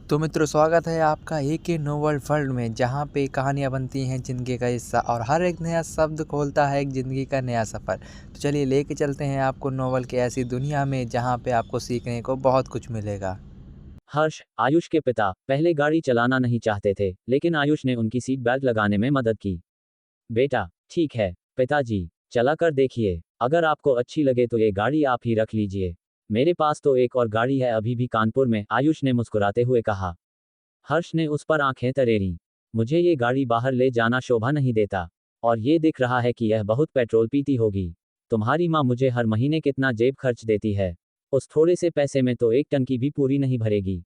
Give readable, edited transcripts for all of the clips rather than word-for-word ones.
तो मित्रों, स्वागत है आपका एक ही नोवेल वर्ल्ड में, जहाँ पे कहानियाँ बनती हैं ज़िंदगी का हिस्सा और हर एक नया शब्द खोलता है एक ज़िंदगी का नया सफ़र। तो चलिए लेके चलते हैं आपको नोवेल की ऐसी दुनिया में जहाँ पे आपको सीखने को बहुत कुछ मिलेगा। हर्ष, आयुष के पिता, पहले गाड़ी चलाना नहीं चाहते थे, लेकिन आयुष ने उनकी सीट बेल्ट लगाने में मदद की। बेटा, ठीक है, पिताजी, चला कर देखिए। अगर आपको अच्छी लगे तो ये गाड़ी आप ही रख लीजिए। मेरे पास तो एक और गाड़ी है अभी भी कानपुर में, आयुष ने मुस्कुराते हुए कहा। हर्ष ने उस पर आंखें तरेरी। मुझे ये गाड़ी बाहर ले जाना शोभा नहीं देता। और ये दिख रहा है कि यह बहुत पेट्रोल पीती होगी। तुम्हारी माँ मुझे हर महीने कितना जेब खर्च देती है। उस थोड़े से पैसे में तो एक टंकी भी पूरी नहीं भरेगी।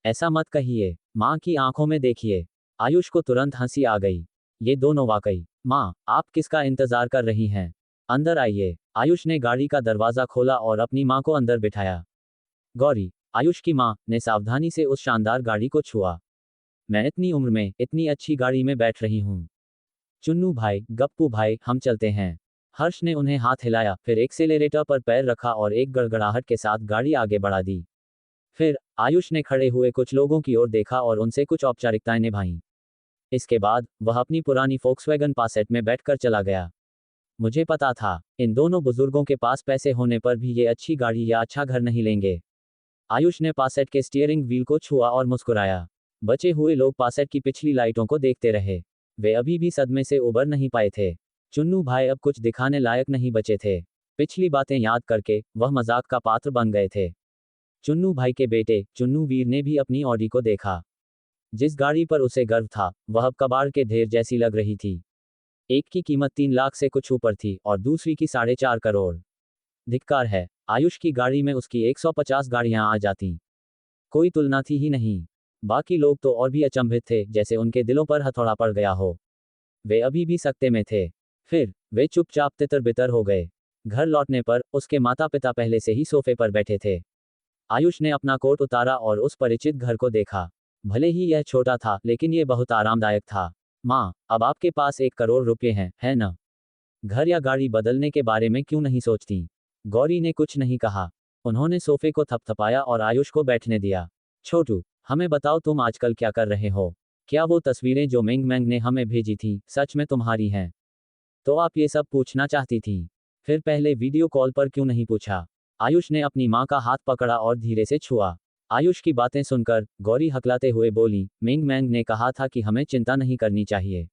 ऐसा मत कहिए, माँ की आंखों में देखिए। आयुष को तुरंत हंसी आ गई। ये दोनों वाकई। माँ, आप किसका इंतजार कर रही हैं? अंदर आइए। आयुष ने गाड़ी का दरवाजा खोला और अपनी माँ को अंदर बिठाया। गौरी, आयुष की माँ ने सावधानी से उस शानदार गाड़ी को छुआ। मैं इतनी उम्र में इतनी अच्छी गाड़ी में बैठ रही हूँ। चुन्नू भाई, गप्पू भाई, हम चलते हैं। हर्ष ने उन्हें हाथ हिलाया, फिर एक्सेलेरेटर पर पैर रखा और एक गड़गड़ाहट के साथ गाड़ी आगे बढ़ा दी। फिर आयुष ने खड़े हुए कुछ लोगों की ओर देखा और उनसे कुछ औपचारिकताएं निभाईं। इसके बाद वह अपनी पुरानी फोक्सवैगन पासेट में बैठकर चला गया। मुझे पता था, इन दोनों बुजुर्गों के पास पैसे होने पर भी ये अच्छी गाड़ी या अच्छा घर नहीं लेंगे। आयुष ने पासेट के स्टीयरिंग व्हील को छुआ और मुस्कुराया। बचे हुए लोग पासेट की पिछली लाइटों को देखते रहे। वे अभी भी सदमे से उबर नहीं पाए थे। चुन्नू भाई अब कुछ दिखाने लायक नहीं बचे थे। पिछली बातें याद करके वह मजाक का पात्र बन गए थे। चुन्नू भाई के बेटे चुन्नू वीर ने भी अपनी ऑडी को देखा। जिस गाड़ी पर उसे गर्व था, वह अब कबाड़ के ढेर जैसी लग रही थी। एक की कीमत 3 लाख से कुछ ऊपर थी और दूसरी की 4.5 करोड़। धिक्कार है, आयुष की गाड़ी में उसकी 150 गाड़ियां आ जाती। कोई तुलना थी ही नहीं। बाकी लोग तो और भी अचंभित थे, जैसे उनके दिलों पर हथौड़ा पड़ गया हो। वे अभी भी सकते में थे। फिर वे चुपचाप तितर बितर हो गए। घर लौटने पर उसके माता पिता पहले से ही सोफे पर बैठे थे। आयुष ने अपना कोट उतारा और उस परिचित घर को देखा। भले ही यह छोटा था, लेकिन यह बहुत आरामदायक था। माँ, अब आपके पास 1 करोड़ रुपए हैं, है ना? घर या गाड़ी बदलने के बारे में क्यों नहीं सोचती? गौरी ने कुछ नहीं कहा। उन्होंने सोफे को थपथपाया और आयुष को बैठने दिया। छोटू, हमें बताओ तुम आजकल क्या कर रहे हो? क्या वो तस्वीरें जो मिंग मैंग ने हमें भेजी थी, सच में तुम्हारी हैं? तो आप ये सब पूछना चाहती थी? फिर पहले वीडियो कॉल पर क्यों नहीं पूछा? आयुष ने अपनी माँ का हाथ पकड़ा और धीरे से छुआ। आयुष की बातें सुनकर गौरी हकलाते हुए बोली, मिंग मैंग ने कहा था कि हमें चिंता नहीं करनी चाहिए।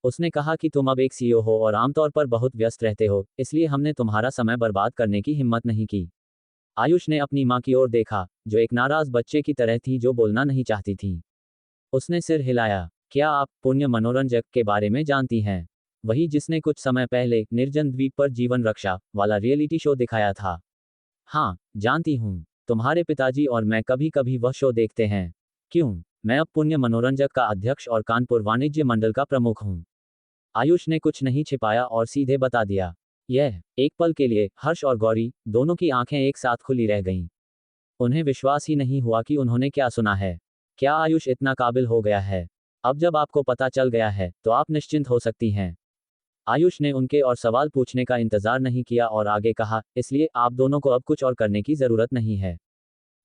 उसने कहा कि तुम अब एक सीईओ हो और आमतौर पर बहुत व्यस्त रहते हो, इसलिए हमने तुम्हारा समय बर्बाद करने की हिम्मत नहीं की। आयुष ने अपनी माँ की ओर देखा, जो एक नाराज बच्चे की तरह थी जो बोलना नहीं चाहती थी। उसने सिर हिलाया। क्या आप पुण्य मनोरंजक के बारे में जानती हैं? वही जिसने कुछ समय पहले निर्जन द्वीप पर जीवन रक्षा वाला रियलिटी शो दिखाया था। हाँ, जानती हूँ। तुम्हारे पिताजी और मैं कभी कभी वह शो देखते हैं। क्यों? मैं अब पुण्य मनोरंजक का अध्यक्ष और कानपुर वाणिज्य मंडल का प्रमुख हूँ। आयुष ने कुछ नहीं छिपाया और सीधे बता दिया। यह एक पल के लिए हर्ष और गौरी दोनों की आंखें एक साथ खुली रह गईं। उन्हें विश्वास ही नहीं हुआ कि उन्होंने क्या सुना है। क्या आयुष इतना काबिल हो गया है? अब जब आपको पता चल गया है, तो आप निश्चिंत हो सकती हैं। आयुष ने उनके और सवाल पूछने का इंतजार नहीं किया और आगे कहा, इसलिए आप दोनों को अब कुछ और करने की जरूरत नहीं है।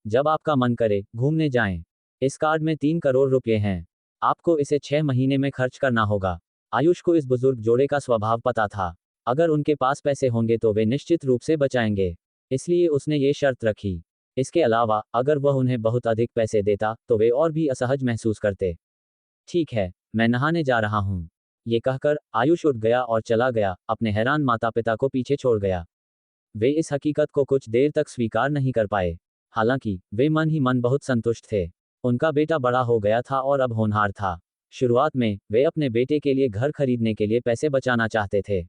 जब आपका मन करे, घूमने जाएं। इस कार्ड में 3 करोड़ रुपए हैं। आपको इसे 6 महीने में खर्च करना होगा। आयुष को इस बुजुर्ग जोड़े का स्वभाव पता था। अगर उनके पास पैसे होंगे तो वे निश्चित रूप से बचाएंगे। इसलिए उसने ये शर्त रखी। इसके अलावा अगर वह उन्हें बहुत अधिक पैसे देता, तो वे और भी असहज महसूस करते। ठीक है, मैं नहाने जा रहा हूँ। ये कहकर आयुष उठ गया और चला गया, अपने हैरान माता पिता को पीछे छोड़ गया। वे इस हकीकत को कुछ देर तक स्वीकार नहीं कर पाए। हालांकि वे मन ही मन बहुत संतुष्ट थे। उनका बेटा बड़ा हो गया था और अब होनहार था। शुरुआत में वे अपने बेटे के लिए घर खरीदने के लिए पैसे बचाना चाहते थे।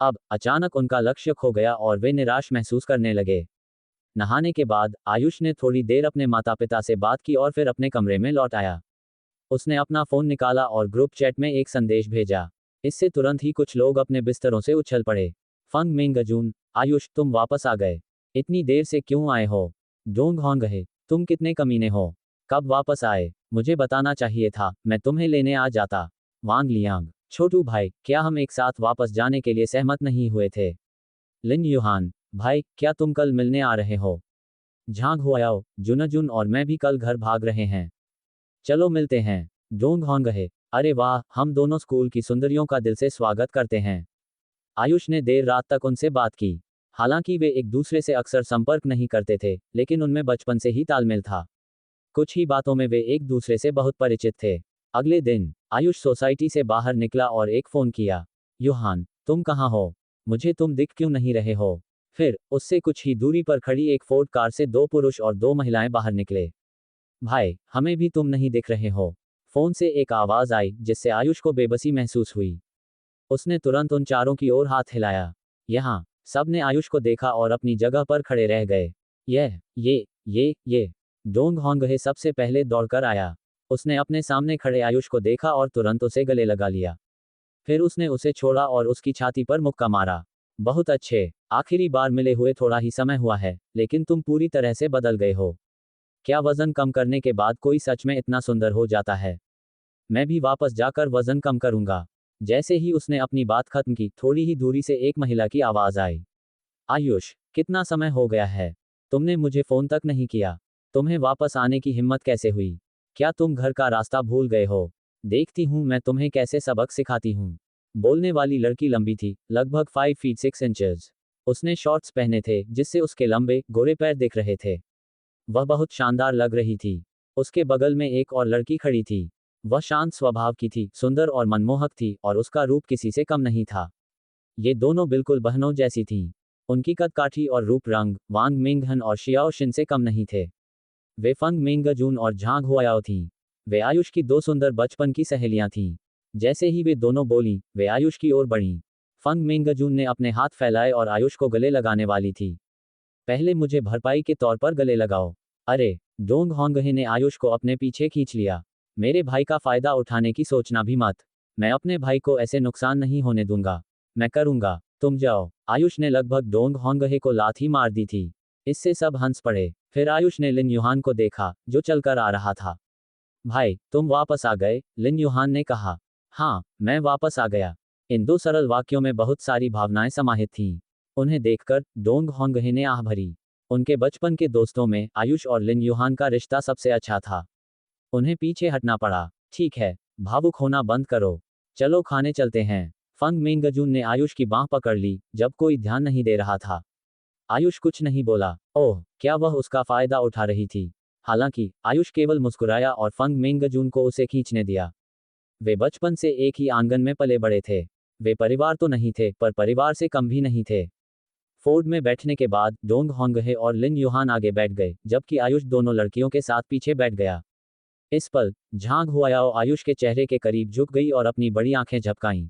अब अचानक उनका लक्ष्य खो गया और वे निराश महसूस करने लगे। नहाने के बाद आयुष ने थोड़ी देर अपने माता पिता से बात की और फिर अपने कमरे में लौट आया। उसने अपना फोन निकाला और ग्रुप चैट में एक संदेश भेजा। इससे तुरंत ही कुछ लोग अपने बिस्तरों से उछल पड़े। फंग मिंग अजून, आयुष, तुम वापस आ गए। इतनी देर से क्यों आए हो? डोंग होंग गए, तुम कितने कमीने हो? कब वापस आए? मुझे बताना चाहिए था, मैं तुम्हें लेने आ जाता। वांग लियांग, छोटू भाई, क्या हम एक साथ वापस जाने के लिए सहमत नहीं हुए थे? लिन यूहान, भाई, क्या तुम कल मिलने आ रहे हो? झांग हुआओ, जुनजुन और मैं भी कल घर भाग रहे हैं। चलो मिलते हैं। डोंग होंगहे, अरे वाह, हम दोनों स्कूल की सुंदरियों का दिल से स्वागत करते हैं। आयुष ने देर रात तक उनसे बात की। हालांकि वे एक दूसरे से अक्सर संपर्क नहीं करते थे, लेकिन उनमें बचपन से ही तालमेल था। कुछ ही बातों में वे एक दूसरे से बहुत परिचित थे। अगले दिन आयुष सोसाइटी से बाहर निकला और एक फोन किया। यूहान, तुम कहाँ हो? मुझे तुम दिख क्यों नहीं रहे हो? फिर उससे कुछ ही दूरी पर खड़ी एक फोर्ड कार से 2 पुरुष और 2 महिलाएं बाहर निकले। भाई, हमें भी तुम नहीं दिख रहे हो। फोन से एक आवाज आई जिससे आयुष को बेबसी महसूस हुई। उसने तुरंत उन चारों की ओर हाथ हिलाया। यहाँ सब ने आयुष को देखा और अपनी जगह पर खड़े रह गए। ये डोंग होंगहे सबसे पहले दौड़कर आया। उसने अपने सामने खड़े आयुष को देखा और तुरंत उसे गले लगा लिया। फिर उसने उसे छोड़ा और उसकी छाती पर मुक्का मारा। बहुत अच्छे, आखिरी बार मिले हुए थोड़ा ही समय हुआ है, लेकिन तुम पूरी तरह से बदल गए हो। क्या वजन कम करने के बाद कोई सच में इतना सुंदर हो जाता है? मैं भी वापस जाकर वजन कम करूंगा। जैसे ही उसने अपनी बात खत्म की, थोड़ी ही दूरी से एक महिला की आवाज आई। आयुष, कितना समय हो गया है? तुमने मुझे फोन तक नहीं किया। तुम्हें वापस आने की हिम्मत कैसे हुई? क्या तुम घर का रास्ता भूल गए हो? देखती हूँ मैं तुम्हें कैसे सबक सिखाती हूँ। बोलने वाली लड़की लंबी थी, लगभग 5 फीट 6 इंचेस। उसने शॉर्ट्स पहने थे जिससे उसके लंबे गोरे पैर दिख रहे थे। वह बहुत शानदार लग रही थी। उसके बगल में एक और लड़की खड़ी थी। वह शांत स्वभाव की थी, सुंदर और मनमोहक थी, और उसका रूप किसी से कम नहीं था। ये दोनों बिल्कुल बहनों जैसी थीं। उनकी कदकाठी और रूप रंग वांग मिंगहन और शियाओ शिन से कम नहीं थे। वे फंग मिंगजून और झांग हुआयाओ थीं। वे आयुष की 2 सुंदर बचपन की सहेलियां थीं। जैसे ही वे दोनों बोलीं, वे आयुष की ओर बढ़ीं। फंग मिंगजून ने अपने हाथ फैलाए और आयुष को गले लगाने वाली थी। पहले मुझे भरपाई के तौर पर गले लगाओ। अरे, डोंग होंगहे ने आयुष को अपने पीछे खींच लिया। मेरे भाई का फायदा उठाने की सोचना भी मत। मैं अपने भाई को ऐसे नुकसान नहीं होने दूंगा। मैं करूंगा, तुम जाओ। आयुष ने लगभग डोंग होंगहे को लाथी मार दी थी। इससे सब हंस पड़े। फिर आयुष ने लिन यूहान को देखा, जो चलकर आ रहा था। भाई, तुम वापस आ गए? लिन यूहान ने कहा। हाँ, मैं वापस आ गया। इन 2 सरल वाक्यों में बहुत सारी भावनाएं समाहित थीं। उन्हें देखकर डोंग होंगहे ने आह भरी। उनके बचपन के दोस्तों में आयुष और लिन यूहान का रिश्ता सबसे अच्छा था। उन्हें पीछे हटना पड़ा। ठीक है, भावुक होना बंद करो। चलो खाने चलते हैं। फंग मिंगजून ने आयुष की बांह पकड़ ली, जब कोई ध्यान नहीं दे रहा था। आयुष कुछ नहीं बोला। ओह, क्या वह उसका फायदा उठा रही थी? हालांकि आयुष केवल मुस्कुराया और फंग मिंगजून को उसे खींचने दिया। वे बचपन से एक ही आंगन में पले बड़े थे। वे परिवार तो नहीं थे, पर परिवार से कम भी नहीं थे। फोर्ड में बैठने के बाद डोंग होंगहे और लिन यूहान आगे बैठ गए, जबकि आयुष दोनों लड़कियों के साथ पीछे बैठ गया। इस पल झांग हुआयाओ आयुष के चेहरे के करीब झुक गई और अपनी बड़ी आंखें झपकाईं।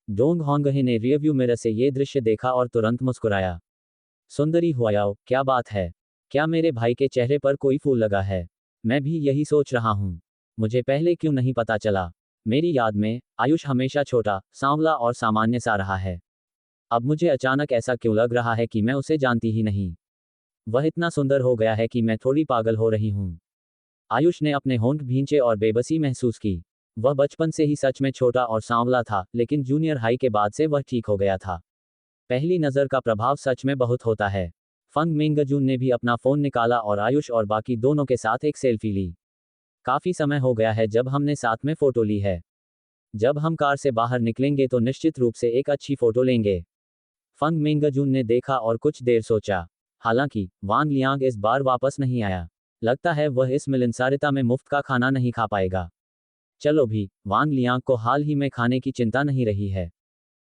डोंग होंगहे ने रियरव्यू मिरर से ये दृश्य देखा और तुरंत मुस्कुराया। सुंदरी हुआयाओ, क्या बात है? क्या मेरे भाई के चेहरे पर कोई फूल लगा है? मैं भी यही सोच रहा हूँ। मुझे पहले क्यों नहीं पता चला? मेरी याद में आयुष हमेशा छोटा, सांवला और सामान्य सा रहा है। अब मुझे अचानक ऐसा क्यों लग रहा है कि मैं उसे जानती ही नहीं। वह इतना सुंदर हो गया है कि मैं थोड़ी पागल हो रही हूँ। आयुष ने अपने होंठ भींचे और बेबसी महसूस की। वह बचपन से ही सच में छोटा और सांवला था, लेकिन जूनियर हाई के बाद से वह ठीक हो गया था। पहली नज़र का प्रभाव सच में बहुत होता है। फंग मिंगजून ने भी अपना फोन निकाला और आयुष और बाकी दोनों के साथ एक सेल्फी ली। काफी समय हो गया है जब हमने साथ में फोटो ली है। जब हम कार से बाहर निकलेंगे तो निश्चित रूप से एक अच्छी फोटो लेंगे। फंग मिंगजून ने देखा और कुछ देर सोचा। हालांकि वांग लियांग इस बार वापस नहीं आया। लगता है वह इस मिलनसारिता में मुफ्त का खाना नहीं खा पाएगा। चलो भी, वांग लियांग को हाल ही में खाने की चिंता नहीं रही है।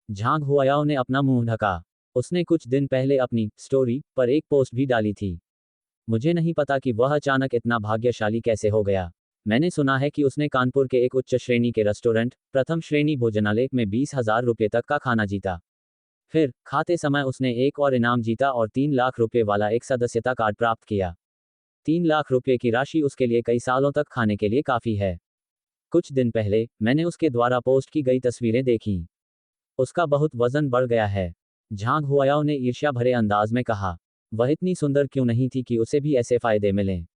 झांग हुआयाओ ने अपना मुंह ढका। उसने कुछ दिन पहले अपनी स्टोरी पर एक पोस्ट भी डाली थी। मुझे नहीं पता कि वह अचानक इतना भाग्यशाली कैसे हो गया। मैंने सुना है कि उसने कानपुर के एक उच्च श्रेणी के रेस्टोरेंट, प्रथम श्रेणी भोजनालय में 20,000 रुपये तक का खाना जीता। फिर खाते समय उसने एक और इनाम जीता और 3 लाख रुपये वाला एक सदस्यता कार्ड प्राप्त किया। 3 लाख रुपये की राशि उसके लिए कई सालों तक खाने के लिए काफ़ी है। कुछ दिन पहले मैंने उसके द्वारा पोस्ट की गई तस्वीरें देखीं। उसका बहुत वजन बढ़ गया है। झांग हुआयाओ ने ईर्ष्या भरे अंदाज में कहा। वह इतनी सुंदर क्यों नहीं थी कि उसे भी ऐसे फायदे मिलें?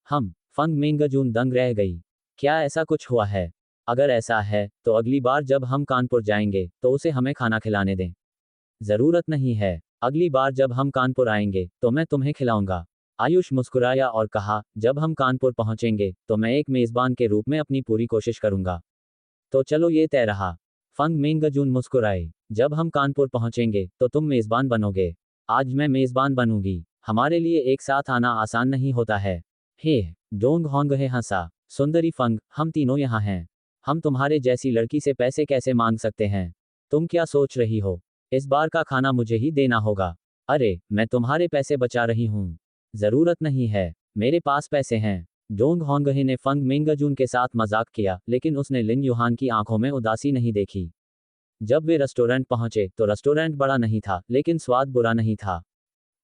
फंग मिंगजून दंग रह गई। क्या ऐसा कुछ हुआ है? अगर ऐसा है, तो अगली बार जब हम कानपुर जाएंगे, तो उसे हमें खाना खिलाने दें। जरूरत नहीं है। अगली बार जब हम कानपुर आएंगे, तो मैं तुम्हें खिलाऊंगा। आयुष मुस्कुराया और कहा, जब हम कानपुर पहुंचेंगे तो मैं एक मेजबान के रूप में अपनी पूरी कोशिश करूंगा। तो चलो ये तय रहा। फंग मेंगजून मुस्कुराए, जब हम कानपुर पहुंचेंगे तो तुम मेजबान बनोगे। आज मैं मेजबान बनूंगी। हमारे लिए एक साथ आना आसान नहीं होता है। हे, डोंग होंगहे हंसा। सुंदरी फंग, हम तीनों यहाँ हैं। हम तुम्हारे जैसी लड़की से पैसे कैसे मांग सकते हैं? तुम क्या सोच रही हो? इस बार का खाना मुझे ही देना होगा। अरे, मैं तुम्हारे पैसे बचा रही हूँ। जरूरत नहीं है, मेरे पास पैसे हैं। डोंग होंगहे ने फंग मेंगजून के साथ मजाक किया, लेकिन उसने लिन युहान की आंखों में उदासी नहीं देखी। जब वे रेस्टोरेंट पहुंचे तो रेस्टोरेंट बड़ा नहीं था, लेकिन स्वाद बुरा नहीं था।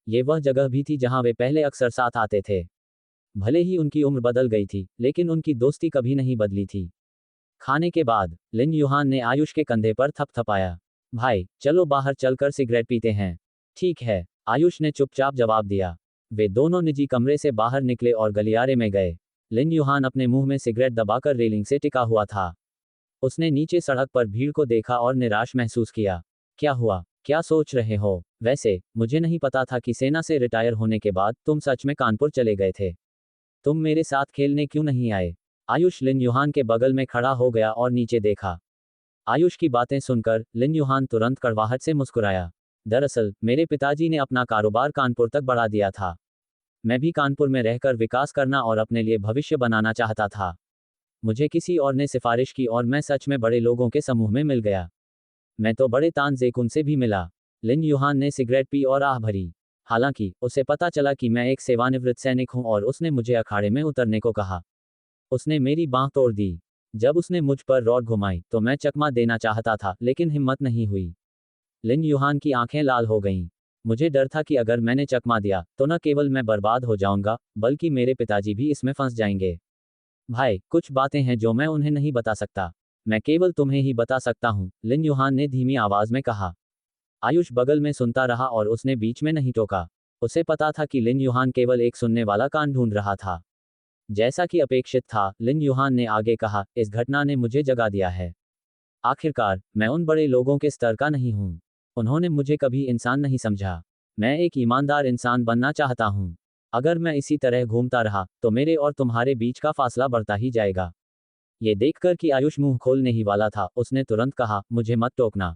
ये वह जगह भी थी जहां वे पहले अक्सर साथ आते थे। भले ही उनकी उम्र बदल गई थी, लेकिन उनकी दोस्ती कभी नहीं बदली थी। खाने के बाद लिन युहान ने आयुष के कंधे पर थपथपाया। भाई, चलो बाहर चलकर सिगरेट पीते हैं। ठीक है, आयुष ने चुपचाप जवाब दिया। वे दोनों निजी कमरे से बाहर निकले और गलियारे में गए। लिन युहान अपने मुंह में सिगरेट दबाकर रेलिंग से टिका हुआ था। उसने नीचे सड़क पर भीड़ को देखा और निराश महसूस किया। क्या हुआ? क्या सोच रहे हो? वैसे, मुझे नहीं पता था कि सेना से रिटायर होने के बाद तुम सच में कानपुर चले गए थे। तुम मेरे साथ खेलने क्यों नहीं आए? आयुष लिन युहान के बगल में खड़ा हो गया और नीचे देखा। आयुष की बातें सुनकर लिन युहान तुरंत कड़वाहट से मुस्कुराया। दरअसल, मेरे पिताजी ने अपना कारोबार कानपुर तक बढ़ा दिया था। मैं भी कानपुर में रहकर विकास करना और अपने लिए भविष्य बनाना चाहता था। मुझे किसी और ने सिफारिश की और मैं सच में बड़े लोगों के समूह में मिल गया। मैं तो बड़े तानजेकुन से भी मिला। लिन युहान ने सिगरेट पी और आह भरी। हालांकि, उसे पता चला कि मैं एक सेवानिवृत्त सैनिक हूं और उसने मुझे अखाड़े में उतरने को कहा। उसने मेरी बांह तोड़ दी। जब उसने मुझ पर रॉड घुमाई तो मैं चकमा देना चाहता था, लेकिन हिम्मत नहीं हुई। लिन युहान की आंखें लाल हो गईं। मुझे डर था कि अगर मैंने चकमा दिया तो न केवल मैं बर्बाद हो जाऊंगा, बल्कि मेरे पिताजी भी इसमें फंस जाएंगे। भाई, कुछ बातें हैं जो मैं उन्हें नहीं बता सकता। मैं केवल तुम्हें ही बता सकता हूं, लिन युहान ने धीमी आवाज में कहा। आयुष बगल में सुनता रहा और उसने बीच में नहीं टोका। उसे पता था कि लिन युहान केवल एक सुनने वाला कान ढूंढ रहा था। जैसा कि अपेक्षित था, लिन युहान ने आगे कहा, इस घटना ने मुझे जगा दिया है। आखिरकार, मैं उन बड़े लोगों के स्तर का नहीं हूं। उन्होंने मुझे कभी इंसान नहीं समझा। मैं एक ईमानदार इंसान बनना चाहता हूं। अगर मैं इसी तरह घूमता रहा तो मेरे और तुम्हारे बीच का फासला बढ़ता ही जाएगा। ये देखकर कि आयुष मुंह खोलने ही वाला था, उसने तुरंत कहा, मुझे मत टोकना।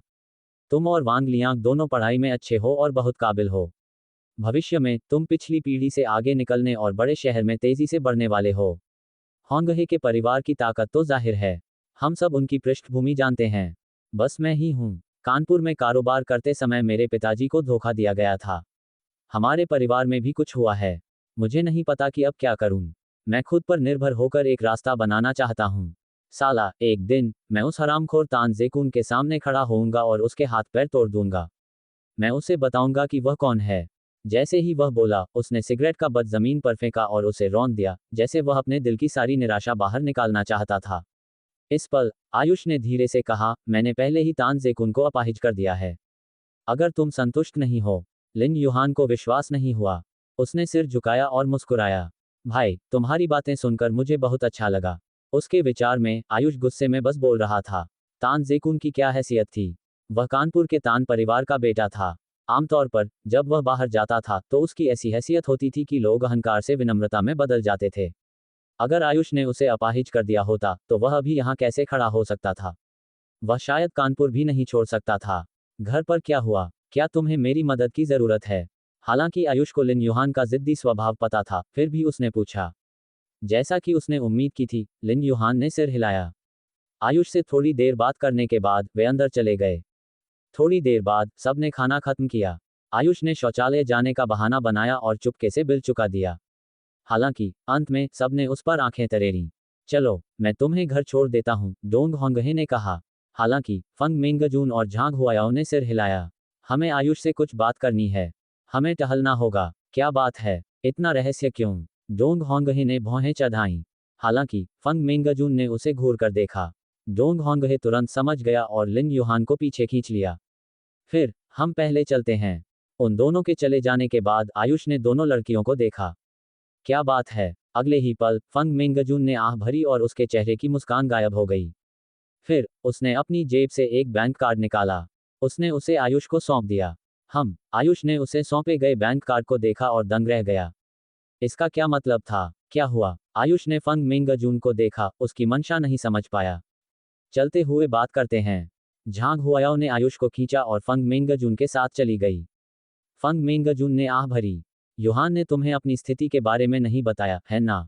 तुम और वांग लियांग दोनों पढ़ाई में अच्छे हो और बहुत काबिल हो। भविष्य में तुम पिछली पीढ़ी से आगे निकलने और बड़े शहर में तेजी से बढ़ने वाले हो। होंगहे के परिवार की ताकत तो जाहिर है। हम सब उनकी पृष्ठभूमि जानते हैं। बस मैं ही हूं। कानपुर में कारोबार करते समय मेरे पिताजी को धोखा दिया गया था। हमारे परिवार में भी कुछ हुआ है। मुझे नहीं पता कि अब क्या करूं। मैं खुद पर निर्भर होकर एक रास्ता बनाना चाहता हूं। साला, एक दिन मैं उस हरामखोर तानजेकुन के सामने खड़ा होऊंगा और उसके हाथ पैर तोड़ दूंगा। मैं उसे बताऊंगा कि वह कौन है। जैसे ही वह बोला, उसने सिगरेट का बट जमीन पर फेंका और उसे रौंद दिया, जैसे वह अपने दिल की सारी निराशा बाहर निकालना चाहता था। इस पल, आयुष ने धीरे से कहा, मैंने पहले ही तानजेकुन को अपाहिज कर दिया है। अगर तुम संतुष्ट नहीं हो। लिन युहान को विश्वास नहीं हुआ। उसने सिर झुकाया और मुस्कुराया। भाई, तुम्हारी बातें सुनकर मुझे बहुत अच्छा लगा। उसके विचार में, आयुष गुस्से में बस बोल रहा था। तानजेकुन की क्या हैसियत थी? वह कानपुर के तान परिवार का बेटा था। आमतौर पर, जब वह बाहर जाता था तो उसकी ऐसी हैसियत होती थी कि लोग अहंकार से विनम्रता में बदल जाते थे। अगर आयुष ने उसे अपाहिज कर दिया होता तो वह अभी यहाँ कैसे खड़ा हो सकता था? वह शायद कानपुर भी नहीं छोड़ सकता था। घर पर क्या हुआ? क्या तुम्हें मेरी मदद की जरूरत है? हालांकि आयुष को लिन युहान का जिद्दी स्वभाव पता था, फिर भी उसने पूछा। जैसा कि उसने उम्मीद की थी, लिन युहान ने सिर हिलाया। आयुष से थोड़ी देर बात करने के बाद वे अंदर चले गए। थोड़ी देर बाद सबने खाना खत्म किया। आयुष ने शौचालय जाने का बहाना बनाया और चुपके से बिल चुका दिया। हालांकि, अंत में सबने उस पर आंखें तरेरी। चलो, मैं तुम्हें घर छोड़ देता हूं, डोंग होंगहे ने कहा। हालांकि, फंग मेंगजून और झांग हुआयाओ ने सिर हिलाया। हमें आयुष से कुछ बात करनी है। हमें टहलना होगा। क्या बात है? इतना रहस्य क्यों? डोंग होंगहे ने भौहें चढ़ाईं। हालांकि, फंग मेंगजून ने उसे घूर कर देखा। डोंग होंगहे तुरंत समझ गया और लिन युहान को पीछे खींच लिया। फिर, हम पहले चलते हैं। उन दोनों के चले जाने के बाद आयुष ने दोनों लड़कियों को देखा। क्या बात है? अगले ही पल, फंग मेंगजून ने आह भरी और उसके चेहरे की मुस्कान गायब हो गई। फिर, उसने अपनी जेब से एक बैंक कार्ड निकाला। उसने उसे आयुष को सौंप दिया। आयुष ने उसे सौंपे गए बैंक कार्ड को देखा और दंग रह गया। इसका क्या मतलब था? क्या हुआ? आयुष ने फंग मिंगजून को देखा, उसकी मंशा नहीं समझ पाया। चलते हुए बात करते हैं। झांग हुआयाओ ने आयुष को खींचा और फंग मिंगजून के साथ चली गई। फंग मिंगजून ने आह भरी। युहान ने तुम्हें अपनी स्थिति के बारे में नहीं बताया, है ना?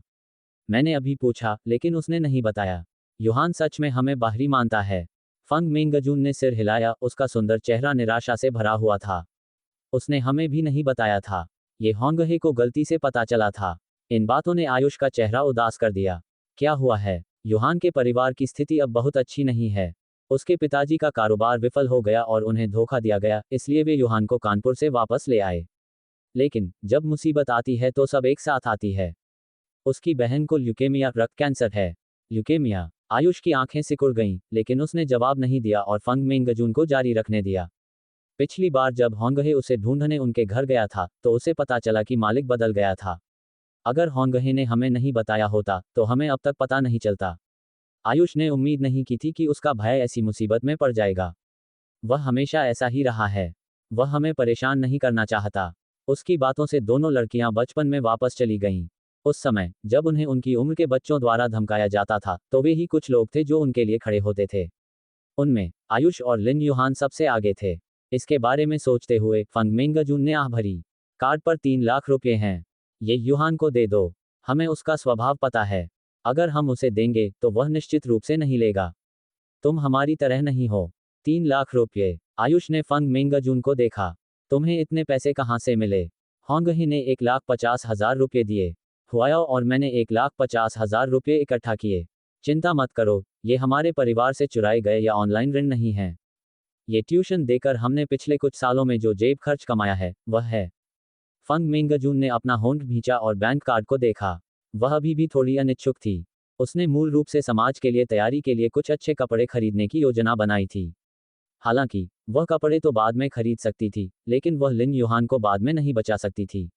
मैंने अभी पूछा, लेकिन उसने नहीं बताया। युहान सच में हमें बाहरी मानता है। फंग मिंगजून ने सिर हिलाया, उसका सुंदर चेहरा निराशा से भरा हुआ था। उसने हमें भी नहीं बताया था। ये होंगहे को गलती से पता चला था। इन बातों ने आयुष का चेहरा उदास कर दिया। क्या हुआ है? युहान के परिवार की स्थिति अब बहुत अच्छी नहीं है। उसके पिताजी का कारोबार विफल हो गया और उन्हें धोखा दिया गया, इसलिए वे युहान को कानपुर से वापस ले आए। लेकिन जब मुसीबत आती है तो सब एक साथ आती है। उसकी बहन को ल्यूकेमिया, रक्त कैंसर है। ल्यूकेमिया? आयुष की आंखें सिकुड़ गईं, लेकिन उसने जवाब नहीं दिया और फंग मिंगजून को जारी रखने दिया। पिछली बार जब होंगहे उसे ढूंढने उनके घर गया था, तो उसे पता चला कि मालिक बदल गया था। अगर होंगहे ने हमें नहीं बताया होता, तो हमें अब तक पता नहीं चलता। आयुष ने उम्मीद नहीं की थी कि उसका भाई ऐसी मुसीबत में पड़ जाएगा। वह हमेशा ऐसा ही रहा है। वह हमें परेशान नहीं करना चाहता। उसकी बातों से दोनों लड़कियां बचपन में वापस चली गईं। उस समय, जब उन्हें उनकी उम्र के बच्चों द्वारा धमकाया जाता था, तो वे ही कुछ लोग थे जो उनके लिए खड़े होते थे। उनमें आयुष और लिन युहान सबसे आगे थे। इसके बारे में सोचते हुए फंग मिंगजून ने आह भरी। कार्ड पर 3 लाख रुपये हैं। ये युहान को दे दो। हमें उसका स्वभाव पता है। अगर हम उसे देंगे तो वह निश्चित रूप से नहीं लेगा। तुम हमारी तरह नहीं हो। 3 लाख रुपये। आयुष ने फंग मिंगजून को देखा। तुम्हें इतने पैसे कहाँ से मिले? होंगही ने 1,50,000 रुपये दिए। हुआयाओ और मैंने 1,50,000 रुपये इकट्ठा किए। चिंता मत करो, ये हमारे परिवार से चुराए गए या ऑनलाइन ऋण नहीं हैं। ये ट्यूशन देकर हमने पिछले कुछ सालों में जो जेब खर्च कमाया है, वह है। फंग मिंगजून ने अपना होंठ भींचा और बैंक कार्ड को देखा। वह अभी भी थोड़ी अनिच्छुक थी। उसने मूल रूप से समाज के लिए तैयारी के लिए कुछ अच्छे कपड़े खरीदने की योजना बनाई थी। हालांकि वह कपड़े तो बाद में खरीद सकती थी, लेकिन वह लिन युहान को बाद में नहीं बचा सकती थी।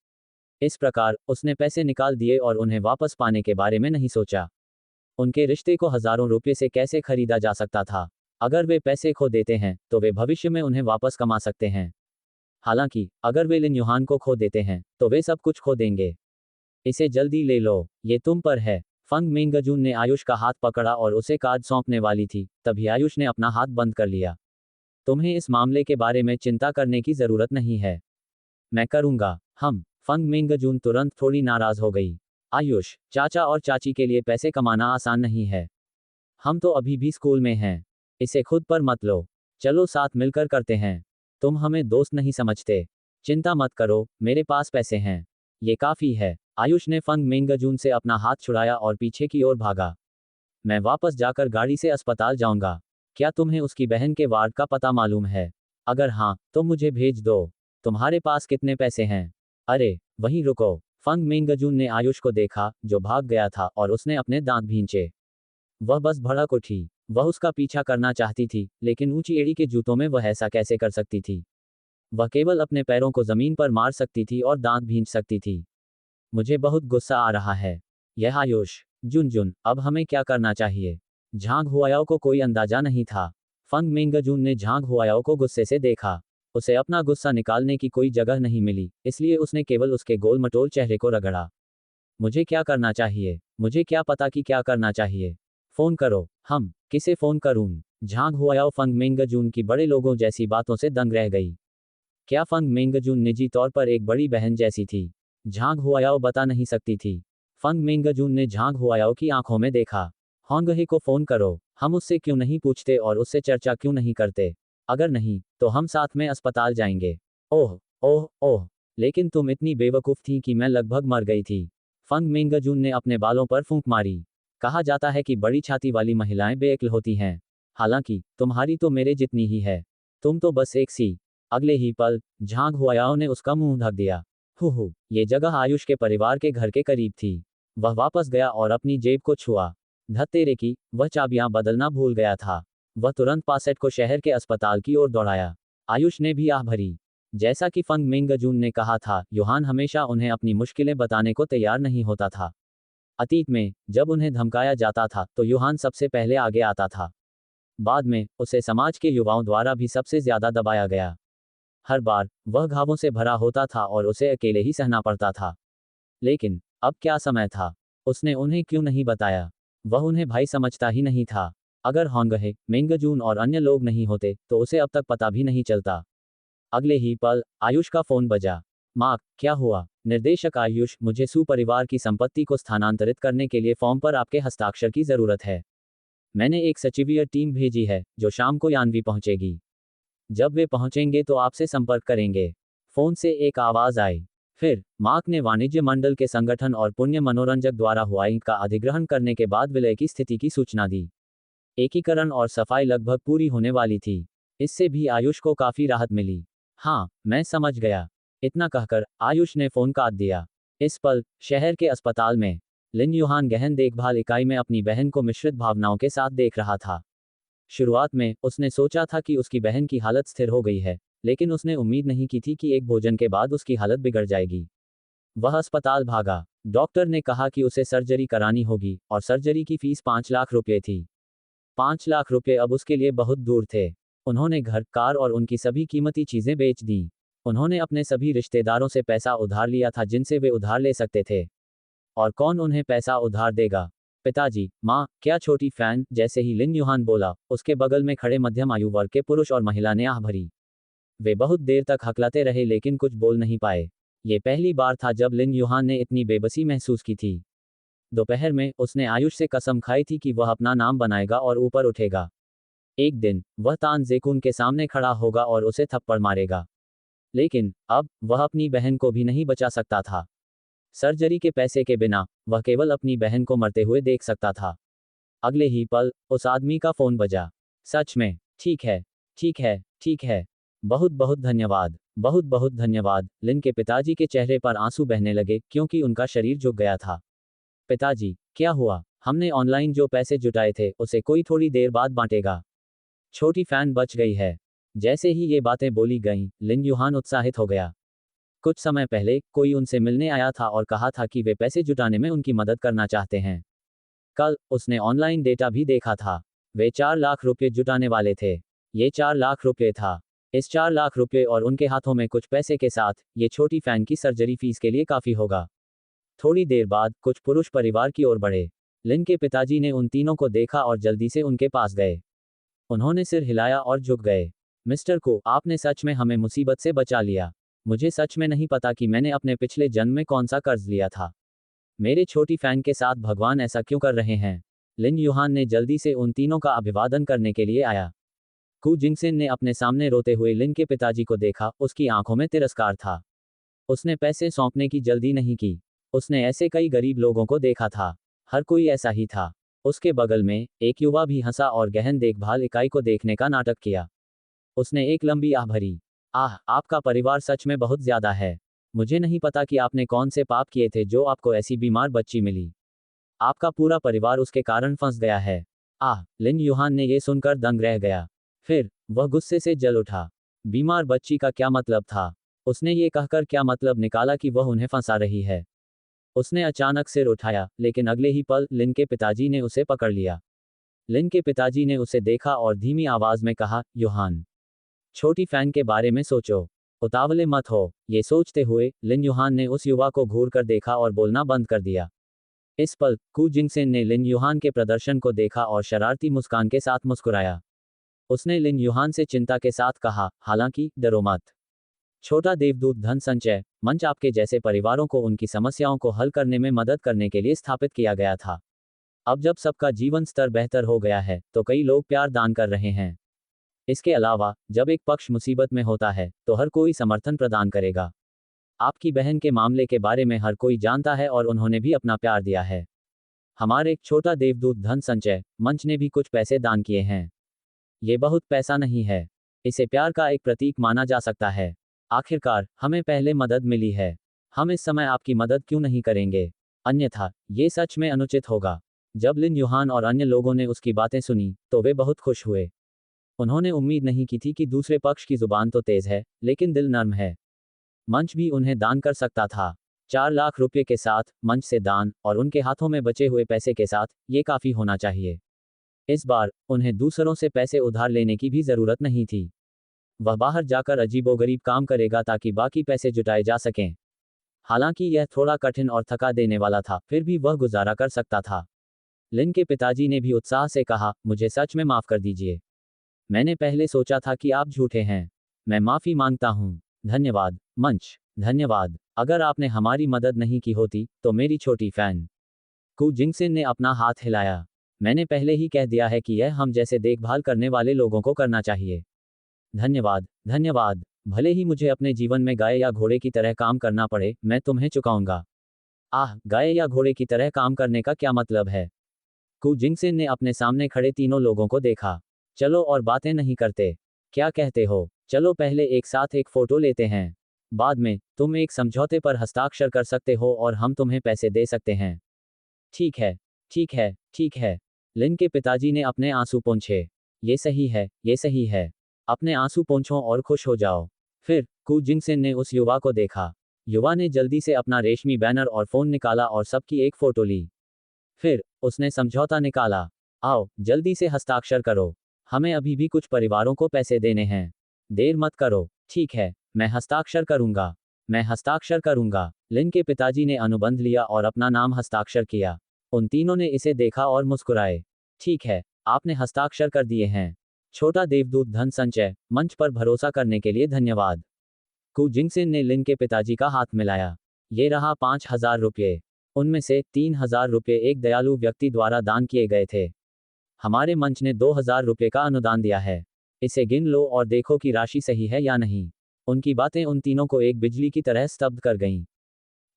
इस प्रकार उसने पैसे निकाल दिए और उन्हें वापस पाने के बारे में नहीं सोचा। उनके रिश्ते को हजारों रुपये से कैसे खरीदा जा सकता था? अगर वे पैसे खो देते हैं, तो वे भविष्य में उन्हें वापस कमा सकते हैं। हालांकि अगर वे लिन युहान को खो देते हैं, तो वे सब कुछ खो देंगे। इसे जल्दी ले लो, ये तुम पर है। फंग मिंगजून ने आयुष का हाथ पकड़ा और उसे कार्ड सौंपने वाली थी, तभी आयुष ने अपना हाथ बंद कर लिया। तुम्हें इस मामले के बारे में चिंता करने की जरूरत नहीं है। मैं करूंगा। फंग मिंगजून तुरंत थोड़ी नाराज हो गई। आयुष, चाचा और चाची के लिए पैसे कमाना आसान नहीं है। हम तो अभी भी स्कूल में हैं। इसे खुद पर मत लो। चलो साथ मिलकर करते हैं। तुम हमें दोस्त नहीं समझते। चिंता मत करो, मेरे पास पैसे हैं। ये काफी है। आयुष ने फंग मिंगजून से अपना हाथ छुड़ाया और पीछे की ओर भागा। मैं वापस जाकर गाड़ी से अस्पताल जाऊंगा। क्या तुम्हें उसकी बहन के वार्ड का पता मालूम है? अगर हाँ, तो मुझे भेज दो। तुम्हारे पास कितने पैसे हैं? अरे, वहीं रुको। फंग मिंगजून ने आयुष को देखा, जो भाग गया था, और उसने अपने दांत भींचे। वह बस भड़क उठी। वह उसका पीछा करना चाहती थी, लेकिन ऊंची एड़ी के जूतों में वह ऐसा कैसे कर सकती थी? वह केवल अपने पैरों को जमीन पर मार सकती थी और दांत भींच सकती थी। मुझे बहुत गुस्सा आ रहा है। यह आयुष। जुनजुन, अब हमें क्या करना चाहिए? झांग हुआयाओ को कोई अंदाजा नहीं था। फंग मिंगजून ने झांग हुआयाओ को गुस्से से देखा। उसे अपना गुस्सा निकालने की कोई जगह नहीं मिली, इसलिए उसने केवल उसके गोल मटोल चेहरे को रगड़ा। मुझे क्या करना चाहिए? मुझे क्या पता कि क्या करना चाहिए? फोन करो। किसे फोन करूं? झांग हुआयाओ फंग मिंगजून की बड़े लोगों जैसी बातों से दंग रह गई। क्या फंग मिंगजून निजी तौर पर एक बड़ी बहन जैसी थी? झांग हुआयाओ बता नहीं सकती थी। फंग मिंगजून ने झांग हुआयाओ की आंखों में देखा। होंगहे को फोन करो। हम उससे क्यों नहीं पूछते और उससे चर्चा क्यों नहीं करते? अगर नहीं, तो हम साथ में अस्पताल जाएंगे। ओह ओह ओह, लेकिन तुम इतनी बेवकूफ थी कि मैं लगभग मर गई थी। फंग मिंगजून ने अपने बालों पर फूंक मारी। कहा जाता है कि बड़ी छाती वाली महिलाएं बेअक्ल होती हैं। हालांकि तुम्हारी तो मेरे जितनी ही है। तुम तो बस एक सी। अगले ही पल झांग हुआयाओ ने उसका मुंह ढक दिया। ये जगह आयुष के परिवार के घर के करीब थी। वह वापस गया और अपनी जेब को छुआ। धत्तेरे की, वह चाबियां बदलना भूल गया था। वह तुरंत पासेट को शहर के अस्पताल की ओर दौड़ाया। आयुष ने भी आह भरी। जैसा कि फंग मिंगजून ने कहा था, युहान हमेशा उन्हें अपनी मुश्किलें बताने को तैयार नहीं होता था। अतीत में, जब उन्हें धमकाया जाता था, तो युहान सबसे पहले आगे आता था। बाद में, उसे समाज के युवाओं द्वारा भी सबसे ज्यादा दबाया गया। हर बार, वह घावों से भरा होता था और उसे अकेले ही सहना पड़ता था। लेकिन अब क्या समय था? उसने उन्हें क्यों नहीं बताया? वह उन्हें भाई समझता ही नहीं था। अगर होंगहे, मेंगजून और अन्य लोग नहीं होते तो उसे अब तक पता भी नहीं चलता। अगले ही पल आयुष का फोन बजा। माँ, क्या हुआ? निर्देशक आयुष, मुझे सुपरिवार की संपत्ति को स्थानांतरित करने के लिए फॉर्म पर आपके हस्ताक्षर की जरूरत है। मैंने एक सचिवीय टीम भेजी है जो शाम को यानवी पहुंचेगी। जब वे पहुंचेंगे तो आपसे संपर्क करेंगे। फोन से एक आवाज आई। फिर मार्क ने वाणिज्य मंडल के संगठन और पुण्य मनोरंजक द्वारा हुआई का अधिग्रहण करने के बाद विलय की स्थिति की सूचना दी। एकीकरण और सफाई लगभग पूरी होने वाली थी। इससे भी आयुष को काफी राहत मिली। हाँ, मैं समझ गया। इतना कहकर आयुष ने फोन काट दिया। इस पल शहर के अस्पताल में लिन युहान गहन देखभाल इकाई में अपनी बहन को मिश्रित भावनाओं के साथ देख रहा था। शुरुआत में उसने सोचा था कि उसकी बहन की हालत स्थिर हो गई है, लेकिन उसने उम्मीद नहीं की थी कि एक भोजन के बाद उसकी हालत बिगड़ जाएगी। वह अस्पताल भागा। डॉक्टर ने कहा कि उसे सर्जरी करानी होगी और सर्जरी की फीस 5 लाख रुपये थी। 5 लाख रुपये अब उसके लिए बहुत दूर थे। उन्होंने घर, कार और उनकी सभी कीमती चीजें बेच दी। उन्होंने अपने सभी रिश्तेदारों से पैसा उधार लिया था जिनसे वे उधार ले सकते थे। और कौन उन्हें पैसा उधार देगा? पिताजी, माँ, क्या छोटी फैन? जैसे ही लिन युहान बोला, उसके बगल में खड़े मध्यम आयु वर्ग के पुरुष और महिला ने आह भरी। वे बहुत देर तक हकलाते रहे लेकिन कुछ बोल नहीं पाए। ये पहली बार था जब लिन युहान ने इतनी बेबसी महसूस की थी। दोपहर में उसने आयुष से कसम खाई थी कि वह अपना नाम बनाएगा और ऊपर उठेगा। एक दिन वह तान जेकुन के सामने खड़ा होगा और उसे थप्पड़ मारेगा। लेकिन अब वह अपनी बहन को भी नहीं बचा सकता था। सर्जरी के पैसे के बिना वह केवल अपनी बहन को मरते हुए देख सकता था। अगले ही पल उस आदमी का फोन बजा। सच में? ठीक है, ठीक है, ठीक है। बहुत बहुत धन्यवाद, बहुत बहुत धन्यवाद। लिन के पिताजी के चेहरे पर आंसू बहने लगे क्योंकि उनका शरीर झुक गया था। पिताजी, क्या हुआ? हमने ऑनलाइन जो पैसे जुटाए थे उसे कोई थोड़ी देर बाद बांटेगा। छोटी फैन बच गई है। जैसे ही ये बातें बोली गईं, लिन युहान उत्साहित हो गया। कुछ समय पहले कोई उनसे मिलने आया था और कहा था कि वे पैसे जुटाने में उनकी मदद करना चाहते हैं। कल उसने ऑनलाइन डेटा भी देखा था। वे 4 लाख रुपये जुटाने वाले थे। ये 4 लाख रुपये था। इस 4 लाख रुपये और उनके हाथों में कुछ पैसे के साथ ये छोटी फैन की सर्जरी फीस के लिए काफी होगा। थोड़ी देर बाद कुछ पुरुष परिवार की ओर बढ़े। लिन के पिताजी ने उन तीनों को देखा और जल्दी से उनके पास गए। उन्होंने सिर हिलाया और झुक गए। मिस्टर को, आपने सच में हमें मुसीबत से बचा लिया। मुझे सच में नहीं पता कि मैंने अपने पिछले जन्म में कौन सा कर्ज लिया था। मेरे छोटी फैन के साथ भगवान ऐसा क्यों कर रहे हैं? लिन युहान ने जल्दी से उन तीनों का अभिवादन करने के लिए आया। कू जिंगसेन ने अपने सामने रोते हुए लिन के पिताजी को देखा, उसकी आंखों में तिरस्कार था। उसने पैसे सौंपने की जल्दी नहीं की। उसने ऐसे कई गरीब लोगों को देखा था। हर कोई ऐसा ही था। उसके बगल में एक युवा भी हंसा और गहन देखभाल इकाई को देखने का नाटक किया। उसने एक लंबी आह भरी। आह, आपका परिवार सच में बहुत ज्यादा है। मुझे नहीं पता कि आपने कौन से पाप किए थे जो आपको ऐसी बीमार बच्ची मिली। आपका पूरा परिवार उसके कारण फंस गया है। आह, लिन युहान ने यह सुनकर दंग रह गया। फिर वह गुस्से से जल उठा। बीमार बच्ची का क्या मतलब था? उसने ये कहकर क्या मतलब निकाला कि वह उन्हें फंसा रही है? उसने अचानक सिर उठाया, लेकिन अगले ही पल लिन के पिताजी ने उसे पकड़ लिया। लिन के पिताजी ने उसे देखा और धीमी आवाज में कहा, युहान, छोटी फैन के बारे में सोचो। उतावले मत हो। ये सोचते हुए लिन युहान ने उस युवा को घूर कर देखा और बोलना बंद कर दिया। इस पल कू जिंगसेन ने लिन युहान के प्रदर्शन को देखा और शरारती मुस्कान के साथ मुस्कुराया। उसने लिन युहान से चिंता के साथ कहा, हालांकि डरो मत। छोटा देवदूत धन संचय मंच आपके जैसे परिवारों को उनकी समस्याओं को हल करने में मदद करने के लिए स्थापित किया गया था। अब जब सबका जीवन स्तर बेहतर हो गया है तो कई लोग प्यार दान कर रहे हैं। इसके अलावा जब एक पक्ष मुसीबत में होता है तो हर कोई समर्थन प्रदान करेगा। आपकी बहन के मामले के बारे में हर कोई जानता है और उन्होंने भी अपना प्यार दिया है। हमारे छोटा देवदूत धन संचय मंच ने भी कुछ पैसे दान किए हैं। ये बहुत पैसा नहीं है। इसे प्यार का एक प्रतीक माना जा सकता है। आखिरकार हमें पहले मदद मिली है। हम इस समय आपकी मदद क्यों नहीं करेंगे? अन्यथा ये सच में अनुचित होगा। जब लिन युहान और अन्य लोगों ने उसकी बातें सुनी तो वे बहुत खुश हुए। उन्होंने उम्मीद नहीं की थी कि दूसरे पक्ष की जुबान तो तेज है लेकिन दिल नर्म है। मंच भी उन्हें दान कर सकता था। 4 लाख रुपये के साथ मंच से दान और उनके हाथों में बचे हुए पैसे के साथ ये काफी होना चाहिए। इस बार उन्हें दूसरों से पैसे उधार लेने की भी जरूरत नहीं थी। वह बाहर जाकर अजीबोगरीब काम करेगा ताकि बाकी पैसे जुटाए जा सकें। हालांकि यह थोड़ा कठिन और थका देने वाला था, फिर भी वह गुजारा कर सकता था। लिन के पिताजी ने भी उत्साह से कहा, मुझे सच में माफ कर दीजिए। मैंने पहले सोचा था कि आप झूठे हैं। मैं माफी मांगता हूँ। धन्यवाद मंच। धन्यवाद। अगर आपने हमारी मदद नहीं की होती तो मेरी छोटी फैन कू जिंगसिन ने अपना हाथ हिलाया। मैंने पहले ही कह दिया है कि यह हम जैसे देखभाल करने वाले लोगों को करना चाहिए। धन्यवाद। धन्यवाद। भले ही मुझे अपने जीवन में गाय या घोड़े की तरह काम करना पड़े, मैं तुम्हें चुकाऊंगा। आह, गाय या घोड़े की तरह काम करने का क्या मतलब है? कू जिंगसिन ने अपने सामने खड़े तीनों लोगों को देखा। चलो और बातें नहीं करते। क्या कहते हो? चलो पहले एक साथ एक फोटो लेते हैं। बाद में तुम एक समझौते पर हस्ताक्षर कर सकते हो और हम तुम्हें पैसे दे सकते हैं। ठीक है। ठीक है। ठीक है। लिन के पिताजी ने अपने आंसू पोंछे। ये सही है, ये सही है। अपने आंसू पोंछो और खुश हो जाओ। फिर कू जिंगसिन ने उस युवा को देखा। युवा ने जल्दी से अपना रेशमी बैनर और फोन निकाला और सबकी एक फोटो ली। फिर उसने समझौता निकाला। आओ जल्दी से हस्ताक्षर करो। हमें अभी भी कुछ परिवारों को पैसे देने हैं। देर मत करो। ठीक है, मैं हस्ताक्षर करूंगा। मैं हस्ताक्षर करूंगा। लिन के पिताजी ने अनुबंध लिया और अपना नाम हस्ताक्षर किया। उन तीनों ने इसे देखा और मुस्कुराए। ठीक है, आपने हस्ताक्षर कर दिए हैं। छोटा देवदूत धन संचय मंच पर भरोसा करने के लिए धन्यवाद। कू जिंगसिन ने लिन के पिताजी का हाथ मिलाया। ये रहा 5,000 रुपये। उनमें से 3,000 रुपये एक दयालु व्यक्ति द्वारा दान किए गए थे। हमारे मंच ने 2,000 रुपये का अनुदान दिया है। इसे गिन लो और देखो कि राशि सही है या नहीं। उनकी बातें उन तीनों को एक बिजली की तरह स्तब्ध कर गईं।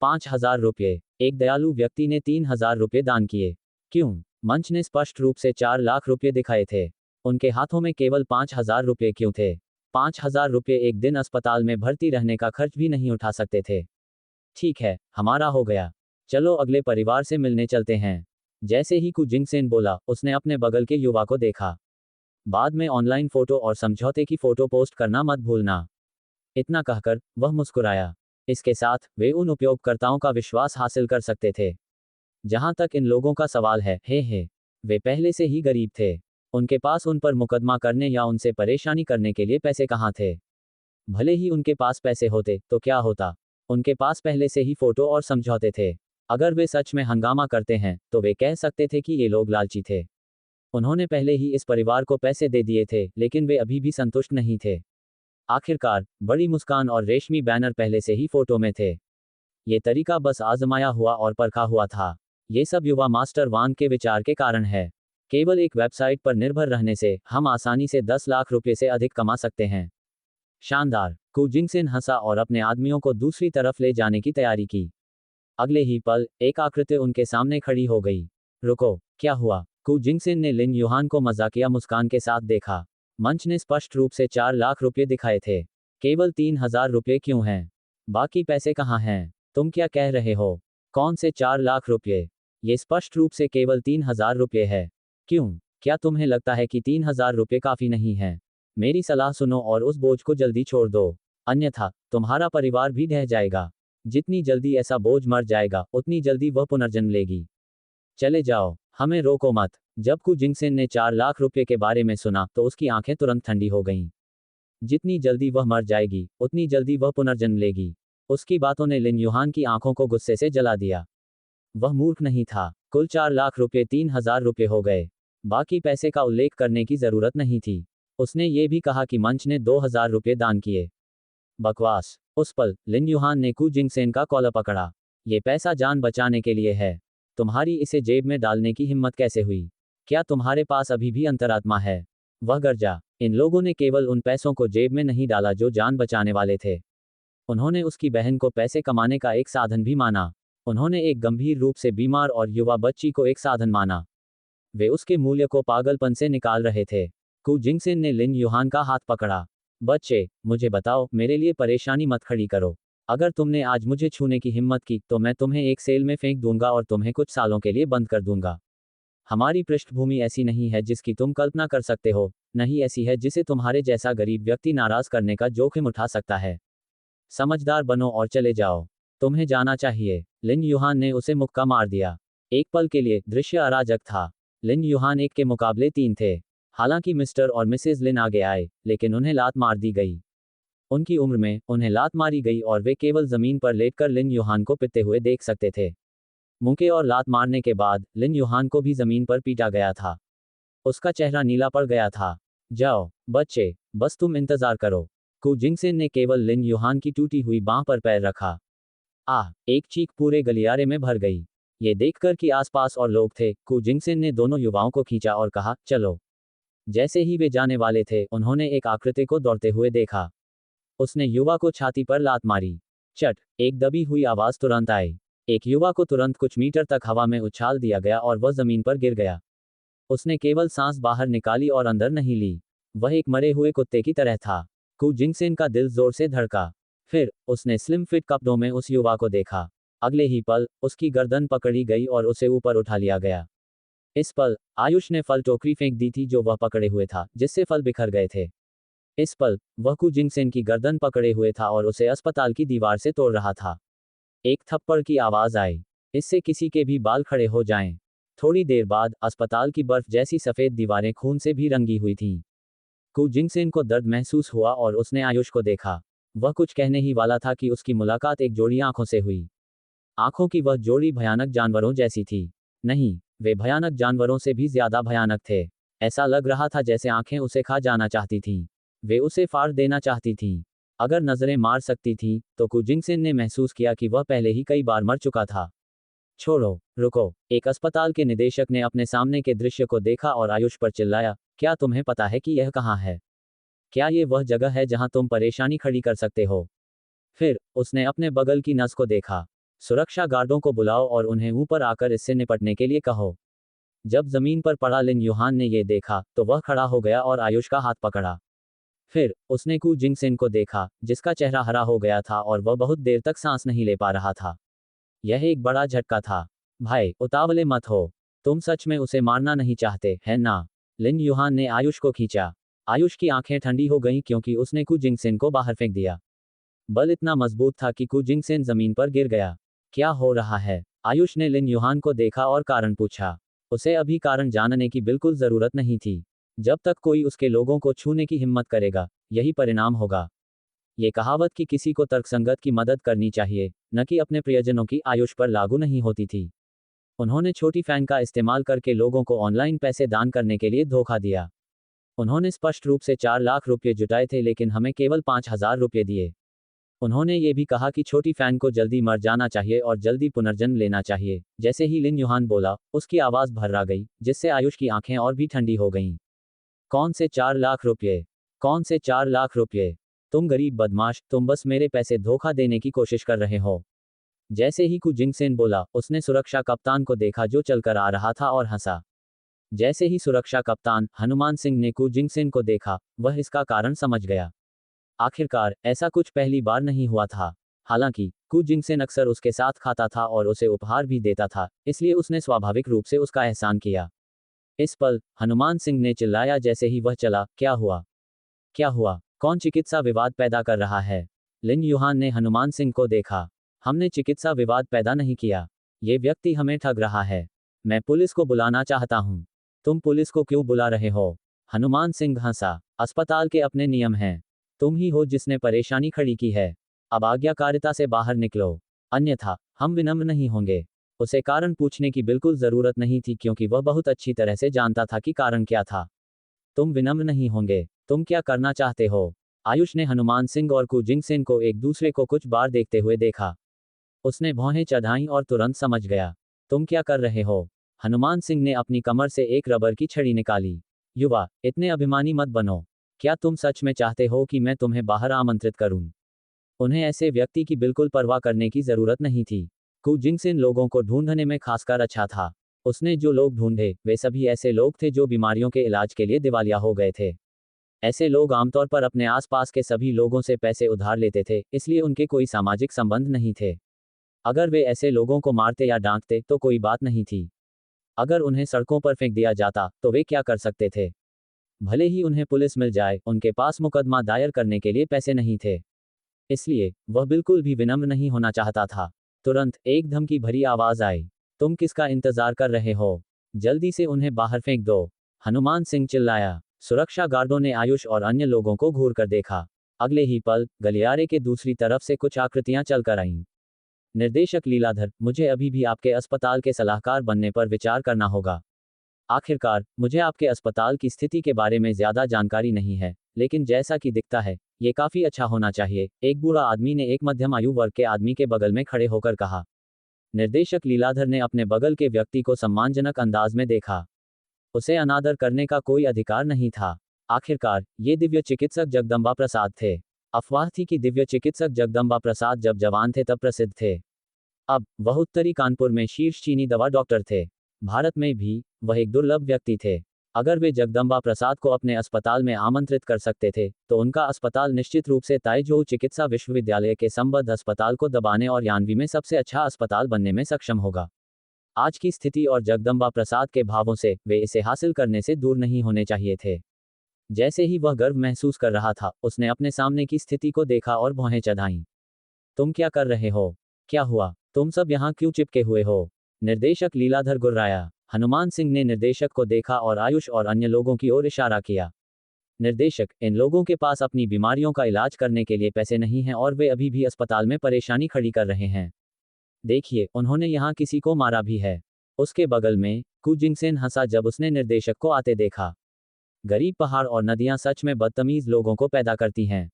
5,000 रुपये। एक दयालु व्यक्ति ने 3,000 रुपये दान किए। क्यों? मंच ने स्पष्ट रूप से 4 लाख रुपये दिखाए थे। उनके हाथों में केवल 5,000 रुपये क्यों थे? 5,000 रुपये एक दिन अस्पताल में भर्ती रहने का खर्च भी नहीं उठा सकते थे। ठीक है, हमारा हो गया। चलो अगले परिवार से मिलने चलते हैं। जैसे ही कू जिंगसेन बोला, उसने अपने बगल के युवा को देखा। बाद में ऑनलाइन फोटो और समझौते की फोटो पोस्ट करना मत भूलना। इतना कहकर वह मुस्कुराया। इसके साथ वे उन उपयोगकर्ताओं का विश्वास हासिल कर सकते थे। जहां तक इन लोगों का सवाल है, हे वे पहले से ही गरीब थे। उनके पास उन पर मुकदमा करने या उनसे परेशानी करने के लिए पैसे कहाँ थे? भले ही उनके पास पैसे होते तो क्या होता? उनके पास पहले से ही फोटो और समझौते थे। अगर वे सच में हंगामा करते हैं तो वे कह सकते थे कि ये लोग लालची थे। उन्होंने पहले ही इस परिवार को पैसे दे दिए थे, लेकिन वे अभी भी संतुष्ट नहीं थे। आखिरकार बड़ी मुस्कान और रेशमी बैनर पहले से ही फोटो में थे। ये तरीका बस आजमाया हुआ और परखा हुआ था। ये सब युवा मास्टर वांग के विचार के कारण है। केवल एक वेबसाइट पर निर्भर रहने से हम आसानी से 10 लाख रुपये से अधिक कमा सकते हैं। शानदार। कू जिंगसेन हंसा और अपने आदमियों को दूसरी तरफ ले जाने की तैयारी की। अगले ही पल एक आकृति उनके सामने खड़ी हो गई। रुको, क्या हुआ? कू जिंगसेन ने लिन युहान को मजाकिया मुस्कान के साथ देखा। मंच ने स्पष्ट रूप से 4 लाख रुपये दिखाए थे। केवल 3,000 रुपये क्यों हैं? बाकी पैसे कहाँ हैं? तुम क्या कह रहे हो? कौन से 4 लाख रुपये? ये स्पष्ट रूप से केवल 3,000 रुपये है। क्यों? क्या तुम्हें लगता है कि 3,000 रुपये काफी नहीं है? मेरी सलाह सुनो और उस बोझ को जल्दी छोड़ दो, अन्यथा तुम्हारा परिवार भी ढह जाएगा। जितनी जल्दी ऐसा बोझ मर जाएगा, उतनी जल्दी वह पुनर्जन्म लेगी। चले जाओ, हमें रोको मत। जब कू जिंगसेन ने 4 लाख रुपये के बारे में सुना तो उसकी आंखें तुरंत ठंडी हो गईं। जितनी जल्दी वह मर जाएगी, उतनी जल्दी वह पुनर्जन्म लेगी। उसकी बातों ने लिन युहान की आंखों को गुस्से से जला दिया। वह मूर्ख नहीं था। कुल 4 लाख रुपये 3,000 रुपये हो गए। बाकी पैसे का उल्लेख करने की जरूरत नहीं थी। उसने ये भी कहा कि मंच ने 2,000 रुपये दान किए। बकवास। उस पल लिन युहान ने कू जिंगसेन का कॉलर पकड़ा। ये पैसा जान बचाने के लिए है। तुम्हारी इसे जेब में डालने की हिम्मत कैसे हुई? क्या तुम्हारे पास अभी भी अंतरात्मा है? वह गरजा। इन लोगों ने केवल उन पैसों को जेब में नहीं डाला जो जान बचाने वाले थे। उन्होंने उसकी बहन को पैसे कमाने का एक साधन भी माना। उन्होंने एक गंभीर रूप से बीमार और युवा बच्ची को एक साधन माना। वे उसके मूल्य को पागलपन से निकाल रहे थे। कू जिंगसेन ने लिन युहान का हाथ पकड़ा। बच्चे, मुझे बताओ, मेरे लिए परेशानी मत खड़ी करो। अगर तुमने आज मुझे छूने की हिम्मत की तो मैं तुम्हें एक सेल में फेंक दूंगा और तुम्हें कुछ सालों के लिए बंद कर दूंगा। हमारी पृष्ठभूमि ऐसी नहीं है जिसकी तुम कल्पना कर सकते हो, नहीं ऐसी है जिसे तुम्हारे जैसा गरीब व्यक्ति नाराज करने का जोखिम उठा सकता है। समझदार बनो और चले जाओ। तुम्हें जाना चाहिए। लिन युहान ने उसे मुक्का मार दिया। एक पल के लिए दृश्य अराजक था। लिन युहान 1 के मुकाबले 3 थे। हालांकि मिस्टर और मिसेज लिन आगे आए, लेकिन उन्हें लात मार दी गई। उनकी उम्र में उन्हें लात मारी गई और वे केवल जमीन पर लेटकर लिन युहान को पीटते हुए देख सकते थे। मुक्के और लात मारने के बाद लिन युहान को भी जमीन पर पीटा गया था। उसका चेहरा नीला पड़ गया था। जाओ बच्चे, बस तुम इंतजार करो। कु जिंगसेन ने केवल लिन युहान की टूटी हुई बांह पर पैर रखा। आह! एक चीख पूरे गलियारे में भर गई। ये देखकर कि आसपास और लोग थे, कु जिंगसेन ने दोनों युवाओं को खींचा और कहा, चलो। जैसे ही वे जाने वाले थे, उन्होंने एक आकृति को दौड़ते हुए देखा। उसने युवा को छाती पर लात मारी। चट! एक दबी हुई आवाज तुरंत आई। एक युवा को तुरंत कुछ मीटर तक हवा में उछाल दिया गया और वह जमीन पर गिर गया। उसने केवल सांस बाहर निकाली और अंदर नहीं ली। वह एक मरे हुए कुत्ते की तरह था। कु जिंगसेन का दिल जोर से धड़का। फिर उसने स्लिम फिट कपड़ों में उस युवा को देखा। अगले ही पल उसकी गर्दन पकड़ी गई और उसे ऊपर उठा लिया गया। इस पल आयुष ने फल टोकरी फेंक दी थी जो वह पकड़े हुए था, जिससे फल बिखर गए थे। इस पल वह कु जिंगसेन की गर्दन पकड़े हुए था और उसे अस्पताल की दीवार से तोड़ रहा था। एक थप्पड़ की आवाज आई। इससे किसी के भी बाल खड़े हो जाएं। थोड़ी देर बाद अस्पताल की बर्फ जैसी सफेद दीवारें खून से भी रंगी हुई थीं। कु जिंगसेन को दर्द महसूस हुआ और उसने आयुष को देखा। वह कुछ कहने ही वाला था कि उसकी मुलाकात एक जोड़ी आंखों से हुई। आंखों की वह जोड़ी भयानक जानवरों जैसी थी। नहीं, वे भयानक जानवरों से भी ज्यादा भयानक थे। ऐसा लग रहा था जैसे आंखें उसे खा जाना चाहती थीं। वे उसे फाड़ देना चाहती थीं। अगर नजरें मार सकती थीं, तो कु जिंगसेन ने महसूस किया कि वह पहले ही कई बार मर चुका था। छोड़ो, रुको। एक अस्पताल के निदेशक ने अपने सामने के दृश्य को देखा और आयुष पर चिल्लाया, क्या तुम्हें पता है कि यह कहाँ है? क्या ये वह जगह है जहां तुम परेशानी खड़ी कर सकते हो? फिर उसने अपने बगल की नस को देखा। सुरक्षा गार्डों को बुलाओ और उन्हें ऊपर आकर इससे निपटने के लिए कहो। जब जमीन पर पड़ा लिन युहान ने ये देखा, तो वह खड़ा हो गया और आयुष का हाथ पकड़ा। फिर उसने कु जिंगसेन को देखा, जिसका चेहरा हरा हो गया था और वह बहुत देर तक सांस नहीं ले पा रहा था। यह एक बड़ा झटका था। भाई, उतावले मत हो। तुम सच में उसे मारना नहीं चाहते, है ना? लिन युहान ने आयुष को खींचा। आयुष की आंखें ठंडी हो गईं क्योंकि उसने कु जिंगसेन को बाहर फेंक दिया। बल इतना मजबूत था कि कु जिंगसेन जमीन पर गिर गया। क्या हो रहा है? आयुष ने लिन युहान को देखा और कारण पूछा। उसे अभी कारण जानने की बिल्कुल जरूरत नहीं थी। जब तक कोई उसके लोगों को छूने की हिम्मत करेगा, यही परिणाम होगा। ये कहावत कि किसी को तर्कसंगत की मदद करनी चाहिए, न कि अपने प्रियजनों की, आयुष पर लागू नहीं होती थी। उन्होंने छोटी फैन का इस्तेमाल करके लोगों को ऑनलाइन पैसे दान करने के लिए धोखा दिया। उन्होंने स्पष्ट रूप से 4 लाख रुपये जुटाए थे लेकिन हमें केवल 5,000 रुपये दिए। उन्होंने ये भी कहा कि छोटी फैन को जल्दी मर जाना चाहिए और जल्दी पुनर्जन्म लेना चाहिए। जैसे ही लिन युहान बोला, उसकी आवाज भर्रा गई, जिससे आयुष की आंखें और भी ठंडी हो गईं। कौन से 4 लाख रुपये? कौन से 4 लाख रुपये? तुम गरीब बदमाश, तुम बस मेरे पैसे धोखा देने की कोशिश कर रहे हो। जैसे ही कु जिंगसेन बोला, उसने सुरक्षा कप्तान को देखा जो चलकर आ रहा था और हंसा। जैसे ही सुरक्षा कप्तान हनुमान सिंह ने कु जिंगसेन को देखा, वह इसका कारण समझ गया। आखिरकार ऐसा कुछ पहली बार नहीं हुआ था। हालांकि कु जिंगसेन अक्सर उसके साथ खाता था और उसे उपहार भी देता था, इसलिए उसने स्वाभाविक रूप से उसका एहसान किया। इस पल हनुमान सिंह ने चिल्लाया जैसे ही वह चला, क्या हुआ? क्या हुआ? कौन चिकित्सा विवाद पैदा कर रहा है? लिन युहान ने हनुमान सिंह को देखा। हमने चिकित्सा विवाद पैदा नहीं किया। ये व्यक्ति हमें ठग रहा है। मैं पुलिस को बुलाना चाहता हूँ। तुम पुलिस को क्यों बुला रहे हो? हनुमान सिंह हंसा। अस्पताल के अपने नियम हैं। तुम ही हो जिसने परेशानी खड़ी की है। अब आज्ञाकारिता से बाहर निकलो, अन्यथा हम विनम्र नहीं होंगे। उसे कारण पूछने की बिल्कुल जरूरत नहीं थी क्योंकि वह बहुत अच्छी तरह से जानता था कि कारण क्या था। तुम विनम्र नहीं होंगे। तुम क्या करना चाहते हो? आयुष ने हनुमान सिंह और कु जिंगसेन को एक दूसरे को कुछ बार देखते हुए देखा। उसने भौहें चढ़ाईं और तुरंत समझ गया। तुम क्या कर रहे हो? हनुमान सिंह ने अपनी कमर से एक रबर की छड़ी निकाली। युवा, इतने अभिमानी मत बनो। क्या तुम सच में चाहते हो कि मैं तुम्हें बाहर आमंत्रित करूं? उन्हें ऐसे व्यक्ति की बिल्कुल परवाह करने की जरूरत नहीं थी। कु जिंगसेन लोगों को ढूंढने में खासकर अच्छा था। उसने जो लोग ढूंढे, वे सभी ऐसे लोग थे जो बीमारियों के इलाज के लिए दिवालिया हो गए थे। ऐसे लोग आमतौर पर अपने आसपास के सभी लोगों से पैसे उधार लेते थे, इसलिए उनके कोई सामाजिक संबंध नहीं थे। अगर वे ऐसे लोगों को मारते या डांटते तो कोई बात नहीं थी। अगर उन्हें सड़कों पर फेंक दिया जाता, तो वे क्या कर सकते थे? भले ही उन्हें पुलिस मिल जाए, उनके पास मुकदमा दायर करने के लिए पैसे नहीं थे। इसलिए वह बिल्कुल भी विनम्र नहीं होना चाहता था। तुरंत एक धमकी भरी आवाज आई। तुम किसका इंतजार कर रहे हो? जल्दी से उन्हें बाहर फेंक दो। हनुमान सिंह चिल्लाया। सुरक्षा गार्डों ने आयुष और अन्य लोगों को घूर कर देखा। अगले ही पल गलियारे के दूसरी तरफ से कुछ आकृतियां चलकर आईं। निर्देशक लीलाधर, मुझे अभी भी आपके अस्पताल के सलाहकार बनने पर विचार करना होगा। आखिरकार, मुझे आपके अस्पताल की स्थिति के बारे में ज्यादा जानकारी नहीं है, लेकिन जैसा कि दिखता है, ये काफी अच्छा होना चाहिए, एक बूढ़ा आदमी ने एक मध्यम आयु वर्ग के आदमी के बगल में खड़े होकर कहा। निर्देशक लीलाधर ने अपने बगल के व्यक्ति को सम्मानजनक अंदाज में देखा। उसे अनादर करने का कोई अधिकार नहीं था। आखिरकार, ये दिव्य चिकित्सक जगदम्बा प्रसाद थे। अफवाह थी कि दिव्य चिकित्सक जगदम्बा प्रसाद जब जवान थे तब प्रसिद्ध थे। अब वह उत्तरी कानपुर में शीर्ष चीनी दवा डॉक्टर थे। भारत में भी वह एक दुर्लभ व्यक्ति थे। अगर वे जगदम्बा प्रसाद को अपने अस्पताल में आमंत्रित कर सकते थे, तो उनका अस्पताल निश्चित रूप से ताइजोउ चिकित्सा विश्वविद्यालय के संबद्ध अस्पताल को दबाने और यानवी में सबसे अच्छा अस्पताल बनने में सक्षम होगा। आज की स्थिति और जगदम्बा प्रसाद के भावों से वे इसे हासिल करने से दूर नहीं होने चाहिए थे। जैसे ही वह गर्व महसूस कर रहा था, उसने अपने सामने की स्थिति को देखा और भौहें चढ़ाईं। तुम क्या कर रहे हो? क्या हुआ? तुम सब यहाँ क्यों चिपके हुए हो? निर्देशक लीलाधर गुर्राया। हनुमान सिंह ने निर्देशक को देखा और आयुष और अन्य लोगों की ओर इशारा किया। निर्देशक, इन लोगों के पास अपनी बीमारियों का इलाज करने के लिए पैसे नहीं हैं और वे अभी भी अस्पताल में परेशानी खड़ी कर रहे हैं। देखिए, उन्होंने यहाँ किसी को मारा भी है। उसके बगल में कु जिंगसेन हंसा जब उसने निर्देशक को आते देखा। गरीब पहाड़ और नदियां सच में बदतमीज लोगों को पैदा करती हैं।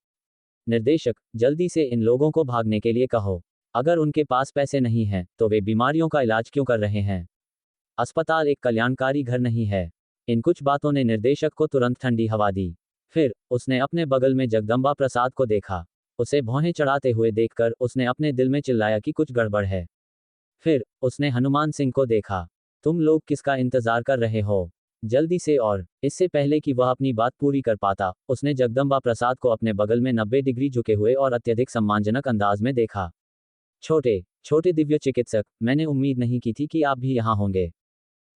निर्देशक, जल्दी से इन लोगों को भागने के लिए कहो। अगर उनके पास पैसे नहीं हैं, तो वे बीमारियों का इलाज क्यों कर रहे हैं? अस्पताल एक कल्याणकारी घर नहीं है। इन कुछ बातों ने निर्देशक को तुरंत ठंडी हवा दी। फिर उसने अपने बगल में जगदम्बा प्रसाद को देखा। उसे भौहें चढ़ाते हुए देखकर उसने अपने दिल में चिल्लाया कि कुछ गड़बड़ है। फिर उसने हनुमान सिंह को देखा। तुम लोग किसका इंतजार कर रहे हो? जल्दी से। और इससे पहले कि वह अपनी बात पूरी कर पाता, उसने जगदम्बा प्रसाद को अपने बगल में 90 डिग्री झुके हुए और अत्यधिक सम्मानजनक अंदाज में देखा। छोटे छोटे दिव्य चिकित्सक, मैंने उम्मीद नहीं की थी कि आप भी यहाँ होंगे।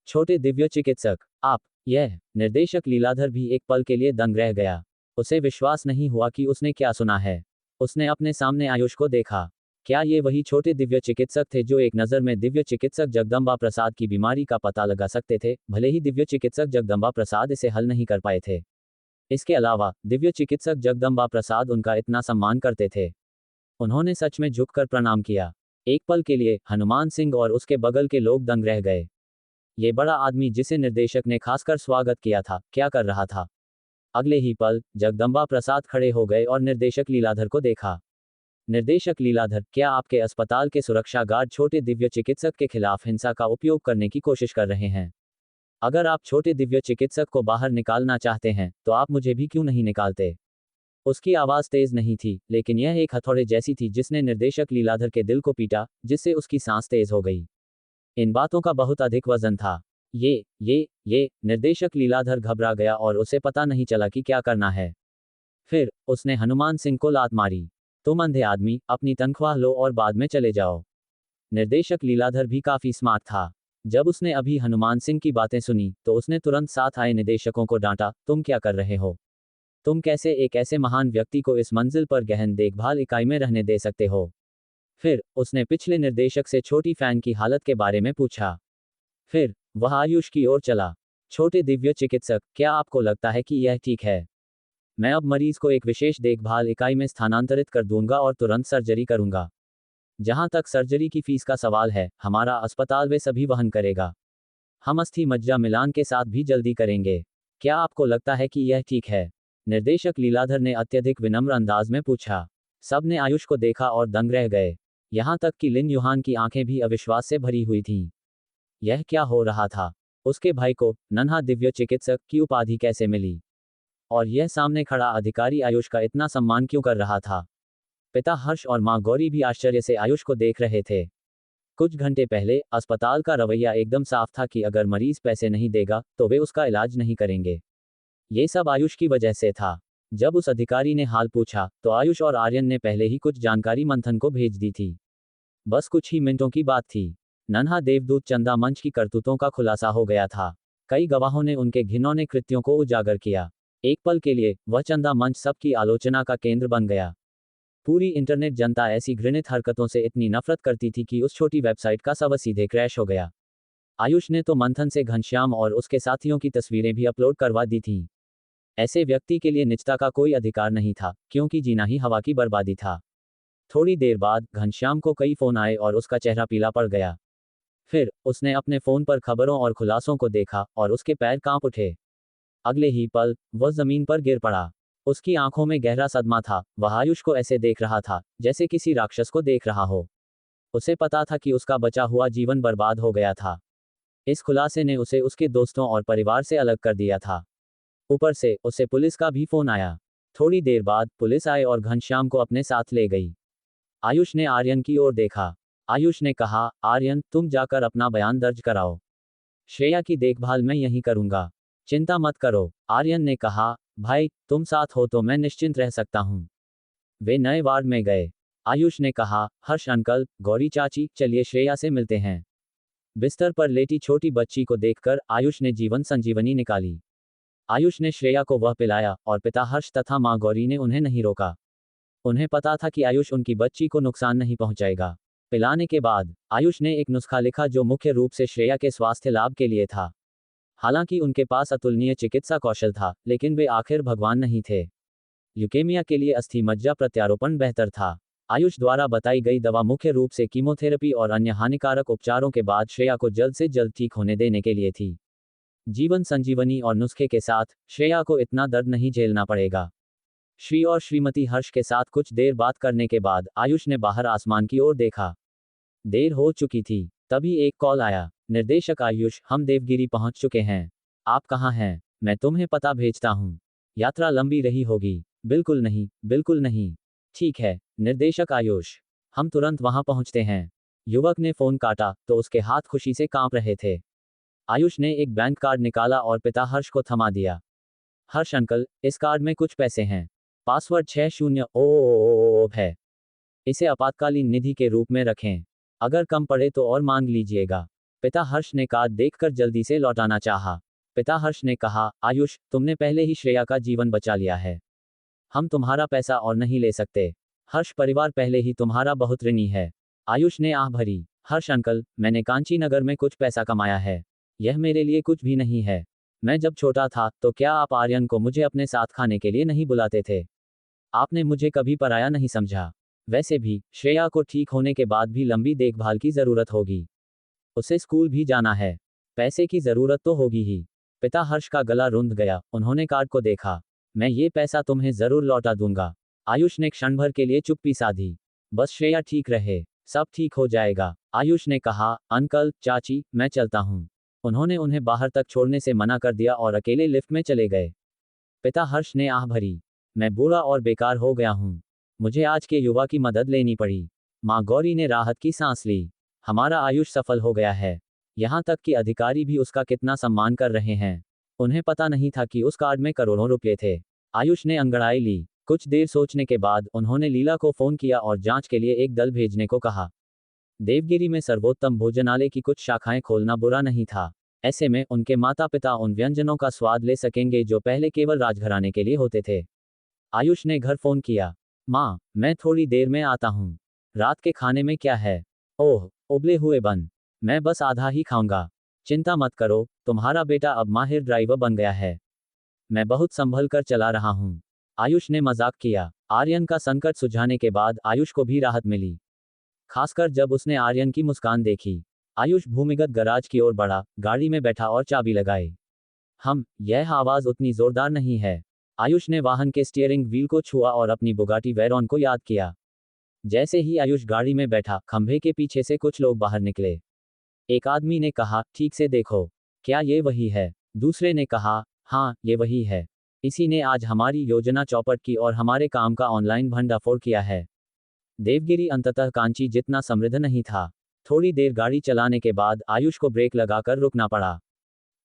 छोटे दिव्य चिकित्सक, आप? यह निर्देशक लीलाधर भी एक पल के लिए दंग रह गया। उसे विश्वास नहीं हुआ कि उसने क्या सुना है। उसने अपने सामने आयुष को देखा। क्या ये वही छोटे दिव्य चिकित्सक थे जो एक नज़र में दिव्य चिकित्सक जगदम्बा प्रसाद की बीमारी का पता लगा सकते थे, भले ही दिव्य चिकित्सक जगदम्बा प्रसाद इसे हल नहीं कर पाए थे? इसके अलावा दिव्य चिकित्सक जगदम्बा प्रसाद उनका इतना सम्मान करते थे। उन्होंने सच में झुककर प्रणाम किया। एक पल के लिए हनुमान सिंह और उसके बगल के लोग दंग रह गए। ये बड़ा आदमी जिसे निर्देशक ने खासकर स्वागत किया था, क्या कर रहा था? अगले ही पल जगदम्बा प्रसाद खड़े हो गए और निर्देशक लीलाधर को देखा। निर्देशक लीलाधर, क्या आपके अस्पताल के सुरक्षा गार्ड छोटे दिव्य चिकित्सक के खिलाफ हिंसा का उपयोग करने की कोशिश कर रहे हैं? अगर आप छोटे दिव्य चिकित्सक को बाहर निकालना चाहते हैं, तो आप मुझे भी क्यों नहीं निकालते? उसकी आवाज तेज नहीं थी, लेकिन यह एक हथौड़े जैसी थी जिसने निर्देशक लीलाधर के दिल को पीटा, जिससे उसकी सांस तेज हो गई। इन बातों का बहुत अधिक वजन था। ये निर्देशक लीलाधर घबरा गया और उसे पता नहीं चला कि क्या करना है। फिर उसने हनुमान सिंह को लात मारी। तुम अंधे आदमी, अपनी तनख्वाह लो और बाद में चले जाओ। निर्देशक लीलाधर भी काफी स्मार्ट था। जब उसने अभी हनुमान सिंह की बातें सुनी, तो उसने तुरंत साथ आए निदेशकों को डांटा, तुम क्या कर रहे हो? तुम कैसे एक ऐसे महान व्यक्ति को इस मंजिल पर गहन देखभाल इकाई में रहने दे सकते हो? फिर उसने पिछले निर्देशक से छोटी फैन की हालत के बारे में पूछा। फिर वह आयुष की ओर चला। छोटे दिव्य चिकित्सक, क्या आपको लगता है कि यह ठीक है? मैं अब मरीज को एक विशेष देखभाल इकाई में स्थानांतरित कर दूंगा और तुरंत सर्जरी करूंगा। जहां तक सर्जरी की फीस का सवाल है, हमारा अस्पताल वे सभी वहन करेगा। हम अस्थि मज्जा मिलान के साथ भी जल्दी करेंगे। क्या आपको लगता है कि यह ठीक है? निर्देशक लीलाधर ने अत्यधिक विनम्र अंदाज में पूछा। सबने आयुष को देखा और दंग रह गए। यहां तक कि लिन युहान की आंखें भी अविश्वास से भरी हुई थीं। यह क्या हो रहा था? उसके भाई को नन्हा दिव्य चिकित्सक की उपाधि कैसे मिली? और यह सामने खड़ा अधिकारी आयुष का इतना सम्मान क्यों कर रहा था? पिता हर्ष और मां गौरी भी आश्चर्य से आयुष को देख रहे थे। कुछ घंटे पहले अस्पताल का रवैया एकदम साफ था कि अगर मरीज पैसे नहीं देगा, तो वे उसका इलाज नहीं करेंगे। ये सब आयुष की वजह से था। जब उस अधिकारी ने हाल पूछा, तो आयुष और आर्यन ने पहले ही कुछ जानकारी मंथन को भेज दी थी। बस कुछ ही मिनटों की बात थी। नन्हा देवदूत चंदा मंच की करतूतों का खुलासा हो गया था। कई गवाहों ने उनके घिनौने कृत्यों को उजागर किया। एक पल के लिए वह चंदा मंच सबकी आलोचना का केंद्र बन गया। पूरी इंटरनेट जनता ऐसी घृणित हरकतों से इतनी नफरत करती थी कि उस छोटी वेबसाइट का सर्वर सीधे क्रैश हो गया। आयुष ने तो मंथन से घनश्याम और उसके साथियों की तस्वीरें भी अपलोड करवा दी थीं। ऐसे व्यक्ति के लिए निजता का कोई अधिकार नहीं था, क्योंकि जीना ही हवा की बर्बादी था। थोड़ी देर बाद घनश्याम को कई फोन आए और उसका चेहरा पीला पड़ गया। फिर उसने अपने फोन पर खबरों और खुलासों को देखा और उसके पैर कांप उठे। अगले ही पल वह जमीन पर गिर पड़ा। उसकी आंखों में गहरा सदमा था। वह आयुष को ऐसे देख रहा था जैसे किसी राक्षस को देख रहा हो। उसे पता था कि उसका बचा हुआ जीवन बर्बाद हो गया था। इस खुलासे ने उसे उसके दोस्तों और परिवार से अलग कर दिया था। ऊपर से उसे पुलिस का भी फोन आया। थोड़ी देर बाद पुलिस आए और घनश्याम को अपने साथ ले गई। आयुष ने आर्यन की ओर देखा। आयुष ने कहा, आर्यन, तुम जाकर अपना बयान दर्ज कराओ। श्रेया की देखभाल मैं यहीं करूंगा, चिंता मत करो। आर्यन ने कहा, भाई, तुम साथ हो तो मैं निश्चिंत रह सकता हूं। वे नए वार्ड में गए। आयुष ने कहा, हर्ष अंकल, गौरी चाची, चलिए श्रेया से मिलते हैं। बिस्तर पर लेटी छोटी बच्ची को देखकर आयुष ने जीवन संजीवनी निकाली। आयुष ने श्रेया को वह पिलाया और पिता हर्ष तथा मां गौरी ने उन्हें नहीं रोका। उन्हें पता था कि आयुष उनकी बच्ची को नुकसान नहीं पहुंचाएगा। पिलाने के बाद आयुष ने एक नुस्खा लिखा जो मुख्य रूप से श्रेया के स्वास्थ्य लाभ के लिए था। हालांकि उनके पास अतुलनीय चिकित्सा कौशल था, लेकिन वे आखिर भगवान नहीं थे। ल्यूकेमिया के लिए अस्थि मज्जा प्रत्यारोपण बेहतर था। आयुष द्वारा बताई गई दवा मुख्य रूप से कीमोथेरेपी और अन्य हानिकारक उपचारों के बाद श्रेया को जल्द से जल्द ठीक होने देने के लिए थी। जीवन संजीवनी और नुस्खे के साथ श्रेया को इतना दर्द नहीं झेलना पड़ेगा। श्री और श्रीमती हर्ष के साथ कुछ देर बात करने के बाद आयुष ने बाहर आसमान की ओर देखा। देर हो चुकी थी। तभी एक कॉल आया। निर्देशक आयुष, हम देवगिरी पहुंच चुके हैं। आप कहाँ हैं? मैं तुम्हें पता भेजता हूँ। यात्रा लंबी रही होगी। बिल्कुल नहीं, बिल्कुल नहीं। ठीक है, निर्देशक आयुष, हम तुरंत वहां पहुंचते हैं। युवक ने फोन काटा तो उसके हाथ खुशी से कांप रहे थे। आयुष ने एक बैंक कार्ड निकाला और पिता हर्ष को थमा दिया। हर्ष अंकल, इस कार्ड में कुछ पैसे हैं। पासवर्ड 60 है। इसे आपातकालीन निधि के रूप में रखें। अगर कम पड़े तो और मांग लीजिएगा। पिता हर्ष ने कार्ड देखकर जल्दी से लौटाना चाहा। पिता हर्ष ने कहा, आयुष, तुमने पहले ही श्रेया का जीवन बचा लिया है। हम तुम्हारा पैसा और नहीं ले सकते। हर्ष परिवार पहले ही तुम्हारा बहुत ऋणी है। आयुष ने आह भरी। हर्ष अंकल, मैंने कांची नगर में कुछ पैसा कमाया है। यह मेरे लिए कुछ भी नहीं है। मैं जब छोटा था तो क्या आप आर्यन को मुझे अपने साथ खाने के लिए नहीं बुलाते थे? आपने मुझे कभी पराया नहीं समझा। वैसे भी श्रेया को ठीक होने के बाद भी लंबी देखभाल की जरूरत होगी। उसे स्कूल भी जाना है। पैसे की जरूरत तो होगी ही। पिता हर्ष का गला रुंध गया। उन्होंने कार्ड को देखा। मैं ये पैसा तुम्हें जरूर लौटा दूंगा। आयुष ने क्षण भर के लिए चुप्पी साधी। बस श्रेया ठीक रहे, सब ठीक हो जाएगा। आयुष ने कहा, अंकल, चाची, मैं चलता हूँ। उन्होंने उन्हें बाहर तक छोड़ने से मना कर दिया और अकेले लिफ्ट में चले गए। पिता हर्ष ने आह भरी। मैं बूढ़ा और बेकार हो गया हूँ। मुझे आज के युवा की मदद लेनी पड़ी। माँ गौरी ने राहत की सांस ली। हमारा आयुष सफल हो गया है। यहाँ तक कि अधिकारी भी उसका कितना सम्मान कर रहे हैं। उन्हें पता नहीं था कि उस कार्ड में करोड़ों रुपए थे। आयुष ने अंगड़ाई ली। कुछ देर सोचने के बाद उन्होंने लीला को फोन किया और जांच के लिए एक दल भेजने को कहा। देवगिरी में सर्वोत्तम भोजनालय की कुछ शाखाएं खोलना बुरा नहीं था। ऐसे में उनके माता पिता उन व्यंजनों का स्वाद ले सकेंगे जो पहले केवल राजघराने के लिए होते थे। आयुष ने घर फोन किया। माँ, मैं थोड़ी देर में आता हूँ। रात के खाने में क्या है? ओह, उबले हुए बन। मैं बस आधा ही खाऊंगा। चिंता मत करो, तुम्हारा बेटा अब माहिर ड्राइवर बन गया है। मैं बहुत संभल कर चला रहा हूँ। आयुष ने मजाक किया। आर्यन का संकट सुलझाने के बाद आयुष को भी राहत मिली, खासकर जब उसने आर्यन की मुस्कान देखी। आयुष भूमिगत गराज की ओर बढ़ा, गाड़ी में बैठा और चाबी लगाई। यह आवाज उतनी जोरदार नहीं है। आयुष ने वाहन के स्टीयरिंग व्हील को छुआ और अपनी बुगाटी वेरॉन को याद किया। जैसे ही आयुष गाड़ी में बैठा, खंभे के पीछे से कुछ लोग बाहर निकले। एक आदमी ने कहा, ठीक से देखो, क्या ये वही है? दूसरे ने कहा, हाँ, ये वही है। इसी ने आज हमारी योजना चौपट की और हमारे काम का ऑनलाइन भंडाफोड़ किया है। देवगिरी अंततः कांची जितना समृद्ध नहीं था। थोड़ी देर गाड़ी चलाने के बाद आयुष को ब्रेक लगाकर रुकना पड़ा।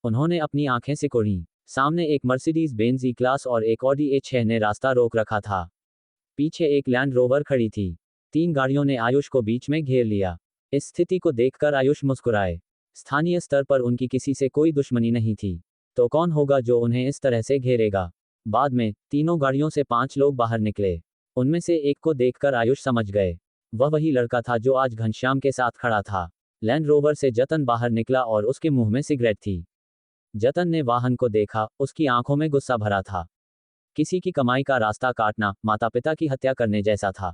उन्होंने अपनी आंखें सिकोड़ी। सामने एक मर्सिडीज बेंज ई क्लास और एक ऑडी A6 ने रास्ता रोक रखा था। पीछे एक लैंड रोवर खड़ी थी। 3 गाड़ियों ने आयुष को बीच में घेर लिया। इस स्थिति को देखकर आयुष मुस्कुराए। स्थानीय स्तर पर उनकी किसी से कोई दुश्मनी नहीं थी, तो कौन होगा जो उन्हें इस तरह से घेरेगा? बाद में तीनों गाड़ियों से 5 लोग बाहर निकले। उनमें से एक को देखकर आयुष समझ गए, वह वही लड़का था जो आज घनश्याम के साथ खड़ा था। लैंड रोवर से जतन बाहर निकला और उसके मुंह में सिगरेट थी। जतन ने वाहन को देखा, उसकी आंखों में गुस्सा भरा था। किसी की कमाई का रास्ता काटना माता पिता की हत्या करने जैसा था।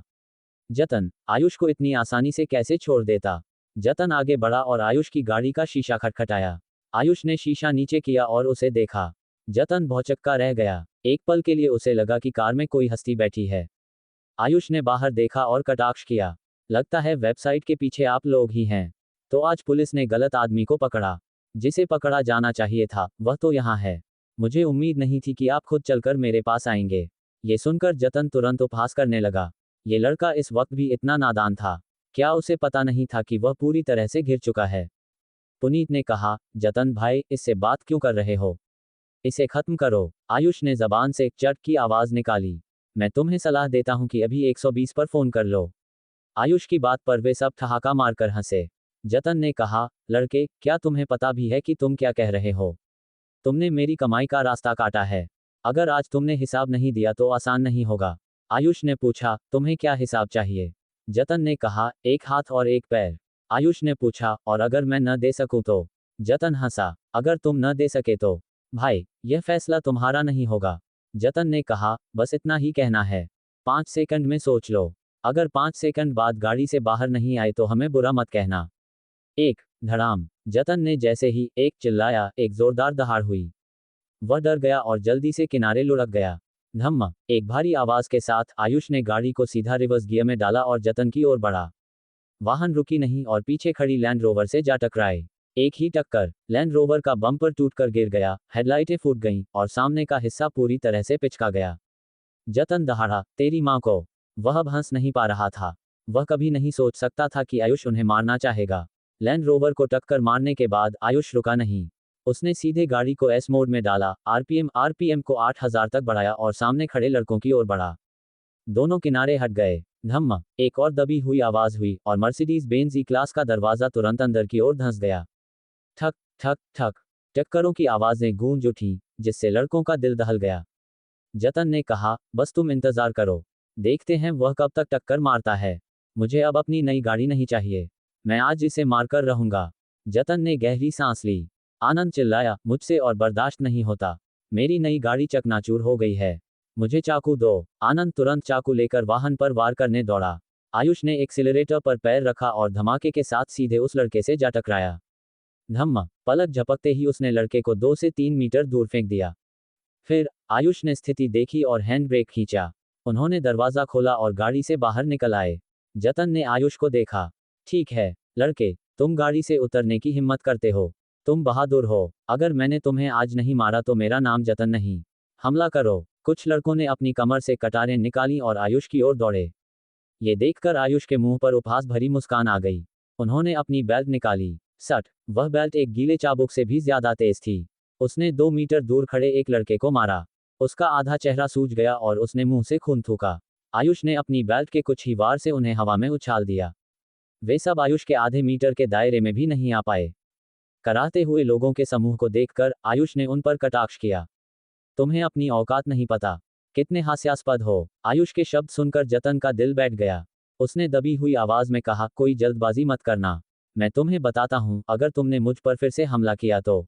जतन आयुष को इतनी आसानी से कैसे छोड़ देता। जतन आगे बढ़ा और आयुष की गाड़ी का शीशा खटखटाया। आयुष ने शीशा नीचे किया और उसे देखा। जतन भौचक्का रह गया। एक पल के लिए उसे लगा कि कार में कोई हस्ती बैठी है। आयुष ने बाहर देखा और कटाक्ष किया। लगता है वेबसाइट के पीछे आप लोग ही हैं। तो आज पुलिस ने गलत आदमी को पकड़ा। जिसे पकड़ा जाना चाहिए था वह तो यहाँ है। मुझे उम्मीद नहीं थी कि आप खुद चलकर मेरे पास आएंगे। ये सुनकर जतन तुरंत उपहास करने लगा। ये लड़का इस वक्त भी इतना नादान था। क्या उसे पता नहीं था कि वह पूरी तरह से घिर चुका है। पुनीत ने कहा, जतन भाई इससे बात क्यों कर रहे हो? इसे खत्म करो। आयुष ने जबान से चट की आवाज निकाली। मैं तुम्हें सलाह देता हूं कि अभी 120 पर फोन कर लो। आयुष की बात पर वे सब ठहाका मारकर हंसे। जतन ने कहा, लड़के क्या तुम्हें पता भी है कि तुम क्या कह रहे हो? तुमने मेरी कमाई का रास्ता काटा है। अगर आज तुमने हिसाब नहीं दिया तो आसान नहीं होगा। आयुष ने पूछा, तुम्हें क्या हिसाब चाहिए? जतन ने कहा, एक हाथ और एक पैर। आयुष ने पूछा, और अगर मैं न दे सकूं तो? जतन हंसा, अगर तुम न दे सके तो? भाई यह फैसला तुम्हारा नहीं होगा। जतन ने कहा, बस इतना ही कहना है। 5 सेकंड में सोच लो। अगर 5 सेकंड बाद गाड़ी से बाहर नहीं आए तो हमें बुरा मत कहना। एक धड़ाम। जतन ने जैसे ही एक चिल्लाया, एक जोरदार दहाड़ हुई। वह डर गया और जल्दी से किनारे लुढ़क गया। धम्म एक भारी आवाज के साथ आयुष ने गाड़ी को सीधा रिवर्स गियर में डाला और जतन की ओर बढ़ा। वाहन रुकी नहीं और पीछे खड़ी लैंड रोवर से जा टकराए। एक ही टक्कर, लैंड रोवर का बम्पर टूटकर गिर गया, हेडलाइटें फूट गईं और सामने का हिस्सा पूरी तरह से पिचका गया। जतन दहाड़ा, तेरी मां को। वह अब हंस नहीं पा रहा था। वह कभी नहीं सोच सकता था कि आयुष उन्हें मारना चाहेगा। लैंड रोवर को टक्कर मारने के बाद आयुष रुका नहीं। उसने सीधे गाड़ी को एस मोड में डाला, आरपीएम को 8000 तक बढ़ाया और सामने खड़े लड़कों की ओर बढ़ा। दोनों किनारे हट गए। धम्म एक और दबी हुई आवाज हुई और मर्सिडीज बेंज ई क्लास का दरवाजा तुरंत अंदर की ओर धंस गया। ठक ठक ठक टक्करों की आवाजें गूंज उठी, जिससे लड़कों का दिल दहल गया। जतन ने कहा, बस तुम इंतजार करो। देखते हैं वह कब तक टक्कर मारता है। मुझे अब अपनी नई गाड़ी नहीं चाहिए। मैं आज इसे मारकर रहूंगा। जतन ने गहरी सांस ली। आनंद चिल्लाया, मुझसे और बर्दाश्त नहीं होता। मेरी नई गाड़ी चकनाचूर हो गई है। मुझे चाकू दो। आनंद तुरंत चाकू लेकर वाहन पर वार करने दौड़ा। आयुष ने एक्सीलरेटर पर पैर रखा और धमाके के साथ सीधे उस लड़के से जा टकराया। धम्म पलक झपकते ही उसने लड़के को 2 से 3 मीटर दूर फेंक दिया। फिर आयुष ने स्थिति देखी और हैंड ब्रेक खींचा। उन्होंने दरवाजा खोला और गाड़ी से बाहर निकल आए। जतन ने आयुष को देखा। ठीक है लड़के, तुम गाड़ी से उतरने की हिम्मत करते हो। तुम बहादुर हो। अगर मैंने तुम्हें आज नहीं मारा तो मेरा नाम जतन नहीं। हमला करो। कुछ लड़कों ने अपनी कमर से कटारें निकाली और आयुष की ओर दौड़े। ये देखकर आयुष के मुंह पर उपहास भरी मुस्कान आ गई। उन्होंने अपनी बेल्ट निकाली। सट वह बेल्ट एक गीले चाबुक से भी ज्यादा तेज थी। उसने 2 मीटर दूर खड़े एक लड़के को मारा। उसका आधा चेहरा सूज गया और उसने मुंह से खून थूका। आयुष ने अपनी बेल्ट के कुछ ही वार से उन्हें हवा में उछाल दिया। वे सब आयुष के आधे मीटर के दायरे में भी नहीं आ पाए। कराहते हुए लोगों के समूह को देखकर आयुष ने उन पर कटाक्ष किया। तुम्हें अपनी औकात नहीं पता। कितने हास्यास्पद हो। आयुष के शब्द सुनकर जतन का दिल बैठ गया। उसने दबी हुई आवाज में कहा, कोई जल्दबाजी मत करना। मैं तुम्हें बताता हूं, अगर तुमने मुझ पर फिर से हमला किया तो।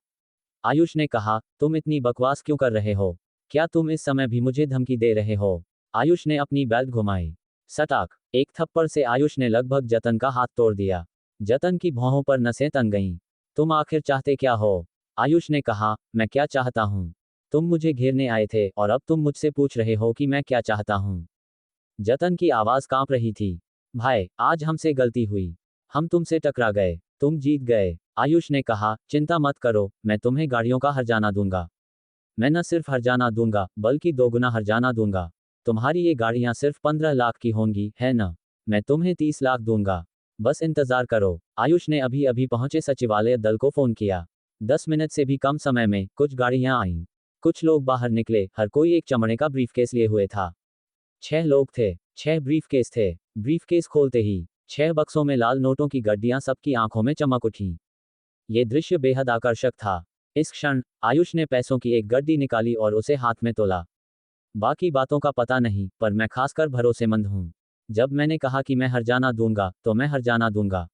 आयुष ने कहा, तुम इतनी बकवास क्यों कर रहे हो? क्या तुम इस समय भी मुझे धमकी दे रहे हो? आयुष ने अपनी बेल्ट घुमाई। सटाक एक थप्पड़ से आयुष ने लगभग जतन का हाथ तोड़ दिया। जतन की भौहों पर नसें तन गईं। तुम आखिर चाहते क्या हो? आयुष ने कहा, मैं क्या चाहता हूं? तुम मुझे घेरने आए थे और अब तुम मुझसे पूछ रहे हो कि मैं क्या चाहता हूं। जतन की आवाज कांप रही थी। भाई आज हमसे गलती हुई। हम तुमसे टकरा गए। तुम जीत गए। आयुष ने कहा, चिंता मत करो, मैं तुम्हें गाड़ियों का हर्जाना दूंगा। मैं न सिर्फ हर्जाना दूंगा बल्कि 2 गुना हर्जाना दूंगा। तुम्हारी ये गाड़ियां सिर्फ 15 लाख की होंगी, है न? मैं तुम्हें 30 लाख दूंगा। बस इंतजार करो। आयुष ने अभी अभी पहुंचे सचिवालय दल को फोन किया। 10 मिनट से भी कम समय में कुछ गाड़ियां आईं। कुछ लोग बाहर निकले, हर कोई एक चमड़े का ब्रीफकेस लिए हुए था। 6 लोग थे, 6 ब्रीफकेस थे। ब्रीफकेस खोलते ही 6 बक्सों में लाल नोटों की गड्डियां सबकी आंखों में चमक उठी। ये दृश्य बेहद आकर्षक था। इस क्षण आयुष ने पैसों की एक गड्डी निकाली और उसे हाथ में तोला। बाकी बातों का पता नहीं, पर मैं खासकर भरोसेमंद हूं। जब मैंने कहा कि मैं हर्जाना दूंगा तो मैं हर्जाना दूंगा।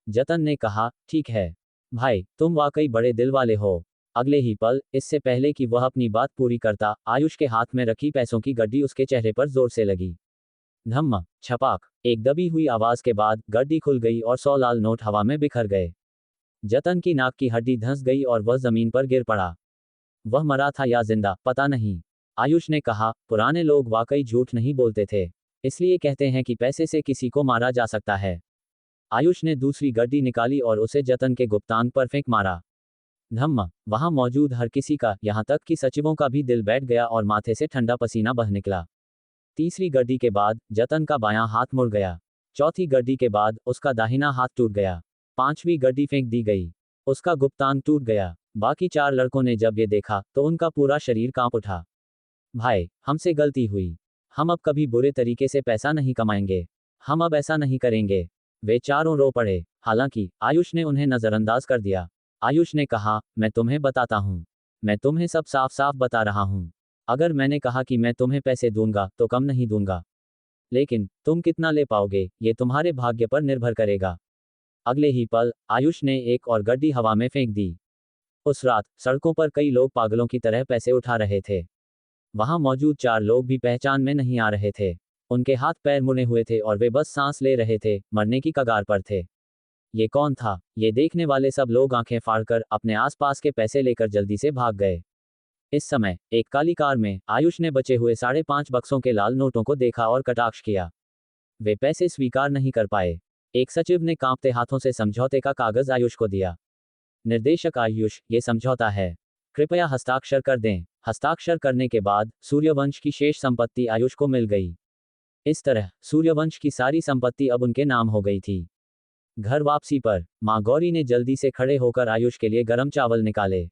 जतन ने कहा, ठीक है भाई, तुम वाकई बड़े दिल वाले हो। अगले ही पल, इससे पहले कि वह अपनी बात पूरी करता, आयुष के हाथ में रखी पैसों की गड्डी उसके चेहरे पर जोर से लगी। धम्म छपाक, एक दबी हुई आवाज के बाद गड्डी खुल गई और 100 लाल नोट हवा में बिखर गए। जतन की नाक की हड्डी धंस गई और वह जमीन पर गिर पड़ा। वह मरा था या जिंदा, पता नहीं। आयुष ने कहा, पुराने लोग वाकई झूठ नहीं बोलते थे। इसलिए कहते हैं कि पैसे से किसी को मारा जा सकता है। आयुष ने दूसरी गड्डी निकाली और उसे जतन के गुप्तांग पर फेंक मारा। धम्म, वहां मौजूद हर किसी का, यहां तक कि सचिवों का भी दिल बैठ गया और माथे से ठंडा पसीना बह निकला। तीसरी गड्डी के बाद जतन का बायां हाथ मुड़ गया। चौथी गड्डी के बाद उसका दाहिना हाथ टूट गया। पांचवी गड्डी फेंक दी गई। उसका गुप्तांग टूट गया। बाकी 4 लड़कों ने जब ये देखा तो उनका पूरा शरीर कांप उठा। भाई, हमसे गलती हुई। हम अब कभी बुरे तरीके से पैसा नहीं कमाएंगे। हम अब ऐसा नहीं करेंगे। वे चारों रो पड़े। हालांकि आयुष ने उन्हें नजरअंदाज कर दिया। आयुष ने कहा, मैं तुम्हें बताता हूं। मैं तुम्हें सब साफ साफ बता रहा हूं। अगर मैंने कहा कि मैं तुम्हें पैसे दूंगा तो कम नहीं दूंगा। लेकिन तुम कितना ले पाओगे, ये तुम्हारे भाग्य पर निर्भर करेगा। अगले ही पल, आयुष ने एक और गड्डी हवा में फेंक दी। उस रात सड़कों पर कई लोग पागलों की तरह पैसे उठा रहे थे। वहां मौजूद 4 लोग भी पहचान में नहीं आ रहे थे। उनके हाथ पैर मुड़े हुए थे और वे बस सांस ले रहे थे, मरने की कगार पर थे। ये कौन था? ये देखने वाले सब लोग आंखें फाड़कर अपने आसपास के पैसे लेकर जल्दी से भाग गए। इस समय एक काली कार में आयुष ने बचे हुए 5.5 बक्सों के लाल नोटों को देखा और कटाक्ष किया। वे पैसे स्वीकार नहीं कर पाए। एक सचिव ने कांपते हाथों से समझौते का कागज आयुष को दिया। निर्देशक आयुष, ये समझौता है। कृपया हस्ताक्षर कर दें। हस्ताक्षर करने के बाद सूर्यवंश की शेष संपत्ति आयुष को मिल गई। इस तरह सूर्यवंश की सारी संपत्ति अब उनके नाम हो गई थी। घर वापसी पर मां गौरी ने जल्दी से खड़े होकर आयुष के लिए गरम चावल निकाले।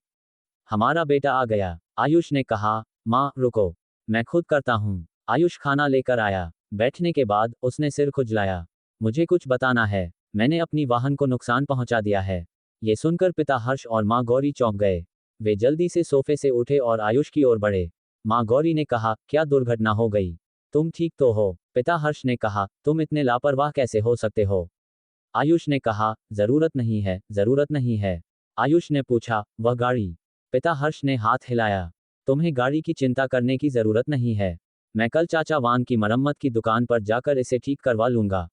हमारा बेटा आ गया, आयुष ने कहा। मां, रुको, मैं खुद करता हूं। आयुष खाना लेकर आया। बैठने के बाद उसने सिर खुजलाया। मुझे कुछ बताना है। मैंने अपनी वाहन को नुकसान पहुंचा दिया है। ये सुनकर पिता हर्ष और मां गौरी चौंक गए। वे जल्दी से सोफे से उठे और आयुष की ओर बढ़े। मां गौरी ने कहा, क्या दुर्घटना हो गई? तुम ठीक तो हो? पिता हर्ष ने कहा, तुम इतने लापरवाह कैसे हो सकते हो? आयुष ने कहा, जरूरत नहीं है, जरूरत नहीं है। आयुष ने पूछा, वह गाड़ी? पिता हर्ष ने हाथ हिलाया। तुम्हें गाड़ी की चिंता करने की जरूरत नहीं है। मैं कल चाचा वान की मरम्मत की दुकान पर जाकर इसे ठीक करवा लूंगा।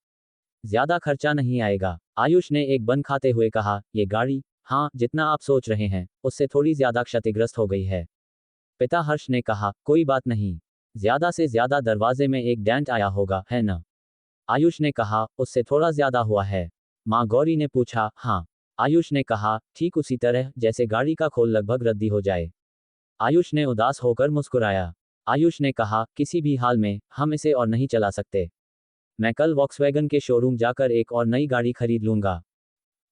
ज्यादा खर्चा नहीं आएगा। आयुष ने एक बन खाते हुए कहा, ये गाड़ी, हाँ, जितना आप सोच रहे हैं उससे थोड़ी ज्यादा क्षतिग्रस्त हो गई है। पिता हर्ष ने कहा, कोई बात नहीं। ज्यादा से ज्यादा दरवाजे में एक डेंट आया होगा, है ना? आयुष ने कहा, उससे थोड़ा ज्यादा हुआ है। मां गौरी ने पूछा, हाँ। आयुष ने कहा, ठीक उसी तरह जैसे गाड़ी का खोल लगभग रद्दी हो जाए। आयुष ने उदास होकर मुस्कुराया। आयुष ने कहा, किसी भी हाल में हम इसे और नहीं चला सकते। मैं कल वॉक्सवैगन के शोरूम जाकर एक और नई गाड़ी खरीद लूंगा।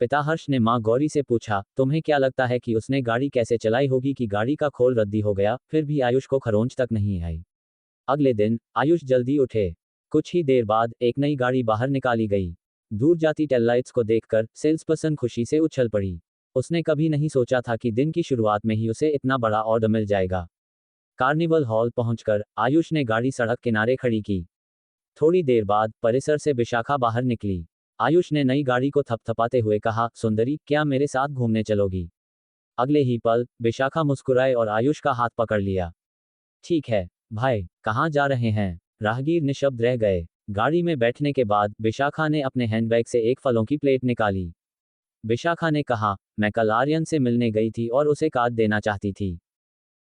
पिता हर्ष ने मां गौरी से पूछा, तुम्हें क्या लगता है कि उसने गाड़ी कैसे चलाई होगी कि गाड़ी का खोल रद्दी हो गया? फिर भी आयुष को खरोंच तक नहीं आई। अगले दिन आयुष जल्दी उठे। कुछ ही देर बाद एक नई गाड़ी बाहर निकाली गई। दूर जाती टेललाइट्स को देखकर सेल्स पर्सन खुशी से उछल पड़ी। उसने कभी नहीं सोचा था कि दिन की शुरुआत में ही उसे इतना बड़ा ऑर्डर मिल जाएगा। कार्निवल हॉल पहुंचकर आयुष ने गाड़ी सड़क किनारे खड़ी की। थोड़ी देर बाद परिसर से विशाखा बाहर निकली। आयुष ने नई गाड़ी को थपथपाते हुए कहा, सुंदरी, क्या मेरे साथ घूमने चलोगी? अगले ही पल विशाखा मुस्कुराए और आयुष का हाथ पकड़ लिया। ठीक है भाई, कहाँ जा रहे हैं? राहगीर निशब्द रह गए। गाड़ी में बैठने के बाद विशाखा ने अपने हैंडबैग से एक फलों की प्लेट निकाली। विशाखा ने कहा, मैं कल आर्यन से मिलने गई थी और उसे कार्ड देना चाहती थी,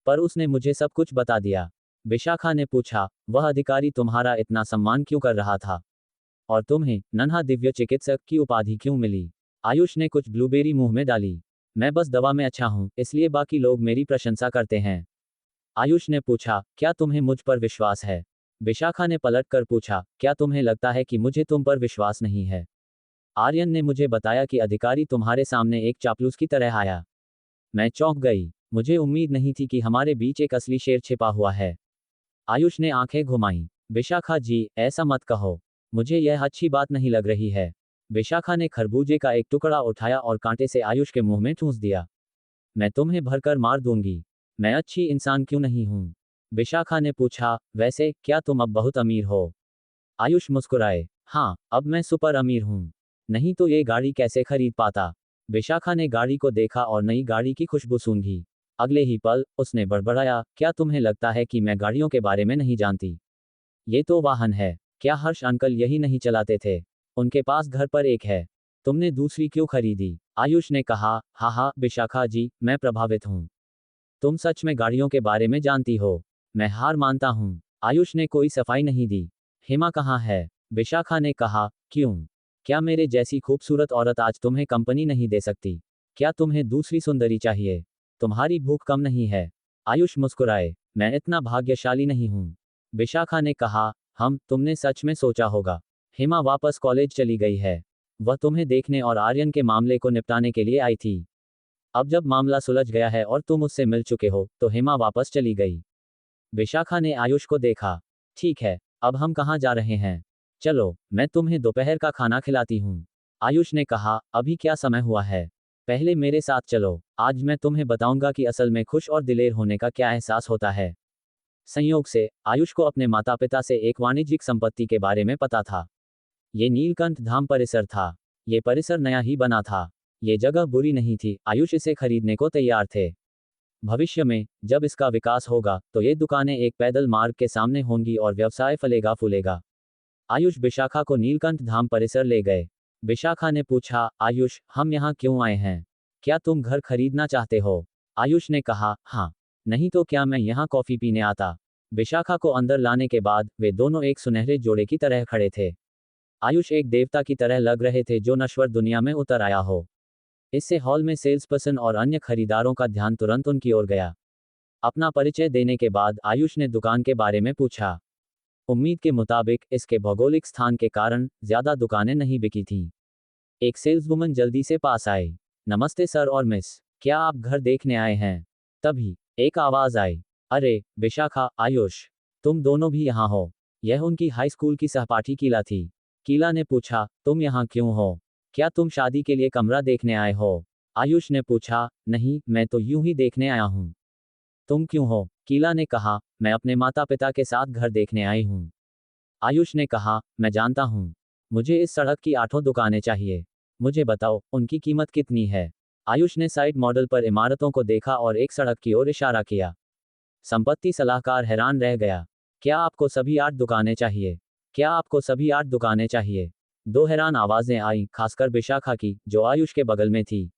पर उसने मुझे सब कुछ बता दिया। विशाखा ने पूछा, वह अधिकारी तुम्हारा इतना सम्मान क्यों कर रहा था? और तुम्हें नन्हा दिव्य चिकित्सक की उपाधि क्यों मिली? आयुष ने कुछ ब्लूबेरी मुंह में डाली। मैं बस दवा में अच्छा हूं, इसलिए बाकी लोग मेरी प्रशंसा करते हैं। आयुष ने पूछा, क्या तुम्हें मुझ पर विश्वास है? विशाखा ने पलट कर पूछा, क्या तुम्हें लगता है कि मुझे तुम पर विश्वास नहीं है? आर्यन ने मुझे बताया कि अधिकारी तुम्हारे सामने एक चापलूस की तरह आया। मैं चौंक गई। मुझे उम्मीद नहीं थी कि हमारे बीच एक असली शेर छिपा हुआ है। आयुष ने आंखें घुमाईं। विशाखा जी, ऐसा मत कहो। मुझे यह अच्छी बात नहीं लग रही है। विशाखा ने खरबूजे का एक टुकड़ा उठाया और कांटे से आयुष के मुंह में ठूंस दिया। मैं तुम्हें भरकर मार दूंगी। मैं अच्छी इंसान क्यों नहीं हूं? विशाखा ने पूछा, वैसे क्या तुम अब बहुत अमीर हो? आयुष मुस्कुराए, हाँ, अब मैं सुपर अमीर हूं। नहीं तो ये गाड़ी कैसे खरीद पाता? विशाखा ने गाड़ी को देखा और नई गाड़ी की खुशबू सूंघी। अगले ही पल उसने बड़बड़ाया, क्या तुम्हें लगता है कि मैं गाड़ियों के बारे में नहीं जानती? ये तो वाहन है। क्या हर्ष अंकल यही नहीं चलाते थे? उनके पास घर पर एक है। तुमने दूसरी क्यों खरीदी? आयुष ने कहा, हाँ विशाखा जी, मैं प्रभावित हूँ। तुम सच में गाड़ियों के बारे में जानती हो। मैं हार मानता हूँ। आयुष ने कोई सफाई नहीं दी। हेमा कहाँ है? विशाखा ने कहा, क्यों? क्या मेरे जैसी खूबसूरत औरत आज तुम्हें कंपनी नहीं दे सकती? क्या तुम्हें दूसरी सुंदरी चाहिए? तुम्हारी भूख कम नहीं है? आयुष मुस्कुराए, मैं इतना भाग्यशाली नहीं हूँ। विशाखा ने कहा, तुमने सच में सोचा होगा। हेमा वापस कॉलेज चली गई है। वह तुम्हें देखने और आर्यन के मामले को निपटाने के लिए आई थी। अब जब मामला सुलझ गया है और तुम उससे मिल चुके हो, तो हेमा वापस चली गई। विशाखा ने आयुष को देखा। ठीक है, अब हम कहाँ जा रहे हैं? चलो, मैं तुम्हें दोपहर का खाना खिलाती हूँ। आयुष ने कहा, अभी क्या समय हुआ है? पहले मेरे साथ चलो, आज मैं तुम्हें बताऊंगा कि असल में खुश और दिलेर होने का क्या एहसास होता है। संयोग से, आयुष को अपने माता पिता से एक वाणिज्यिक संपत्ति के बारे में पता था। ये नीलकंठ धाम परिसर था। ये परिसर नया ही बना था। ये जगह बुरी नहीं थी, आयुष इसे खरीदने को तैयार थे। भविष्य में, जब इसका विकास होगा, तो ये दुकानें एक पैदल मार्ग के सामने होंगी और व्यवसाय फलेगा फूलेगा। आयुष विशाखा को नीलकंठ धाम परिसर ले गए। विशाखा ने पूछा, आयुष, हम यहाँ क्यों आए हैं? क्या तुम घर खरीदना चाहते हो? आयुष ने कहा, हाँ। नहीं तो क्या मैं यहाँ कॉफी पीने आता? विशाखा को अंदर लाने के बाद वे दोनों एक सुनहरे जोड़े की तरह खड़े थे। आयुष एक देवता की तरह लग रहे थे जो नश्वर दुनिया में उतर आया हो। इससे हॉल में सेल्स पर्सन और अन्य खरीदारों का ध्यान तुरंत उनकी ओर गया। अपना परिचय देने के बाद आयुष ने दुकान के बारे में पूछा। उम्मीद के मुताबिक इसके भौगोलिक स्थान के कारण ज्यादा दुकानें नहीं बिकी थीं। एक सेल्सवुमन जल्दी से पास आई। नमस्ते सर और मिस, क्या आप घर देखने आए हैं? तभी एक आवाज आई, अरे विशाखा, आयुष, तुम दोनों भी यहाँ हो। यह उनकी हाई स्कूल की सहपाठी कीला थी। कीला ने पूछा, तुम यहाँ क्यों हो? क्या तुम शादी के लिए कमरा देखने आए हो? आयुष ने पूछा, नहीं, मैं तो यूं ही देखने आया हूँ। तुम क्यों हो? कीला ने कहा, मैं अपने माता पिता के साथ घर देखने आई हूँ। आयुष ने कहा, मैं जानता हूँ। मुझे इस सड़क की 8 दुकानें चाहिए। मुझे बताओ, उनकी कीमत कितनी है? आयुष ने साइड मॉडल पर इमारतों को देखा और एक सड़क की ओर इशारा किया। संपत्ति सलाहकार हैरान रह गया। क्या आपको सभी 8 दुकानें चाहिए? क्या आपको सभी 8 दुकानें चाहिए? 2 हैरान आवाजें आईं, खासकर विशाखा की, जो आयुष के बगल में थी।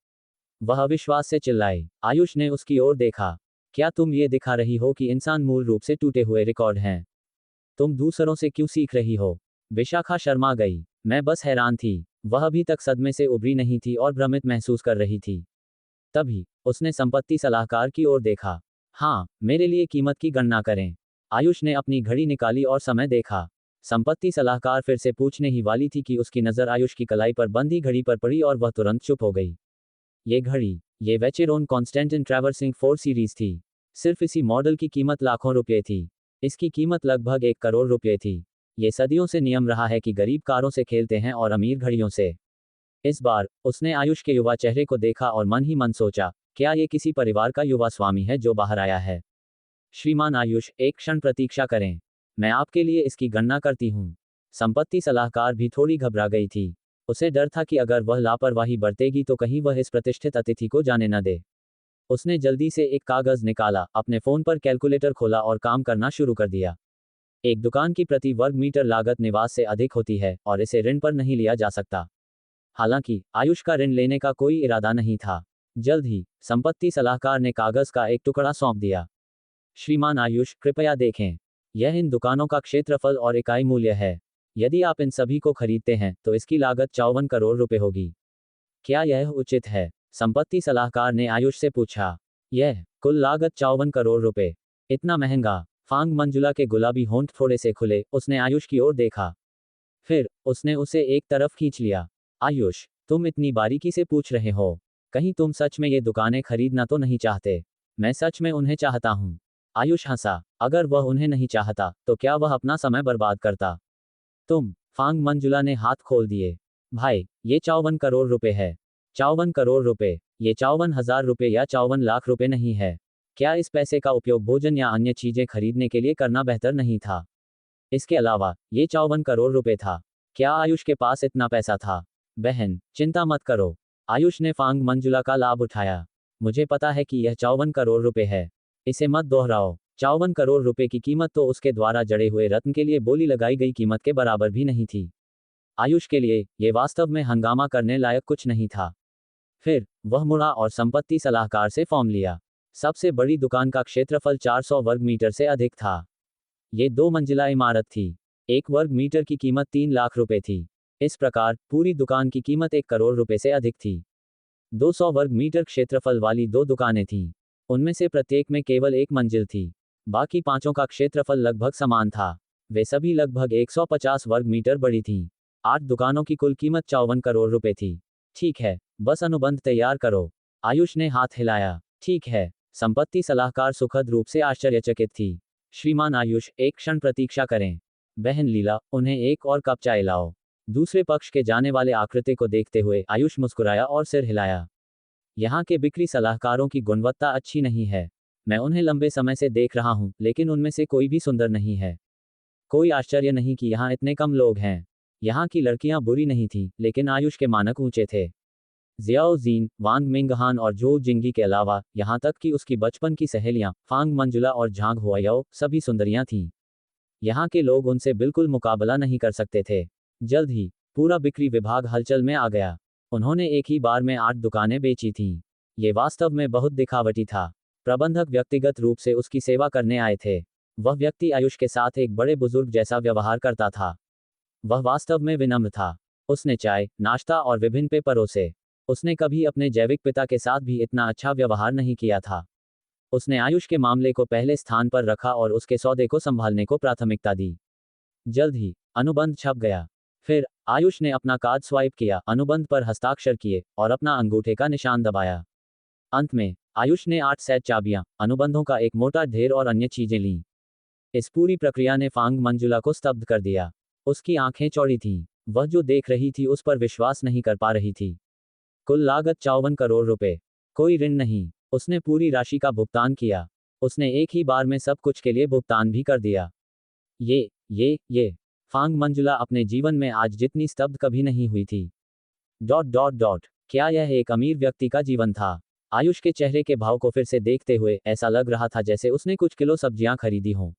वह अविश्वास से चिल्लाई। आयुष ने उसकी ओर देखा। क्या तुम ये दिखा रही हो कि इंसान मूल रूप से टूटे हुए रिकॉर्ड हैं? तुम दूसरों से क्यों सीख रही हो? विशाखा शर्मा गई। मैं बस हैरान थी। वह अभी तक सदमे से उभरी नहीं थी और भ्रमित महसूस कर रही थी। तभी उसने संपत्ति सलाहकार की ओर देखा। हाँ, मेरे लिए कीमत की गणना करें। आयुष ने अपनी घड़ी निकाली और समय देखा। संपत्ति सलाहकार फिर से पूछने ही वाली थी कि उसकी नजर आयुष की कलाई पर बंधी घड़ी पर पड़ी और वह तुरंत चुप हो गई। ये घड़ी, ये वेचेरोन कॉन्स्टेंटिन ट्रैवर्सिंग 4 सीरीज थी। सिर्फ इसी मॉडल की कीमत लाखों रुपये थी। इसकी कीमत लगभग 1 करोड़ रुपये थी। ये सदियों से नियम रहा है कि गरीब कारों से खेलते हैं और अमीर घड़ियों से। इस बार उसने आयुष के युवा चेहरे को देखा और मन ही मन सोचा, क्या ये किसी परिवार का युवा स्वामी है जो बाहर आया है? श्रीमान आयुष, एक क्षण प्रतीक्षा करें। मैं आपके लिए इसकी गणना करती हूँ। संपत्ति सलाहकार भी थोड़ी घबरा गई थी। उसे डर था कि अगर वह लापरवाही बरतेगी तो कहीं वह इस प्रतिष्ठित अतिथि को जाने न दे। उसने जल्दी से एक कागज निकाला, अपने फोन पर कैलकुलेटर खोला और काम करना शुरू कर दिया। एक दुकान की प्रति वर्ग मीटर लागत निवास से अधिक होती है और इसे ऋण पर नहीं लिया जा सकता। हालांकि आयुष का ऋण लेने का कोई इरादा नहीं था। जल्द ही संपत्ति सलाहकार ने कागज का एक टुकड़ा सौंप दिया। श्रीमान आयुष, कृपया देखें। यह इन दुकानों का क्षेत्रफल और इकाई मूल्य है। यदि आप इन सभी को खरीदते हैं तो इसकी लागत 54 करोड़ रुपए होगी। क्या यह उचित है? संपत्ति सलाहकार ने आयुष से पूछा। यह कुल लागत 54 करोड़ रुपए। इतना महंगा? फांग मंजुला के गुलाबी होंठ थोड़े से खुले, उसने आयुष की ओर देखा। फिर उसने उसे एक तरफ खींच लिया। आयुष, तुम इतनी बारीकी से पूछ रहे हो। कहीं तुम सच में ये दुकानें खरीदना तो नहीं चाहते? मैं सच में उन्हें चाहता हूँ। आयुष हंसा। अगर वह उन्हें नहीं चाहता, तो क्या वह अपना समय बर्बाद करता? तुम, फांग मंजुला ने हाथ खोल दिए। भाई, ये 54 करोड़ रुपए है। 54 करोड़ रुपए। ये 54,000 रुपए या 54 लाख रुपए नहीं है। क्या इस पैसे का उपयोग भोजन या अन्य चीजें खरीदने के लिए करना बेहतर नहीं था? इसके अलावा, ये 54 करोड़ रुपए था। क्या आयुष के पास इतना पैसा था? बहन, चिंता मत करो। आयुष ने फांग मंजुला का लाभ उठाया। मुझे पता है कि यह 54 करोड़ रुपए है। इसे मत दोहराओ। 54 करोड़ रुपए की कीमत तो उसके द्वारा जड़े हुए रत्न के लिए बोली लगाई गई कीमत के बराबर भी नहीं थी। आयुष के लिए ये वास्तव में हंगामा करने लायक कुछ नहीं था। फिर वह मुड़ा और संपत्ति सलाहकार से फॉर्म लिया। सबसे बड़ी दुकान का क्षेत्रफल 400 वर्ग मीटर से अधिक था। ये 2 मंजिला इमारत थी। 1 वर्ग मीटर की कीमत 3 लाख रुपए थी। इस प्रकार पूरी दुकान की कीमत 1 करोड़ रुपए से अधिक थी। 200 वर्ग मीटर क्षेत्रफल वाली 2 दुकानें थीं। उनमें से प्रत्येक में केवल 1 मंजिल थी। बाकी पांचों का क्षेत्रफल लगभग समान था। वे सभी लगभग 150 वर्ग मीटर बड़ी थीं। 8 दुकानों की कुल कीमत 54 करोड़ रुपए थी। ठीक है, बस अनुबंध तैयार करो। आयुष ने हाथ हिलाया। ठीक है। संपत्ति सलाहकार सुखद रूप से आश्चर्यचकित थी। श्रीमान आयुष, एक क्षण प्रतीक्षा करें। बहन लीला, उन्हें एक और कप चाय लाओ। दूसरे पक्ष के जाने वाले आकृति को देखते हुए आयुष मुस्कुराया और सिर हिलाया। यहाँ के बिक्री सलाहकारों की गुणवत्ता अच्छी नहीं है। मैं उन्हें लंबे समय से देख रहा हूँ, लेकिन उनमें से कोई भी सुंदर नहीं है। कोई आश्चर्य नहीं कि यहाँ इतने कम लोग हैं। यहाँ की लड़कियाँ बुरी नहीं थीं, लेकिन आयुष के मानक ऊंचे थे। जियाओ जीन, वांग मिंगहान और जो जिंगी के अलावा, यहाँ तक कि उसकी बचपन की सहेलियाँ फांग मंजुला और झांग हुआयाओ सभी सुंदरियाँ थीं। यहाँ के लोग उनसे बिल्कुल मुकाबला नहीं कर सकते थे। जल्द ही पूरा बिक्री विभाग हलचल में आ गया। उन्होंने एक ही बार में 8 दुकानें बेची थीं। ये वास्तव में बहुत दिखावटी था। प्रबंधक व्यक्तिगत रूप से उसकी सेवा करने आए थे। वह व्यक्ति आयुष के साथ एक बड़े बुजुर्ग जैसा व्यवहार करता था। वह वास्तव में विनम्र था। उसने चाय, नाश्ता और विभिन्न पेय परोसे। उसने कभी अपने जैविक पिता के साथ भी इतना अच्छा व्यवहार नहीं किया था। उसने आयुष के मामले को पहले स्थान पर रखा और उसके सौदे को संभालने को प्राथमिकता दी। जल्द ही अनुबंध छप गया। फिर आयुष ने अपना कार्ड स्वाइप किया, अनुबंध पर हस्ताक्षर किए और अपना अंगूठे का निशान दबाया। अंत में आयुष ने 8 सेट चाबियां, अनुबंधों का एक मोटा ढेर और अन्य चीजें लीं। इस पूरी प्रक्रिया ने फांग मंजुला को स्तब्ध कर दिया। उसकी आंखें चौड़ी थीं। वह जो देख रही थी उस पर विश्वास नहीं कर पा रही थी। कुल लागत 54 करोड़ रुपए। कोई ऋण नहीं। उसने पूरी राशि का भुगतान किया। उसने एक ही बार में सब कुछ के लिए भुगतान भी कर दिया। ये फांग मंजुला अपने जीवन में आज जितनी स्तब्ध कभी नहीं हुई थी। ... क्या यह एक अमीर व्यक्ति का जीवन था? आयुष के चेहरे के भाव को फिर से देखते हुए ऐसा लग रहा था जैसे उसने कुछ किलो सब्जियां खरीदी हों।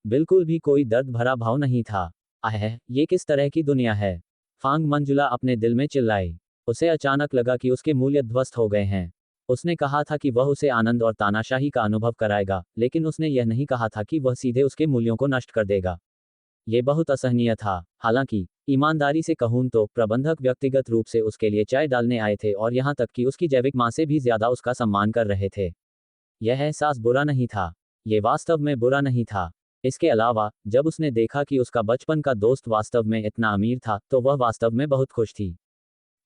बिल्कुल भी कोई दर्द भरा भाव नहीं था। ये किस तरह की दुनिया है? फांग मंजुला अपने दिल में चिल्लाई। उसे अचानक लगा कि उसके मूल्य ध्वस्त हो गए हैं। उसने कहा था कि वह उसे आनंद और तानाशाही का अनुभव कराएगा, लेकिन उसने यह नहीं कहा था कि वह सीधे उसके मूल्यों को नष्ट कर देगा। ये बहुत असहनीय था। हालांकि ईमानदारी से कहूं तो प्रबंधक व्यक्तिगत रूप से उसके लिए चाय डालने आए थे और यहां तक कि उसकी जैविक मां से भी ज्यादा उसका सम्मान कर रहे थे। यह एहसास बुरा नहीं था। ये वास्तव में बुरा नहीं था। इसके अलावा जब उसने देखा कि उसका बचपन का दोस्त वास्तव में इतना अमीर था, तो वह वास्तव में बहुत खुश थी।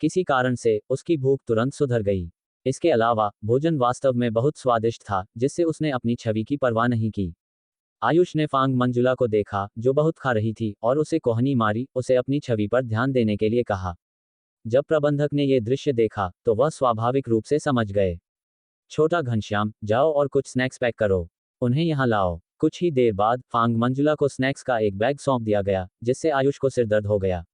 किसी कारण से उसकी भूख तुरंत सुधर गई। इसके अलावा भोजन वास्तव में बहुत स्वादिष्ट था, जिससे उसने अपनी छवि की परवाह नहीं की। आयुष ने फांग मंजुला को देखा, जो बहुत खा रही थी, और उसे कोहनी मारी, उसे अपनी छवि पर ध्यान देने के लिए कहा। जब प्रबंधक ने यह दृश्य देखा, तो वह स्वाभाविक रूप से समझ गए। छोटा घनश्याम, जाओ और कुछ स्नैक्स पैक करो। उन्हें यहाँ लाओ। कुछ ही देर बाद फांग मंजुला को स्नैक्स का एक बैग सौंप दिया गया, जिससे आयुष को सिरदर्द हो गया। ...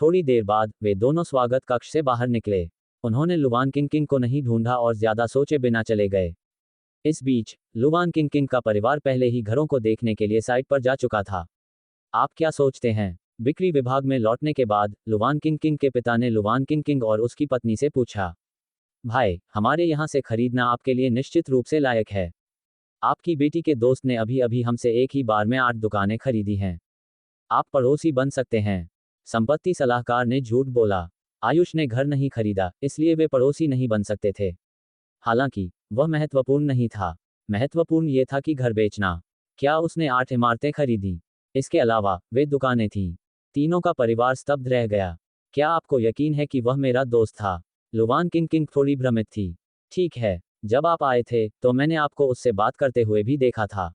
थोड़ी देर बाद वे दोनों स्वागत कक्ष से बाहर निकले। उन्होंने लुवान किंग को नहीं ढूंढा और ज्यादा सोचे बिना चले गए। इस बीच लुवान किंग का परिवार पहले ही घरों को देखने के लिए साइट पर जा चुका था। आप क्या सोचते हैं? बिक्री विभाग में लौटने के बाद लुवान किंग के पिता ने लुवान किंग और उसकी पत्नी से पूछा, भाई, हमारे यहाँ से खरीदना आपके लिए निश्चित रूप से लायक है। आपकी बेटी के दोस्त ने अभी अभी हमसे एक ही बार में 8 दुकानें खरीदी हैं। आप पड़ोसी बन सकते हैं। संपत्ति सलाहकार ने झूठ बोला। आयुष ने घर नहीं खरीदा, इसलिए वे पड़ोसी नहीं बन सकते थे। हालांकि वह महत्वपूर्ण नहीं था। महत्वपूर्ण यह था कि घर बेचना। क्या उसने 8 इमारतें खरीदी? इसके अलावा वे दुकानें थीं। तीनों का परिवार स्तब्ध रह गया। क्या आपको यकीन है कि वह मेरा दोस्त था? लुवान किंग थोड़ी भ्रमित थी। ठीक है, जब आप आए थे तो मैंने आपको उससे बात करते हुए भी देखा था।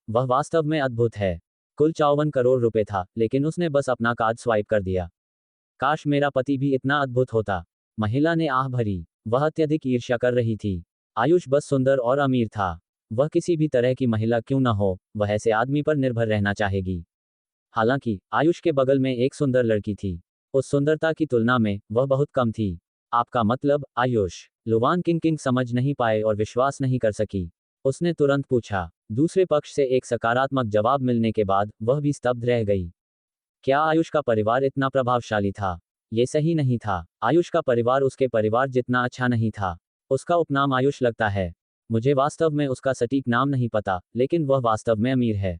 वह वास्तव में अद्भुत है। कुल 54 करोड़ रुपए था, लेकिन उसने बस अपना कार्ड स्वाइप कर दिया। काश मेरा पति भी इतना अद्भुत होता। महिला ने आह भरी। वह अत्यधिक ईर्ष्या कर रही थी। आयुष बस सुंदर और अमीर था। वह किसी भी तरह की महिला क्यों न हो, वह ऐसे आदमी पर निर्भर रहना चाहेगी। हालांकि आयुष के बगल में एक सुंदर लड़की थी। उस सुंदरता की तुलना में वह बहुत कम थी। आपका मतलब? आयुष। लुवान किंग समझ नहीं पाए और विश्वास नहीं कर सकी। उसने तुरंत पूछा। दूसरे पक्ष से एक सकारात्मक जवाब मिलने के बाद वह भी स्तब्ध रह गई। क्या आयुष का परिवार इतना प्रभावशाली था? ये सही नहीं था। आयुष का परिवार उसके परिवार जितना अच्छा नहीं था। उसका उपनाम आयुष लगता है। मुझे वास्तव में उसका सटीक नाम नहीं पता, लेकिन वह वास्तव में अमीर है।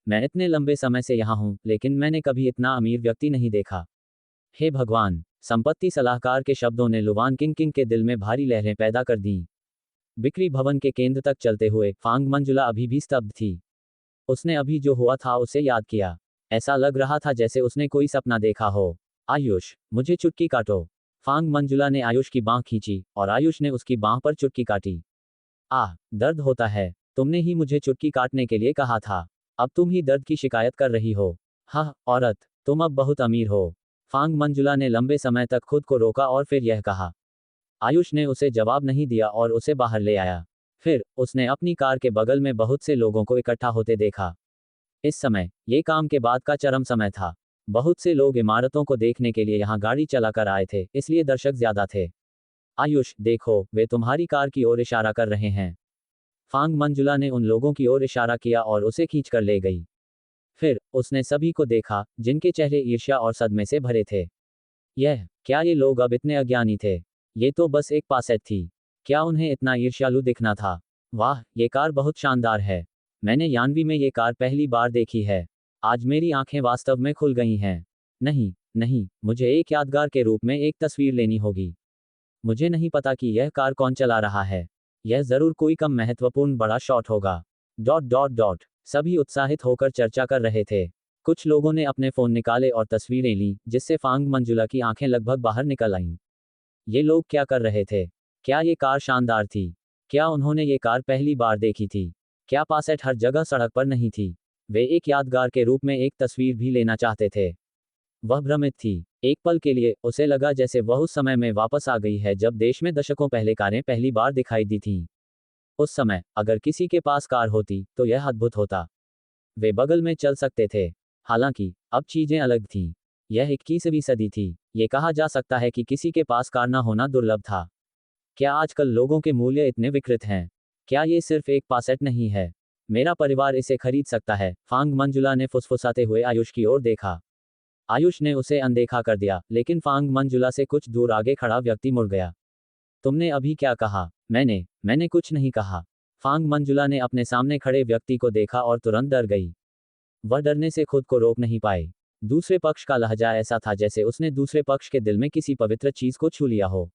मैं इतने लंबे समय से यहाँ हूँ, लेकिन मैंने कभी इतना अमीर व्यक्ति नहीं देखा। हे भगवान! संपत्ति सलाहकार के शब्दों ने लुवान किंग के दिल में भारी लहरें पैदा कर दीं। बिक्री भवन के केंद्र तक चलते हुए फांग मंजुला अभी भी स्तब्ध थी। उसने अभी जो हुआ था उसे याद किया। ऐसा लग रहा था जैसे उसने कोई सपना देखा हो। आयुष, मुझे चुटकी काटो। फांग मंजुला ने आयुष की बांह खींची और आयुष ने उसकी बांह पर चुटकी काटी। आह, दर्द होता है। तुमने ही मुझे चुटकी काटने के लिए कहा था। अब तुम ही दर्द की शिकायत कर रही हो। हाँ, औरत, तुम अब बहुत अमीर हो। फांग मंजुला ने लंबे समय तक खुद को रोका और फिर यह कहा। आयुष ने उसे जवाब नहीं दिया और उसे बाहर ले आया। फिर उसने अपनी कार के बगल में बहुत से लोगों को इकट्ठा होते देखा। इस समय ये काम के बाद का चरम समय था। बहुत से लोग इमारतों को देखने के लिए यहाँ गाड़ी चलाकर आए थे, इसलिए दर्शक ज्यादा थे। आयुष, देखो, वे तुम्हारी कार की ओर इशारा कर रहे हैं। फांग मंजुला ने उन लोगों की ओर इशारा किया और उसे खींचकर ले गई। फिर उसने सभी को देखा, जिनके चेहरे ईर्ष्या और सदमे से भरे थे। क्या ये लोग अब इतने अज्ञानी थे? ये तो बस एक पासेट थी। क्या उन्हें इतना ईर्ष्यालु दिखना था? वाह, ये कार बहुत शानदार है। मैंने यानवी में ये कार पहली बार देखी है। आज मेरी आंखें वास्तव में खुल गई हैं। नहीं, नहीं, मुझे एक यादगार के रूप में एक तस्वीर लेनी होगी। मुझे नहीं पता कि यह कार कौन चला रहा है। यह जरूर कोई कम महत्वपूर्ण बड़ा शॉट होगा। Dot dot dot. सभी उत्साहित होकर चर्चा कर रहे थे। कुछ लोगों ने अपने फोन निकाले और तस्वीरें लीं, जिससे फांग मंजुला की आंखें लगभग बाहर निकल आईं। ये लोग क्या कर रहे थे? क्या ये कार शानदार थी? क्या उन्होंने ये कार पहली बार देखी थी? क्या पासेट हर जगह सड़क पर नहीं थी? वे एक यादगार के रूप में एक तस्वीर भी लेना चाहते थे। वह भ्रमित थी। एक पल के लिए उसे लगा जैसे वह उस समय में वापस आ गई है जब देश में दशकों पहले कारें पहली बार दिखाई दी थीं। उस समय अगर किसी के पास कार होती तो यह अद्भुत होता। वे बगल में चल सकते थे। हालांकि अब चीजें अलग थीं। यह 21वीं सदी थी। ये कहा जा सकता है कि किसी के पास कार न होना दुर्लभ था। क्या आजकल लोगों के मूल्य इतने विकृत हैं? क्या ये सिर्फ एक पासेट नहीं है? मेरा परिवार इसे खरीद सकता है। फांग मंजुला ने फुसफुसाते हुए आयुष की ओर देखा। आयुष ने उसे अनदेखा कर दिया, लेकिन फांग मंजुला से कुछ दूर आगे खड़ा व्यक्ति मुड़ गया। तुमने अभी क्या कहा? मैंने कुछ नहीं कहा। फांग मंजुला ने अपने सामने खड़े व्यक्ति को देखा और तुरंत डर गई। वह डरने से खुद को रोक नहीं पाई। दूसरे पक्ष का लहजा ऐसा था जैसे उसने दूसरे पक्ष के दिल में किसी पवित्र चीज को छू लिया हो।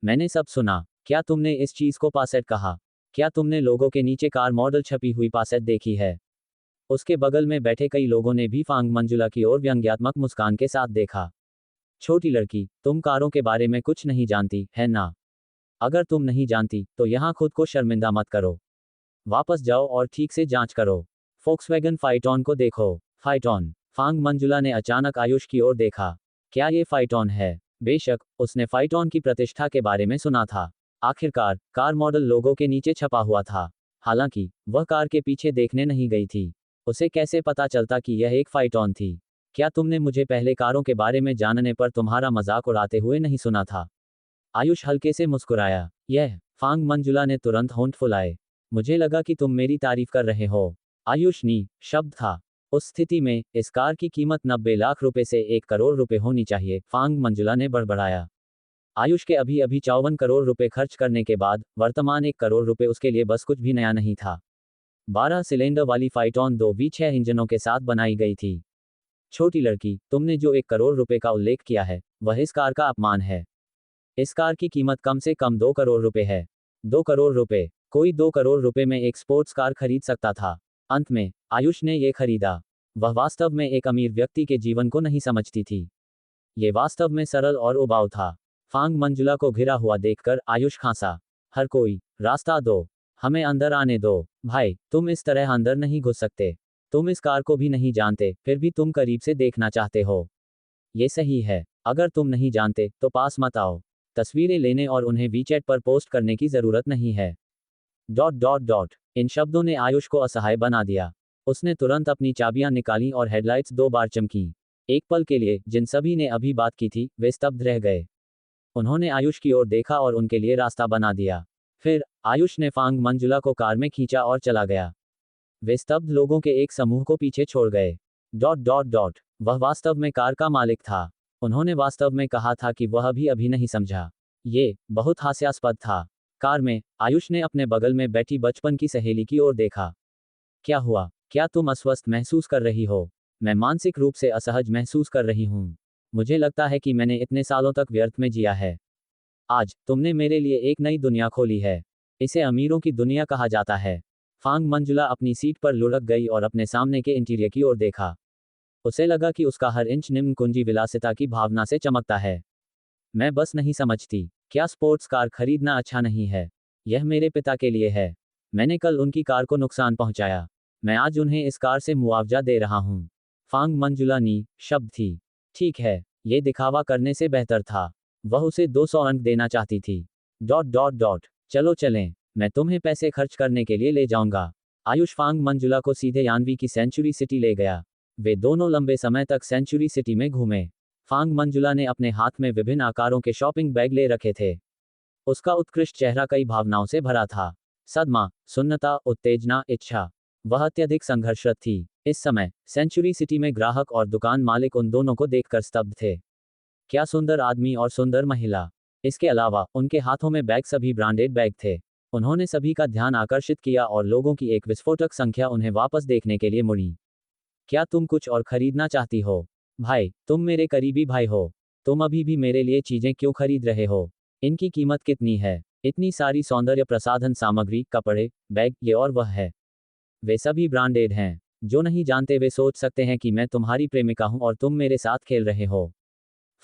मैंने सब सुना। क्या तुमने इस चीज को पासेट कहा? क्या तुमने लोगों के नीचे कार मॉडल छपी हुई पासेट देखी है? उसके बगल में बैठे कई लोगों ने भी फांग मंजुला की ओर व्यंग्यात्मक मुस्कान के साथ देखा। छोटी लड़की, तुम कारों के बारे में कुछ नहीं जानती, है ना? अगर तुम नहीं जानती, तो यहाँ खुद को शर्मिंदा मत करो। वापस जाओ और ठीक से जांच करो। फोक्सवैगन फाइटॉन को देखो। फाइटॉन। फांग मंजुला ने अचानक आयुष की ओर देखा। क्या ये फाइटॉन है? बेशक, उसने फाइटॉन की प्रतिष्ठा के बारे में सुना था। आखिरकार, कार मॉडल लोगों के नीचे छपा हुआ था। हालांकि, वह कार के पीछे देखने नहीं गई थी। उसे कैसे पता चलता कि यह एक फाइटॉन थी? क्या तुमने मुझे पहले कारों के बारे में जानने पर तुम्हारा मजाक उड़ाते हुए नहीं सुना था? आयुष हल्के से मुस्कुराया। फांग मंजुला ने तुरंत होंठ फुलाए। मुझे लगा कि तुम मेरी तारीफ कर रहे हो। आयुष नी शब्द था। उस स्थिति में इस कार की कीमत 90 लाख रुपए से 1 करोड़ रुपए होनी चाहिए, फांग मंजुला ने बड़बड़ाया। आयुष के अभी 54 करोड़ रुपए खर्च करने के बाद वर्तमान 1 करोड़ रुपए उसके लिए बस कुछ भी नया नहीं था। 12 सिलेंडर वाली फाइटॉन 2V6 इंजनों के साथ बनाई गई थी। छोटी लड़की, तुमने जो 1 करोड़ रुपए का उल्लेख किया है, वह इस कार का अपमान है। इस कार की कीमत कम से कम 2 करोड़ रुपए है। 2 करोड़ रुपए? कोई 2 करोड़ रुपए में एक स्पोर्ट्स कार खरीद सकता था। अंत में, आयुष ने ये खरीदा। वह वास्तव में एक अमीर व्यक्ति के जीवन को नहीं समझती थी। ये वास्तव में सरल और उबाऊ था। फांग मंजुला को घिरा हुआ देखकर आयुष खांसा। हर कोई, रास्ता दो। हमें अंदर आने दो। भाई, तुम इस तरह अंदर नहीं घुस सकते। तुम इस कार को भी नहीं जानते, फिर भी तुम करीब से देखना चाहते हो। ये सही है। अगर तुम नहीं जानते, तो पास मत आओ। तस्वीरें लेने और उन्हें वीचैट पर पोस्ट करने की जरूरत नहीं है। Dot dot dot. इन शब्दों ने आयुष को असहाय बना दिया। उसने तुरंत अपनी चाबियां निकाली और हेडलाइट्स 2 बार चमकीं। एक पल के लिए, जिन सभी ने अभी बात की थी, वे स्तब्ध रह गए। उन्होंने आयुष की ओर देखा और उनके लिए रास्ता बना दिया। फिर आयुष ने फांग मंजुला को कार में खींचा और चला गया। वे स्तब्ध लोगों के एक समूह को पीछे छोड़ गए। वह वास्तव में कार का मालिक था। उन्होंने वास्तव में कहा था कि वह अभी नहीं समझा। ये बहुत हास्यास्पद था। कार में आयुष ने अपने बगल में बैठी बचपन की सहेली की ओर देखा। क्या हुआ? क्या तुम अस्वस्थ महसूस कर रही हो? मैं मानसिक रूप से असहज महसूस कर रही हूँ। मुझे लगता है कि मैंने इतने सालों तक व्यर्थ में जिया है। आज तुमने मेरे लिए एक नई दुनिया खोली है। इसे अमीरों की दुनिया कहा जाता है। फांग मंजुला अपनी सीट पर लुढ़क गई और अपने सामने के इंटीरियर की ओर देखा। उसे लगा कि उसका हर इंच निम्न कुंजी विलासिता की भावना से चमकता है। मैं बस नहीं समझती, क्या स्पोर्ट्स कार खरीदना अच्छा नहीं है? यह मेरे पिता के लिए है। मैंने कल उनकी कार को नुकसान पहुंचाया। मैं आज उन्हें इस कार से मुआवजा दे रहा हूं। फांग मंजुला नी शब्द थी। ठीक है, ये दिखावा करने से बेहतर था। वह उसे 200 अंक देना चाहती थी। चलो चलें, मैं तुम्हें पैसे खर्च करने के लिए ले जाऊंगा। आयुष फांग मंजुला को सीधे यानवी की सेंचुरी सिटी ले गया। वे दोनों लंबे समय तक सेंचुरी सिटी में घूमे। फांग मंजुला ने अपने हाथ में विभिन्न आकारों के शॉपिंग बैग ले रखे थे। उसका उत्कृष्ट चेहरा कई भावनाओं से भरा था। सदमा, सुन्नता, उत्तेजना, इच्छा। वह अत्यधिक संघर्षरत थी। इस समय सेंचुरी सिटी में ग्राहक और दुकान मालिक उन दोनों को देखकर स्तब्ध थे। क्या सुंदर आदमी और सुंदर महिला। इसके अलावा उनके हाथों में बैग सभी ब्रांडेड बैग थे। उन्होंने सभी का ध्यान आकर्षित किया और लोगों की एक विस्फोटक संख्या उन्हें वापस देखने के लिए मुड़ी। क्या तुम कुछ और खरीदना चाहती हो? भाई, तुम मेरे करीबी भाई हो। तुम अभी भी मेरे लिए चीजें क्यों खरीद रहे हो? इनकी कीमत कितनी है? इतनी सारी सौंदर्य प्रसाधन सामग्री, कपड़े, बैग, ये और वह है। वे सभी ब्रांडेड हैं। जो नहीं जानते वे सोच सकते हैं कि मैं तुम्हारी प्रेमिका हूं और तुम मेरे साथ खेल रहे हो।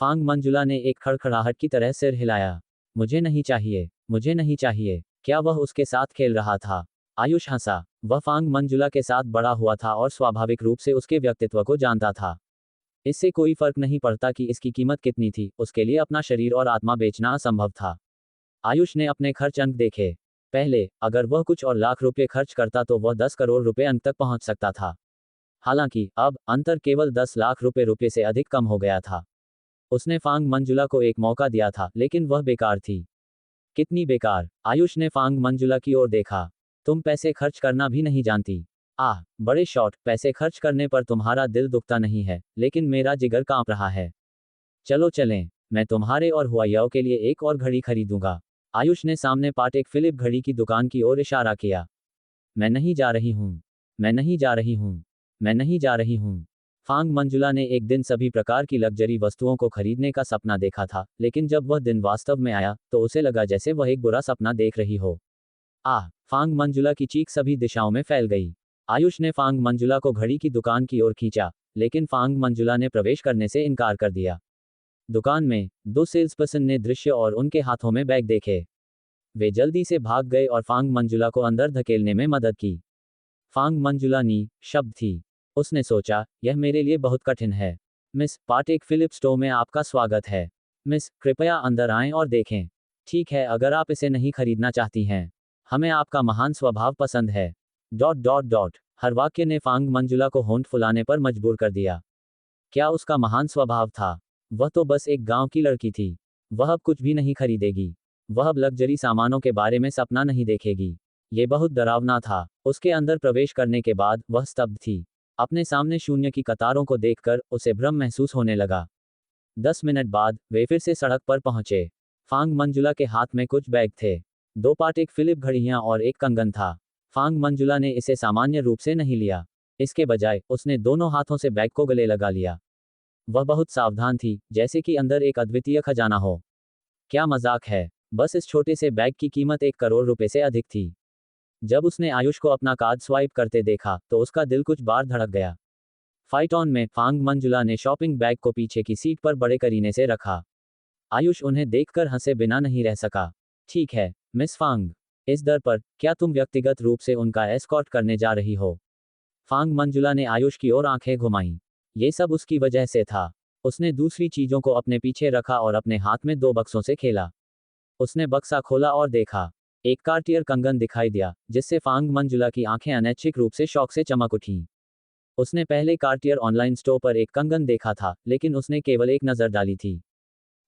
फांग मंजुला ने एक खड़खड़ाहट की तरह सिर हिलाया। मुझे नहीं चाहिए, मुझे नहीं चाहिए। क्या वह उसके साथ खेल रहा था? आयुष हंसा। वह फांग मंजुला के साथ बड़ा हुआ था और स्वाभाविक रूप से उसके व्यक्तित्व को जानता था। इससे कोई फर्क नहीं पड़ता कि इसकी कीमत कितनी थी, उसके लिए अपना शरीर और आत्मा बेचना असंभव था। आयुष ने अपने खर्च अंक देखे। पहले, अगर वह कुछ और लाख रुपए खर्च करता तो वह 10 करोड़ रुपए अंक तक पहुंच सकता था। हालांकि अब अंतर केवल 10 लाख रुपए से अधिक कम हो गया था। उसने फांग मंजुला को एक मौका दिया था, लेकिन वह बेकार थी। कितनी बेकार? आयुष ने फांग मंजुला की ओर देखा। तुम पैसे खर्च करना भी नहीं जानती। बड़े शॉट, पैसे खर्च करने पर तुम्हारा दिल दुखता नहीं है, लेकिन मेरा जिगर कांप रहा है। चलो चलें, मैं तुम्हारे और हुआयाओ के लिए एक और घड़ी खरीदूंगा। आयुष ने सामने पाटेक फिलिप घड़ी की दुकान की ओर इशारा किया। मैं नहीं जा रही हूँ। मैं नहीं जा रही हूँ। मैं नहीं जा रही हूँ। फांग मंजुला ने एक दिन सभी प्रकार की लग्जरी वस्तुओं को खरीदने का सपना देखा था, लेकिन जब वह दिन वास्तव में आया, तो उसे लगा जैसे वह एक बुरा सपना देख रही हो। फांग मंजुला की चीख सभी दिशाओं में फैल गई। आयुष ने फांग मंजुला को घड़ी की दुकान की ओर खींचा, लेकिन फांग मंजुला ने प्रवेश करने से इनकार कर दिया। दुकान में दो सेल्सपर्सन ने दृश्य और उनके हाथों में बैग देखे। वे जल्दी से भाग गए और फांग मंजुला को अंदर धकेलने में मदद की। फांग मंजुला नी शब्द थी। उसने सोचा, यह मेरे लिए बहुत कठिन है। मिस पाटेक फिलिप स्टोर में आपका स्वागत है। मिस, कृपया अंदर आएं और देखें। ठीक है, अगर आप इसे नहीं खरीदना चाहती हैं। हमें आपका महान स्वभाव पसंद है। हर वाक्य ने फांग मंजुला को होंठ फुलाने पर मजबूर कर दिया। क्या उसका महान स्वभाव था? वह तो बस एक गांव की लड़की थी। वह अब कुछ भी नहीं खरीदेगी। वह अब लग्जरी सामानों के बारे में सपना नहीं देखेगी। ये बहुत डरावना था। उसके अंदर प्रवेश करने के बाद वह स्तब्ध थी। अपने सामने शून्य की कतारों को देखकर उसे भ्रम महसूस होने लगा। 10 मिनट बाद वे फिर से सड़क पर पहुंचे। फांग मंजुला के हाथ में कुछ बैग थे। 2 पाटेक फिलिप घड़ियां और एक कंगन था। फांग मंजुला ने इसे सामान्य रूप से नहीं लिया। इसके बजाय उसने दोनों हाथों से बैग को गले लगा लिया। वह बहुत सावधान थी, जैसे कि अंदर एक अद्वितीय खजाना हो। क्या मजाक है? बस इस छोटे से बैग की कीमत 1 करोड़ रुपए से अधिक थी। जब उसने आयुष को अपना कार्ड स्वाइप करते देखा, तो उसका दिल कुछ बार धड़क गया। फाइटॉन में फांग मंजुला ने शॉपिंग बैग को पीछे की सीट पर बड़े करीने से रखा। आयुष उन्हें देखकर हंसे बिना नहीं रह सका। ठीक है, मिस फांग, इस दर पर, क्या तुम व्यक्तिगत रूप से उनका एस्कॉर्ट करने जा रही हो? फांग मंजुला ने आयुष की ओर आंखें घुमाईं। ये सब उसकी वजह से था। उसने दूसरी चीजों को अपने पीछे रखा और अपने हाथ में 2 बक्सों से खेला। उसने बक्सा खोला और देखा। एक कार्टियर कंगन दिखाई दिया, जिससे फांग मंजुला की आंखें अनैच्छिक रूप से शौक से चमक उठीं। उसने पहले कार्टियर ऑनलाइन स्टोर पर एक कंगन देखा था, लेकिन उसने केवल एक नजर डाली थी।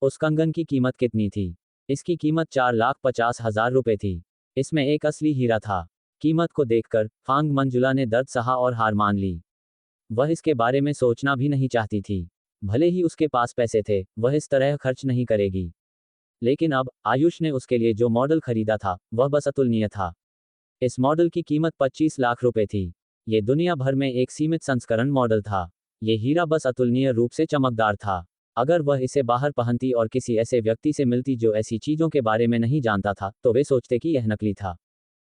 उस कंगन की कीमत कितनी थी? इसकी कीमत 4,50,000 रुपए थी। इसमें एक असली हीरा था। कीमत को देखकर फांग मंजुला ने दर्द सहा और हार मान ली। वह इसके बारे में सोचना भी नहीं चाहती थी। भले ही उसके पास पैसे थे, वह इस तरह खर्च नहीं करेगी। लेकिन अब आयुष ने उसके लिए जो मॉडल खरीदा था, वह बस अतुलनीय था। इस मॉडल की कीमत 25 लाख रुपए थी। ये दुनिया भर में एक सीमित संस्करण मॉडल था। ये हीरा बस अतुलनीय रूप से चमकदार था। अगर वह इसे बाहर पहनती और किसी ऐसे व्यक्ति से मिलती जो ऐसी चीजों के बारे में नहीं जानता था, तो वे सोचते कि यह नकली था।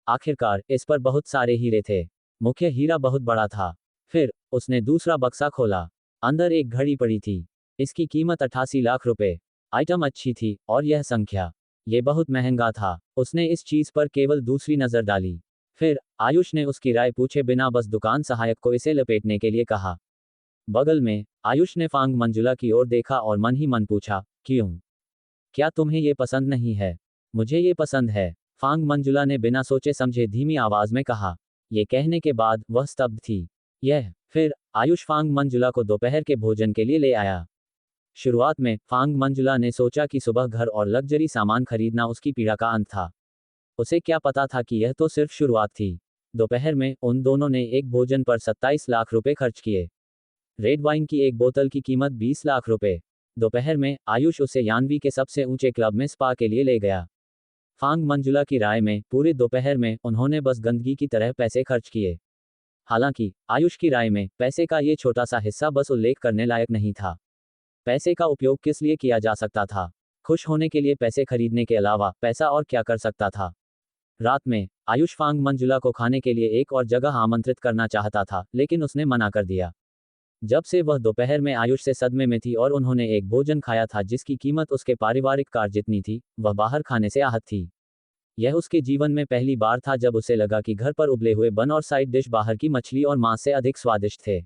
आखिरकार इस पर बहुत सारे हीरे थे। मुख्य हीरा बहुत बड़ा था। फिर उसने दूसरा बक्सा खोला। अंदर एक घड़ी पड़ी थी। इसकी कीमत 88 लाख रुपए। आइटम अच्छी थी और यह संख्या, ये बहुत महंगा था। उसने इस चीज पर केवल दूसरी नजर डाली। फिर आयुष ने उसकी राय पूछे बिना बस दुकान सहायक को इसे लपेटने के लिए कहा। बगल में आयुष ने फांग मंजुला की ओर देखा और मन ही मन पूछा, क्यों? क्या तुम्हें ये पसंद नहीं है? मुझे ये पसंद है, फांग मंजुला ने बिना सोचे समझे धीमी आवाज में कहा। ये कहने के बाद वह स्तब्ध थी। फिर आयुष फांग मंजुला को दोपहर के भोजन के लिए ले आया। शुरुआत में फांग मंजुला ने सोचा कि सुबह घर और लग्जरी सामान खरीदना उसकी पीड़ा का अंत था। उसे क्या पता था कि यह तो सिर्फ शुरुआत थी। दोपहर में उन दोनों ने एक भोजन पर 27 लाख रुपए खर्च किए। रेड वाइन की एक बोतल की कीमत 20 लाख रुपए। दोपहर में आयुष उसे यानवी के सबसे ऊंचे क्लब में स्पा के लिए ले गया। फांग मंजुला की राय में पूरे दोपहर में उन्होंने बस गंदगी की तरह पैसे खर्च किए। हालांकि आयुष की राय में पैसे का ये छोटा सा हिस्सा बस उल्लेख करने लायक नहीं था। पैसे का उपयोग किस लिए किया जा सकता था? खुश होने के लिए पैसे खरीदने के अलावा पैसा और क्या कर सकता था? रात में आयुष फांग मंजुला को खाने के लिए एक और जगह आमंत्रित करना चाहता था, लेकिन उसने मना कर दिया। जब से वह दोपहर में आयुष से सदमे में थी और उन्होंने एक भोजन खाया था जिसकी कीमत उसके पारिवारिक कार जितनी थी, वह बाहर खाने से आहत थी। यह उसके जीवन में पहली बार था जब उसे लगा कि घर पर उबले हुए बन और साइड डिश बाहर की मछली और मांस से अधिक स्वादिष्ट थे।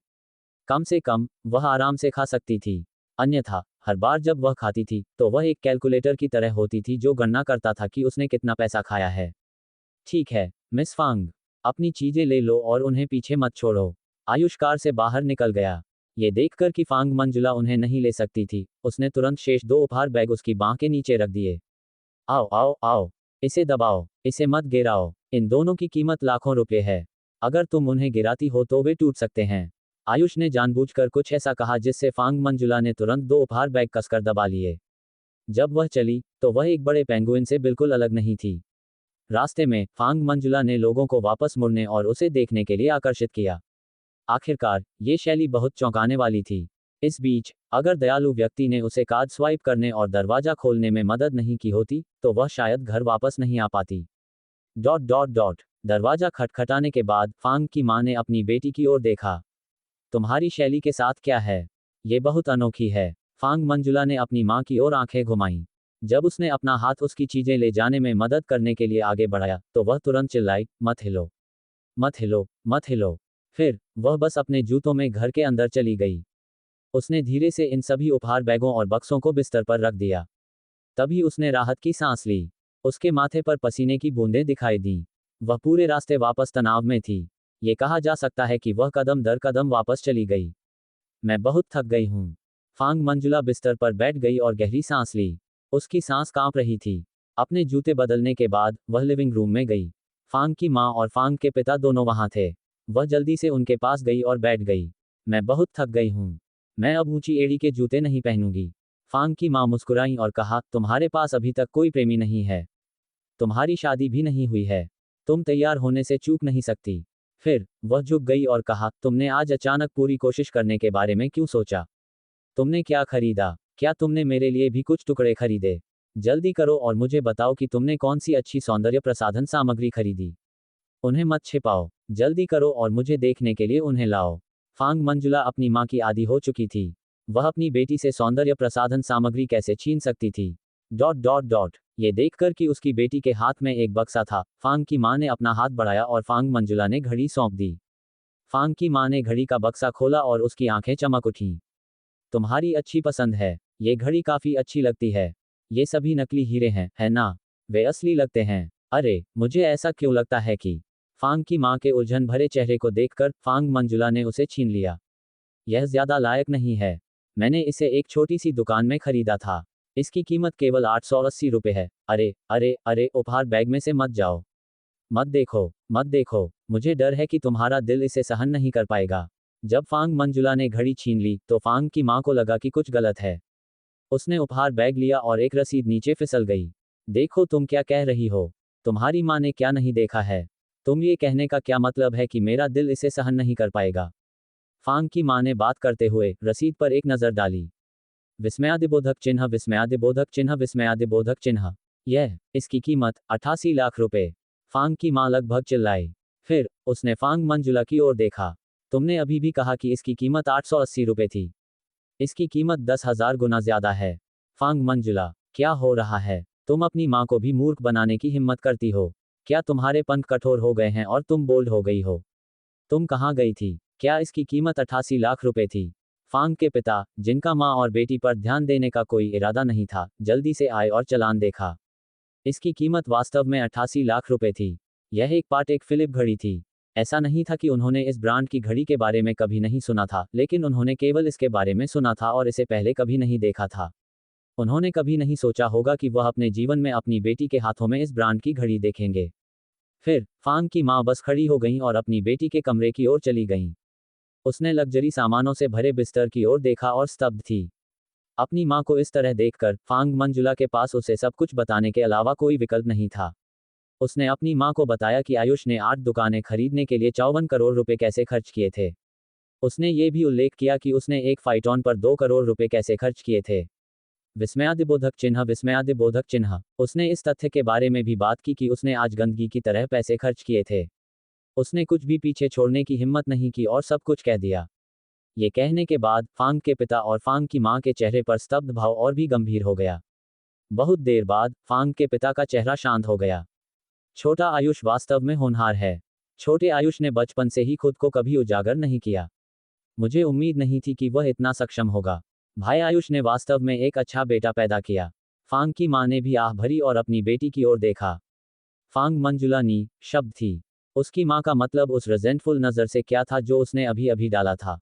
कम से कम वह आराम से खा सकती थी। अन्यथा हर बार जब वह खाती थी तो वह एक कैलकुलेटर की तरह होती थी जो गणना करता था कि उसने कितना पैसा खाया है। ठीक है मिस फांग, अपनी चीजें ले लो और उन्हें पीछे मत छोड़ो। आयुष कार से बाहर निकल गया। ये देखकर कि फांग मंजुला उन्हें नहीं ले सकती थी, उसने तुरंत शेष 2 उपहार बैग उसकी बांह के नीचे रख दिए। आओ आओ आओ, इसे दबाओ, इसे मत गिराओ। इन दोनों की कीमत लाखों रुपए है। अगर तुम उन्हें गिराती हो तो वे टूट सकते हैं। आयुष ने जानबूझकर कुछ ऐसा कहा जिससे फांग मंजुला ने तुरंत 2 उपहार बैग कसकर दबा लिए। जब वह चली तो वह एक बड़े पेंगुइन से बिल्कुल अलग नहीं थी। रास्ते में फांग मंजुला ने लोगों को वापस मुड़ने और उसे देखने के लिए आकर्षित किया। आखिरकार ये शैली बहुत चौंकाने वाली थी। इस बीच अगर दयालु व्यक्ति ने उसे कार्ड स्वाइप करने और दरवाजा खोलने में मदद नहीं की होती तो वह शायद घर वापस नहीं आ पाती। दरवाजा खटखटाने के बाद फांग की मां ने अपनी बेटी की ओर देखा। तुम्हारी शैली के साथ क्या है? ये बहुत अनोखी है। फांग मंजुला ने अपनी मां की ओर आंखें घुमाईं। जब उसने अपना हाथ उसकी चीजें ले जाने में मदद करने के लिए आगे बढ़ाया तो वह तुरंत चिल्लाई, मत हिलो, मत हिलो, मत हिलो। फिर वह बस अपने जूतों में घर के अंदर चली गई। उसने धीरे से इन सभी उपहार बैगों और बक्सों को बिस्तर पर रख दिया। तभी उसने राहत की सांस ली। उसके माथे पर पसीने की बूंदें दिखाई दीं। वह पूरे रास्ते वापस तनाव में थी। ये कहा जा सकता है कि वह कदम दर कदम वापस चली गई। मैं बहुत थक गई हूँ। फांग मंजुला बिस्तर पर बैठ गई और गहरी सांस ली। उसकी सांस कांप रही थी। अपने जूते बदलने के बाद वह लिविंग रूम में गई। फांग की माँ और फांग के पिता दोनों वहां थे। वह जल्दी से उनके पास गई और बैठ गई। मैं बहुत थक गई हूँ। मैं अब ऊंची एड़ी के जूते नहीं पहनूंगी। फांग की माँ मुस्कुराई और कहा, तुम्हारे पास अभी तक कोई प्रेमी नहीं है। तुम्हारी शादी भी नहीं हुई है। तुम तैयार होने से चूक नहीं सकती। फिर वह झुक गई और कहा, तुमने आज अचानक पूरी कोशिश करने के बारे में क्यों सोचा? तुमने क्या खरीदा? क्या तुमने मेरे लिए भी कुछ टुकड़े खरीदे? जल्दी करो और मुझे बताओ कि तुमने कौन सी अच्छी सौंदर्य प्रसाधन सामग्री खरीदी। उन्हें मत छिपाओ। जल्दी करो और मुझे देखने के लिए उन्हें लाओ। फांग मंजुला अपनी माँ की आदी हो चुकी थी। वह अपनी बेटी से सौंदर्य प्रसाधन सामग्री कैसे छीन सकती थी? ये देखकर कि उसकी बेटी के हाथ में एक बक्सा था, फांग की माँ ने अपना हाथ बढ़ाया और फांग मंजुला ने घड़ी सौंप दी। फांग की माँ ने घड़ी का बक्सा खोला और उसकी आंखें चमक उठीं। तुम्हारी अच्छी पसंद है। ये घड़ी काफी अच्छी लगती है। ये सभी नकली हीरे हैं, है ना? वे असली लगते हैं। अरे, मुझे ऐसा क्यों लगता है कि... फांग की माँ के उलझन भरे चेहरे को देखकर फांग मंजुला ने उसे छीन लिया। यह ज्यादा लायक नहीं है। मैंने इसे एक छोटी सी दुकान में खरीदा था। इसकी कीमत केवल 880 रुपये है। अरे अरे अरे, उपहार बैग में से मत जाओ। मत देखो, मत देखो, मुझे डर है कि तुम्हारा दिल इसे सहन नहीं कर पाएगा। जब फांग मंजुला ने घड़ी छीन ली तो फांग की माँ को लगा कि कुछ गलत है। उसने उपहार बैग लिया और एक रसीद नीचे फिसल गई। देखो तुम क्या कह रही हो? तुम्हारी माँ ने क्या नहीं देखा है? तुम ये कहने का क्या मतलब है कि मेरा दिल इसे सहन नहीं कर पाएगा? फांग की माँ ने बात करते हुए रसीद पर एक नज़र डाली। विस्मयादिबोधक चिन्ह, विस्मयादिबोधक चिन्ह, विस्मयादिबोधक चिन्ह। इसकी कीमत 88 लाख रुपए। फांग की माँ लगभग चिल्लाई। फिर उसने फांग मंजुला की ओर देखा। तुमने अभी भी कहा कि इसकी कीमत 880 रुपए थी। इसकी कीमत 10,000 गुना ज्यादा है। फांग मंजुला, क्या हो रहा है? तुम अपनी माँ को भी मूर्ख बनाने की हिम्मत करती हो। क्या तुम्हारे पंख कठोर हो गए हैं और तुम बोल्ड हो गई हो? तुम कहाँ गई थी? क्या इसकी कीमत 88 लाख रुपए थी? फांग के पिता, जिनका माँ और बेटी पर ध्यान देने का कोई इरादा नहीं था, जल्दी से आए और चालान देखा। इसकी कीमत वास्तव में 88 लाख रुपए थी। यह एक पाटेक फिलिप घड़ी थी। ऐसा नहीं था कि उन्होंने इस ब्रांड की घड़ी के बारे में कभी नहीं सुना था, लेकिन उन्होंने केवल इसके बारे में सुना था और इसे पहले कभी नहीं देखा था। उन्होंने कभी नहीं सोचा होगा कि वह अपने जीवन में अपनी बेटी के हाथों में इस ब्रांड की घड़ी देखेंगे। फिर फांग की माँ बस खड़ी हो गईं और अपनी बेटी के कमरे की ओर चली गईं। उसने लग्जरी सामानों से भरे बिस्तर की ओर देखा और स्तब्ध थी। अपनी माँ को इस तरह देखकर फांग मंजुला के पास उसे सब कुछ बताने के अलावा कोई विकल्प नहीं था। उसने अपनी माँ को बताया कि आयुष ने 8 दुकानें खरीदने के लिए 54 करोड़ रुपए कैसे खर्च किए थे। उसने ये भी उल्लेख किया कि उसने एक फाइटॉन पर 2 करोड़ रुपए कैसे खर्च किए थे। विस्मयादिबोधक चिन्ह, विस्मयादिबोधक चिन्ह। उसने इस तथ्य के बारे में भी बात की कि उसने आज गंदगी की तरह पैसे खर्च किए थे। उसने कुछ भी पीछे छोड़ने की हिम्मत नहीं की और सब कुछ कह दिया। ये कहने के बाद फांग के पिता और फांग की माँ के चेहरे पर स्तब्ध भाव और भी गंभीर हो गया। बहुत देर बाद फांग के पिता का चेहरा शांत हो गया। छोटा आयुष वास्तव में होनहार है। छोटे आयुष ने बचपन से ही खुद को कभी उजागर नहीं किया। मुझे उम्मीद नहीं थी कि वह इतना सक्षम होगा। भाई आयुष ने वास्तव में एक अच्छा बेटा पैदा किया। फांग की माँ ने भी आह भरी और अपनी बेटी की ओर देखा। फांग मंजुला नी शब्द थी। उसकी माँ का मतलब उस रिजेंटफुल नज़र से क्या था जो उसने अभी अभी डाला था।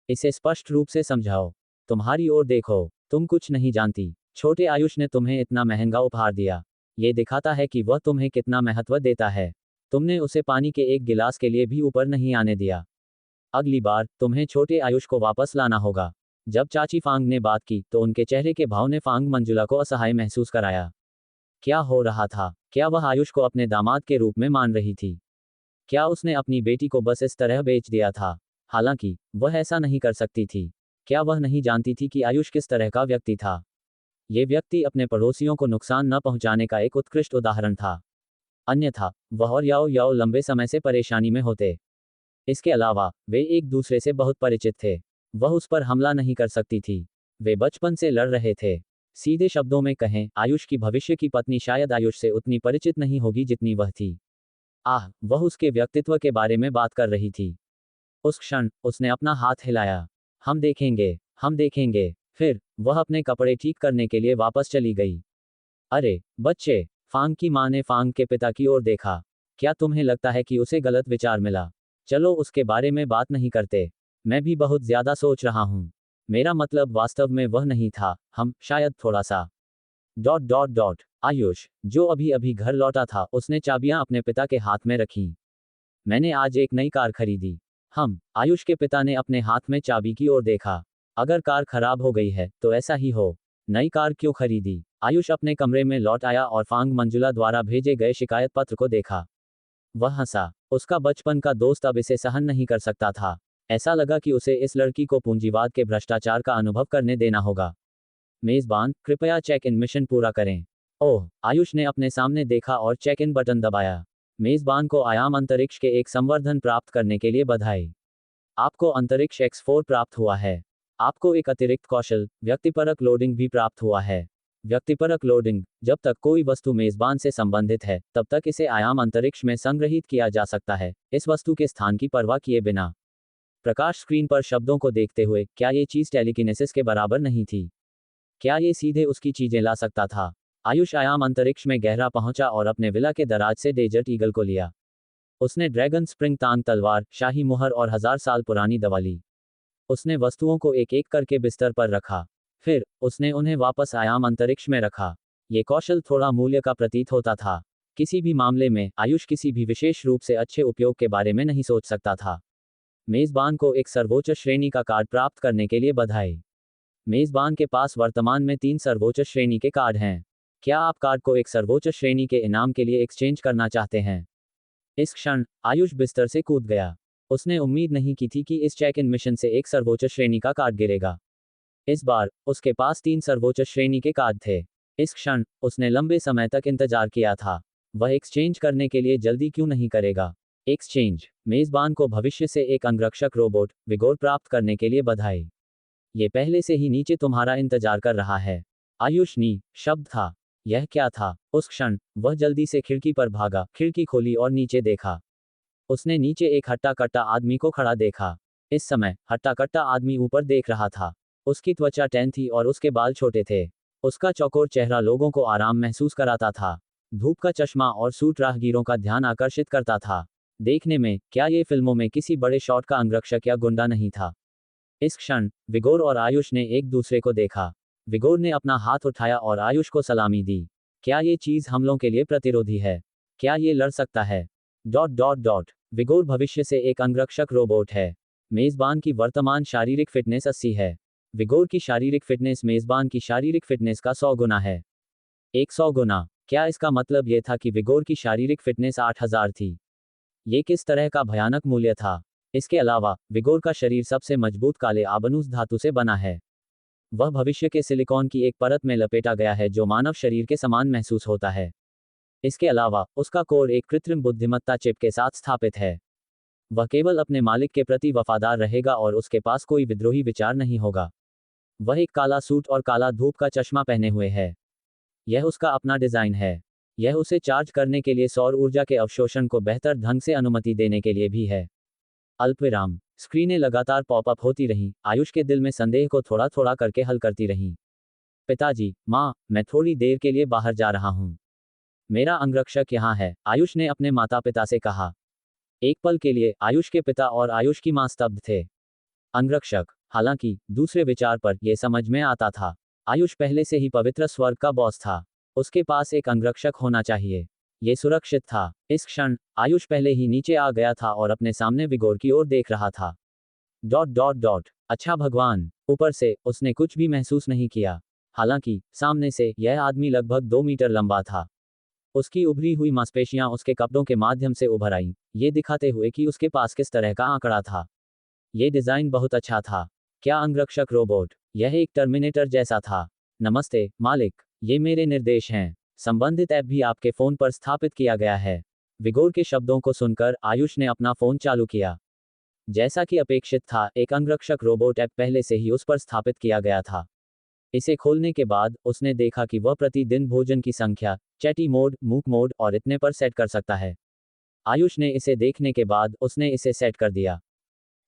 इसे स्पष्ट रूप से समझाओ। तुम्हारी ओर देखो, तुम कुछ नहीं जानती। छोटे आयुष ने तुम्हें इतना महंगा उपहार दिया। ये दिखाता है कि वह तुम्हें कितना महत्व देता है। तुमने उसे पानी के एक गिलास के लिए भी ऊपर नहीं आने दिया। अगली बार तुम्हें छोटे आयुष को वापस लाना होगा। जब चाची फांग ने बात की तो उनके चेहरे के भाव ने फांग मंजुला को असहाय महसूस कराया। क्या हो रहा था? क्या वह आयुष को अपने दामाद के रूप में मान रही थी? क्या उसने अपनी बेटी को बस इस तरह बेच दिया था? हालांकि वह ऐसा नहीं कर सकती थी। क्या वह नहीं जानती थी कि आयुष किस तरह का व्यक्ति था? ये व्यक्ति अपने पड़ोसियों को नुकसान न पहुंचाने का एक उत्कृष्ट उदाहरण था। अन्यथा वह और याओ याओ लंबे समय से परेशानी में होते। इसके अलावा वे एक दूसरे से बहुत परिचित थे। वह उस पर हमला नहीं कर सकती थी। वे बचपन से लड़ रहे थे। सीधे शब्दों में कहें, आयुष की भविष्य की पत्नी शायद आयुष से उतनी परिचित नहीं होगी जितनी वह थी। वह उसके व्यक्तित्व के बारे में बात कर रही थी। उस क्षण उसने अपना हाथ हिलाया। हम देखेंगे, हम देखेंगे। फिर वह अपने कपड़े ठीक करने के लिए वापस चली गई। अरे बच्चे, फांग की माँ ने फांग के पिता की ओर देखा। क्या तुम्हें लगता है कि उसे गलत विचार मिला? चलो उसके बारे में बात नहीं करते। मैं भी बहुत ज्यादा सोच रहा हूँ। मेरा मतलब वास्तव में वह नहीं था, हम शायद थोड़ा सा डॉट डॉट डॉट। आयुष, जो अभी अभी घर लौटा था, उसने चाबियां अपने पिता के हाथ में रखीं। मैंने आज एक नई कार खरीदी। आयुष के पिता ने अपने हाथ में चाबी की ओर देखा। अगर कार खराब हो गई है तो ऐसा ही हो। नई कार क्यों खरीदी? आयुष अपने कमरे में लौट आया और फांग मंजुला द्वारा भेजे गए शिकायत पत्र को देखा। वह हंसा। उसका बचपन का दोस्त अब इसे सहन नहीं कर सकता था। ऐसा लगा कि उसे इस लड़की को पूंजीवाद के भ्रष्टाचार का अनुभव करने देना होगा। मेजबान, कृपया चेक इन मिशन पूरा करें। ओह, आयुष ने अपने सामने देखा और चेक इन बटन दबाया। मेजबान को आयाम अंतरिक्ष के एक संवर्धन प्राप्त करने के लिए बधाई। आपको अंतरिक्ष X4 प्राप्त हुआ है। आपको एक अतिरिक्त कौशल, व्यक्तिपरक लोडिंग भी प्राप्त हुआ है। व्यक्तिपरक लोडिंग, जब तक कोई वस्तु मेजबान से संबंधित है, तब तक इसे आयाम अंतरिक्ष में संग्रहीत किया जा सकता है, इस वस्तु के स्थान की परवाह किए बिना। प्रकाश स्क्रीन पर शब्दों को देखते हुए, क्या ये चीज टेलीकिनेसिस के बराबर नहीं थी? क्या ये सीधे उसकी चीजें ला सकता था? आयुष आयाम अंतरिक्ष में गहरा पहुंचा और अपने विला के दराज से डेजर्ट ईगल को लिया। उसने ड्रैगन स्प्रिंग तांग तलवार, शाही मुहर और 1000 साल पुरानी दवा ली। उसने वस्तुओं को एक एक करके बिस्तर पर रखा। फिर उसने उन्हें वापस आयाम अंतरिक्ष में रखा। ये कौशल थोड़ा मूल्य का प्रतीत होता था। किसी भी मामले में आयुष किसी भी विशेष रूप से अच्छे उपयोग के बारे में नहीं सोच सकता था। मेजबान को एक सर्वोच्च श्रेणी का कार्ड प्राप्त करने के लिए बधाई। मेजबान के पास वर्तमान में 3 सर्वोच्च श्रेणी के कार्ड हैं। क्या आप कार्ड को एक सर्वोच्च श्रेणी के इनाम के लिए एक्सचेंज करना चाहते हैं? इस क्षण आयुष बिस्तर से कूद गया। उसने उम्मीद नहीं की थी कि इस चेक इन मिशन से एक सर्वोच्च श्रेणी का कार्ड गिरेगा। इस बार उसके पास 3 सर्वोच्च श्रेणी के कार्ड थे। इस क्षण उसने लंबे समय तक इंतजार किया था। वह एक्सचेंज करने के लिए जल्दी क्यों नहीं करेगा? एक्सचेंज। मेजबान को भविष्य से एक अंगरक्षक रोबोट विगोर प्राप्त करने के लिए बधाई। ये पहले से ही नीचे तुम्हारा इंतजार कर रहा है। आयुष नी शब्द था। यह क्या था? उस क्षण वह जल्दी से खिड़की पर भागा, खिड़की खोली और नीचे देखा। उसने नीचे एक हट्टा कट्टा आदमी को खड़ा देखा। इस समय हट्टा कट्टा आदमी ऊपर देख रहा था। उसकी त्वचा टैन थी और उसके बाल छोटे थे। उसका चौकोर चेहरा लोगों को आराम महसूस कराता था। धूप का चश्मा और सूट राहगीरों का ध्यान आकर्षित करता था। देखने में क्या ये फिल्मों में किसी बड़े शॉट का अंगरक्षक या गुंडा नहीं था? इस क्षण विगोर और आयुष ने एक दूसरे को देखा। विगोर ने अपना हाथ उठाया और आयुष को सलामी दी। क्या ये चीज हमलों के लिए प्रतिरोधी है? क्या ये लड़ सकता है? Dot dot dot. विगोर भविष्य से एक अंगरक्षक रोबोट है। मेजबान की वर्तमान शारीरिक फिटनेस 80 है। विगोर की शारीरिक फिटनेस मेजबान की शारीरिक फिटनेस का 100 गुना है। 100 गुना। क्या इसका मतलब यह था कि विगोर की शारीरिक फिटनेस 8000 थी? ये किस तरह का भयानक मूल्य था? इसके अलावा विगोर का शरीर सबसे मजबूत काले आबनूस धातु से बना है। वह भविष्य के सिलिकॉन की एक परत में लपेटा गया है जो मानव शरीर के समान महसूस होता है। इसके अलावा उसका कोर एक कृत्रिम बुद्धिमत्ता चिप के साथ स्थापित है। वह केवल अपने मालिक के प्रति वफादार रहेगा और उसके पास कोई विद्रोही विचार नहीं होगा। वह एक काला सूट और काला धूप का चश्मा पहने हुए है। यह उसका अपना डिजाइन है। यह उसे चार्ज करने के लिए सौर ऊर्जा के अवशोषण को बेहतर ढंग से अनुमति देने के लिए भी है। अल्पविराम। स्क्रीनें लगातार पॉपअप होती रहीं, आयुष के दिल में संदेह को थोड़ा थोड़ा करके हल करती रहीं। पिताजी, माँ, मैं थोड़ी देर के लिए बाहर जा रहा हूँ। मेरा अंगरक्षक यहाँ है, आयुष ने अपने माता पिता से कहा। एक पल के लिए आयुष के पिता और आयुष की माँ स्तब्ध थे। अंगरक्षक। हालांकि दूसरे विचार पर यह समझ में आता था। आयुष पहले से ही पवित्र स्वर्ग का बॉस था। उसके पास एक अंगरक्षक होना चाहिए। ये सुरक्षित था। इस क्षण आयुष पहले ही नीचे आ गया था और अपने सामने विगोर की ओर देख रहा था। Dot dot dot. अच्छा भगवान। ऊपर से उसने कुछ भी महसूस नहीं किया। हालांकि सामने से यह आदमी लगभग 2 मीटर लंबा था। उसकी उभरी हुई मांसपेशियां उसके कपड़ों के माध्यम से उभर आईं, ये दिखाते हुए कि उसके पास किस तरह का आंकड़ा था। ये डिजाइन बहुत अच्छा था। क्या अंगरक्षक रोबोट? यह एक टर्मिनेटर जैसा था। नमस्ते मालिक, ये मेरे निर्देश हैं। संबंधित ऐप भी आपके फोन पर स्थापित किया गया है। विगोर के शब्दों को सुनकर आयुष ने अपना फोन चालू किया। जैसा कि अपेक्षित था, एक अंगरक्षक रोबोट ऐप पहले से ही उस पर स्थापित किया गया था। इसे खोलने के बाद उसने देखा कि वह प्रतिदिन भोजन की संख्या, चैटी मोड, मूक मोड और इतने पर सेट कर सकता है। आयुष ने इसे देखने के बाद उसने इसे सेट कर दिया।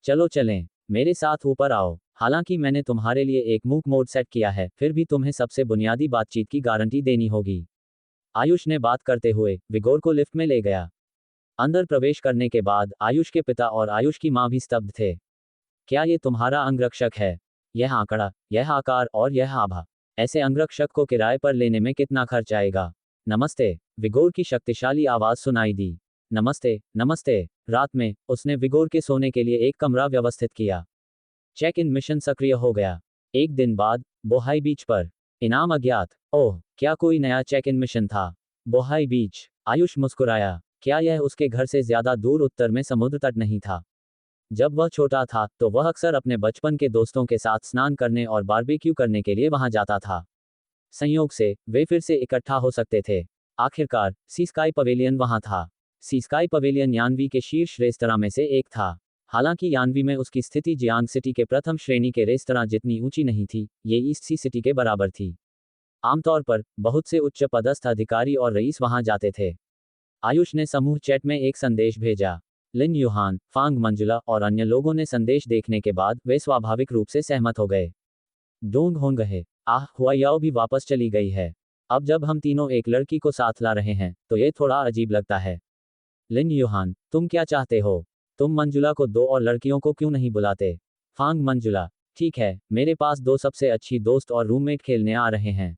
चलो चलें, मेरे साथ ऊपर आओ। हालांकि मैंने तुम्हारे लिए एक मूक मोड सेट किया है, फिर भी तुम्हें सबसे बुनियादी बातचीत की गारंटी देनी होगी। आयुष ने बात करते हुए विगोर को लिफ्ट में ले गया। अंदर प्रवेश करने के बाद आयुष के पिता और आयुष की मां भी स्तब्ध थे। क्या ये तुम्हारा अंगरक्षक है? यह आंकड़ा, यह आकार और यह आभा। ऐसे अंगरक्षक को किराए पर लेने में कितना खर्च आएगा? नमस्ते। विगोर की शक्तिशाली आवाज सुनाई दी। नमस्ते, नमस्ते। रात में उसने विगोर के सोने के लिए एक कमरा व्यवस्थित किया। चेक इन मिशन सक्रिय हो गया। एक दिन बाद बोहाई बीच पर। इनाम अज्ञात। ओह, क्या कोई नया चेक इन मिशन था? बोहाई बीच। आयुष मुस्कुराया। क्या यह उसके घर से ज्यादा दूर उत्तर में समुद्र तट नहीं था? जब वह छोटा था तो वह अक्सर अपने बचपन के दोस्तों के साथ स्नान करने और बारबेक्यू करने के लिए वहां जाता था। संयोग से वे फिर से इकट्ठा हो सकते थे। आखिरकार सी स्काई पवेलियन वहां था। सी स्काई पवेलियन यानवी के शीर्ष रेस्तरां में से एक था। हालांकि यानवी में उसकी स्थिति जियांग सिटी के प्रथम श्रेणी के रेस्तरां जितनी ऊंची नहीं थी, ये ईस्ट सी सिटी के बराबर थी। आमतौर पर बहुत से उच्च पदस्थ अधिकारी और रईस वहां जाते थे। आयुष ने समूह चैट में एक संदेश भेजा। लिन यूहान, फांग मंजुला और अन्य लोगों ने संदेश देखने के बाद वे स्वाभाविक रूप से सहमत हो गए। डोंग होंगे। आह, हुआयाओ भी वापस चली गई है। अब जब हम तीनों एक लड़की को साथ ला रहे हैं तो ये थोड़ा अजीब लगता है। लिन यूहान, तुम क्या चाहते हो? तुम मंजुला को 2 और लड़कियों को क्यों नहीं बुलाते? फांग मंजुला, ठीक है, मेरे पास 2 सबसे अच्छी दोस्त और रूममेट खेलने आ रहे हैं।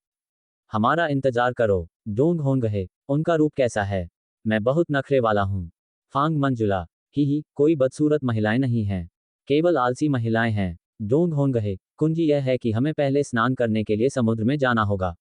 हमारा इंतजार करो। डोंग होंगहे, उनका रूप कैसा है? मैं बहुत नखरे वाला हूँ। फांग मंजुला, ही, कोई बदसूरत महिलाएं नहीं हैं। केवल आलसी महिलाएं हैं। डोंग होंगहे, कुंजी यह है कि हमें पहले स्नान करने के लिए समुद्र में जाना होगा।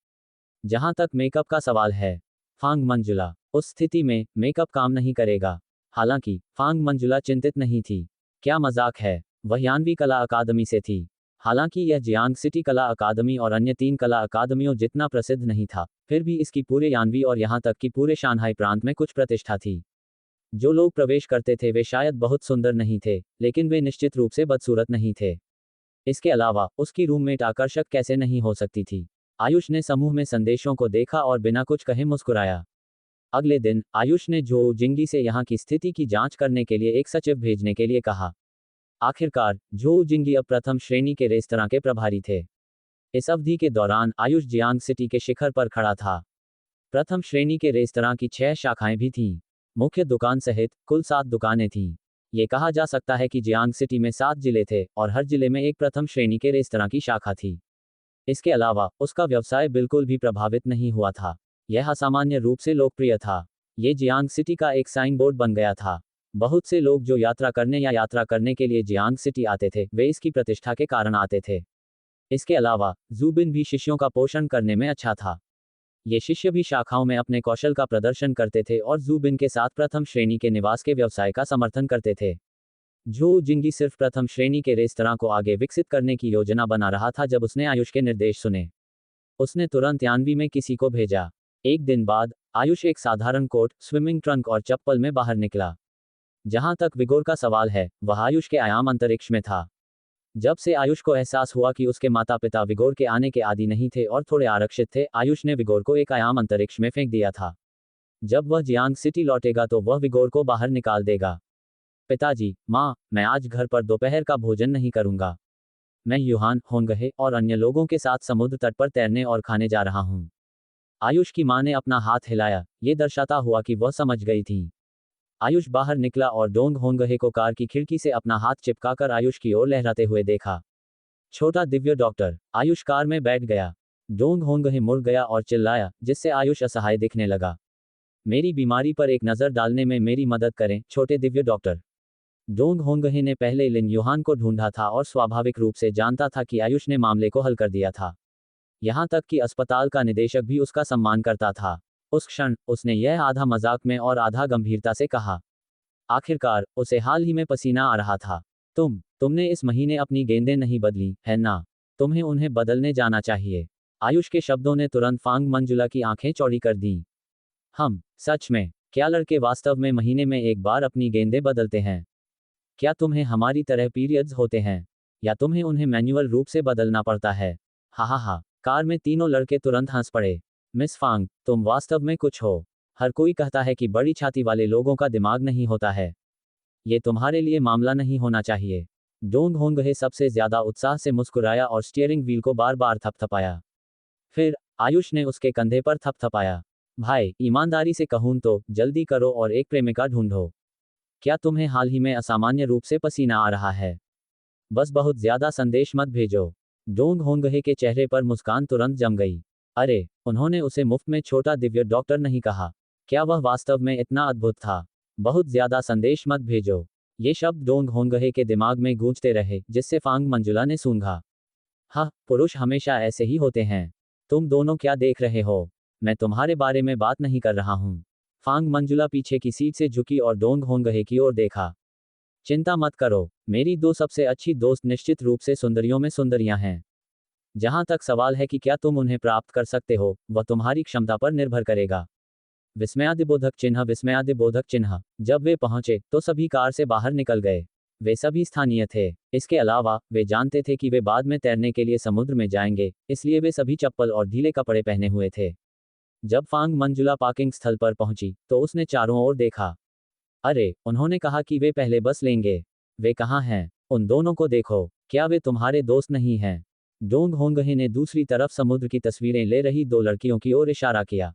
जहां तक मेकअप का सवाल है, फांग मंजुला, उस स्थिति में मेकअप काम नहीं करेगा। हालांकि फांग मंजुला चिंतित नहीं थी। क्या मजाक है, वह यानवी कला अकादमी से थी। हालांकि यह जियांग सिटी कला अकादमी और अन्य 3 कला अकादमियों जितना प्रसिद्ध नहीं था, फिर भी इसकी पूरे यानवी और यहां तक कि पूरे शानहाई प्रांत में कुछ प्रतिष्ठा थी। जो लोग प्रवेश करते थे वे शायद बहुत सुंदर नहीं थे, लेकिन वे निश्चित रूप से बदसूरत नहीं थे। इसके अलावा उसकी रूममेट आकर्षक कैसे नहीं हो सकती थी। आयुष ने समूह में संदेशों को देखा और बिना कुछ कहे मुस्कुराया। अगले दिन आयुष ने जो जिंगी से यहाँ की स्थिति की जांच करने के लिए एक सचिव भेजने के लिए कहा। आखिरकार जो जिंगी अब प्रथम श्रेणी के रेस्तरां के प्रभारी थे। इस अवधि के दौरान आयुष जियांग सिटी के शिखर पर खड़ा था। प्रथम श्रेणी के रेस्तरां की 6 शाखाएं भी थीं। मुख्य दुकान सहित कुल 7 दुकानें थीं। ये कहा जा सकता है कि जियांग सिटी में 7 जिले थे और हर जिले में एक प्रथम श्रेणी के रेस्तरां की शाखा थी। इसके अलावा उसका व्यवसाय बिल्कुल भी प्रभावित नहीं हुआ था। यह असामान्य रूप से लोकप्रिय था। ये जियांग सिटी का एक साइन बोर्ड बन गया था। बहुत से लोग जो यात्रा करने या यात्रा करने के लिए जियांग सिटी आते थे वे इसकी प्रतिष्ठा के कारण आते थे। इसके अलावा जूबिन भी शिष्यों का पोषण करने में अच्छा था। ये शिष्य भी शाखाओं में अपने कौशल का प्रदर्शन करते थे और जूबिन के साथ प्रथम श्रेणी के निवास के व्यवसाय का समर्थन करते थे। जो जिंगी सिर्फ प्रथम श्रेणी के रेस्तरां को आगे विकसित करने की योजना बना रहा था जब उसने आयुष के निर्देश सुने। उसने तुरंत यानवी में किसी को भेजा। एक दिन बाद आयुष एक साधारण कोट, स्विमिंग ट्रंक और चप्पल में बाहर निकला। जहां तक विगोर का सवाल है, वह आयुष के आयाम अंतरिक्ष में था। जब से आयुष को एहसास हुआ कि उसके माता पिता विगोर के आने के आदी नहीं थे और थोड़े आरक्षित थे, आयुष ने विगोर को एक आयाम अंतरिक्ष में फेंक दिया था। जब वह जियांग सिटी लौटेगा तो वह विगोर को बाहर निकाल देगा। पिताजी, माँ, मैं आज घर पर दोपहर का भोजन नहीं करूंगा। मैं यूहान, होंगहे और अन्य लोगों के साथ समुद्र तट पर तैरने और खाने जा रहा हूँ। आयुष की माँ ने अपना हाथ हिलाया, ये दर्शाता हुआ कि वह समझ गई थी। आयुष बाहर निकला और डोंग होंगहे को कार की खिड़की से अपना हाथ चिपकाकर आयुष की ओर लहराते हुए देखा। छोटा दिव्य डॉक्टर। आयुष कार में बैठ गया। डोंग होंगहे मुड़ गया और चिल्लाया, जिससे आयुष असहाय दिखने लगा। मेरी बीमारी पर एक नज़र डालने में मेरी मदद करें, छोटे दिव्य डॉक्टर। डोंग होंगहे ने पहले लिन यूहान को ढूंढा था और स्वाभाविक रूप से जानता था कि आयुष ने मामले को हल कर दिया था। यहाँ तक कि अस्पताल का निदेशक भी उसका सम्मान करता था। उस क्षण उसने यह आधा मजाक में और आधा गंभीरता से कहा। आखिरकार उसे हाल ही में पसीना आ रहा था। तुमने इस महीने अपनी गेंदें नहीं बदली, है ना? तुम्हें उन्हें बदलने जाना चाहिए। आयुष के शब्दों ने तुरंत फांग मंजुला की आंखें चौड़ी कर दी। सच में, क्या लड़के वास्तव में महीने में एक बार अपनी गेंदें बदलते हैं? क्या तुम्हें हमारी तरह पीरियड्स होते हैं? या तुम्हें उन्हें मैन्युअल रूप से बदलना पड़ता है? हा। कार में तीनों लड़के तुरंत हंस पड़े। मिस फांग, तुम वास्तव में कुछ हो। हर कोई कहता है कि बड़ी छाती वाले लोगों का दिमाग नहीं होता है। ये तुम्हारे लिए मामला नहीं होना चाहिए। डोंग होंगहे सबसे ज्यादा उत्साह से मुस्कुराया और स्टीयरिंग व्हील को बार बार थपथपाया। फिर आयुष ने उसके कंधे पर थपथपाया। भाई, ईमानदारी से कहूं तो जल्दी करो और एक प्रेमिका ढूंढो। क्या तुम्हें हाल ही में असामान्य रूप से पसीना आ रहा है? बस बहुत ज्यादा संदेश मत भेजो। डोंग होंगहे के चेहरे पर मुस्कान तुरंत जम गई। अरे, उन्होंने उसे मुफ्त में छोटा दिव्य डॉक्टर नहीं कहा। क्या वह वास्तव में इतना अद्भुत था? बहुत ज्यादा संदेश मत भेजो। ये शब्द डोंग होंगहे के दिमाग में गूंजते रहे, जिससे फांग मंजुला ने सूंघा। पुरुष हमेशा ऐसे ही होते हैं। तुम दोनों क्या देख रहे हो? मैं तुम्हारे बारे में बात नहीं कर रहा हूँ। फांग मंजुला पीछे की सीट से झुकी और डोंग होंगहे की ओर देखा। चिंता मत करो, मेरी 2 सबसे अच्छी दोस्त निश्चित रूप से सुंदरियों में सुंदरियां हैं। जहां तक सवाल है कि क्या तुम उन्हें प्राप्त कर सकते हो, वह तुम्हारी क्षमता पर निर्भर करेगा। विस्मयादिबोधक चिन्ह। जब वे पहुंचे तो सभी कार से बाहर निकल गए। वे सभी स्थानीय थे। इसके अलावा वे जानते थे कि वे बाद में तैरने के लिए समुद्र में जाएंगे, इसलिए वे सभी चप्पल और ढीले कपड़े पहने हुए थे। जब फांग मंजुला पार्किंग स्थल पर पहुंची तो उसने चारों ओर देखा। अरे, उन्होंने कहा कि वे पहले बस लेंगे। वे कहाँ हैं? उन दोनों को देखो, क्या वे तुम्हारे दोस्त नहीं हैं? डोंग होंगहे ने दूसरी तरफ समुद्र की तस्वीरें ले रही 2 लड़कियों की ओर इशारा किया।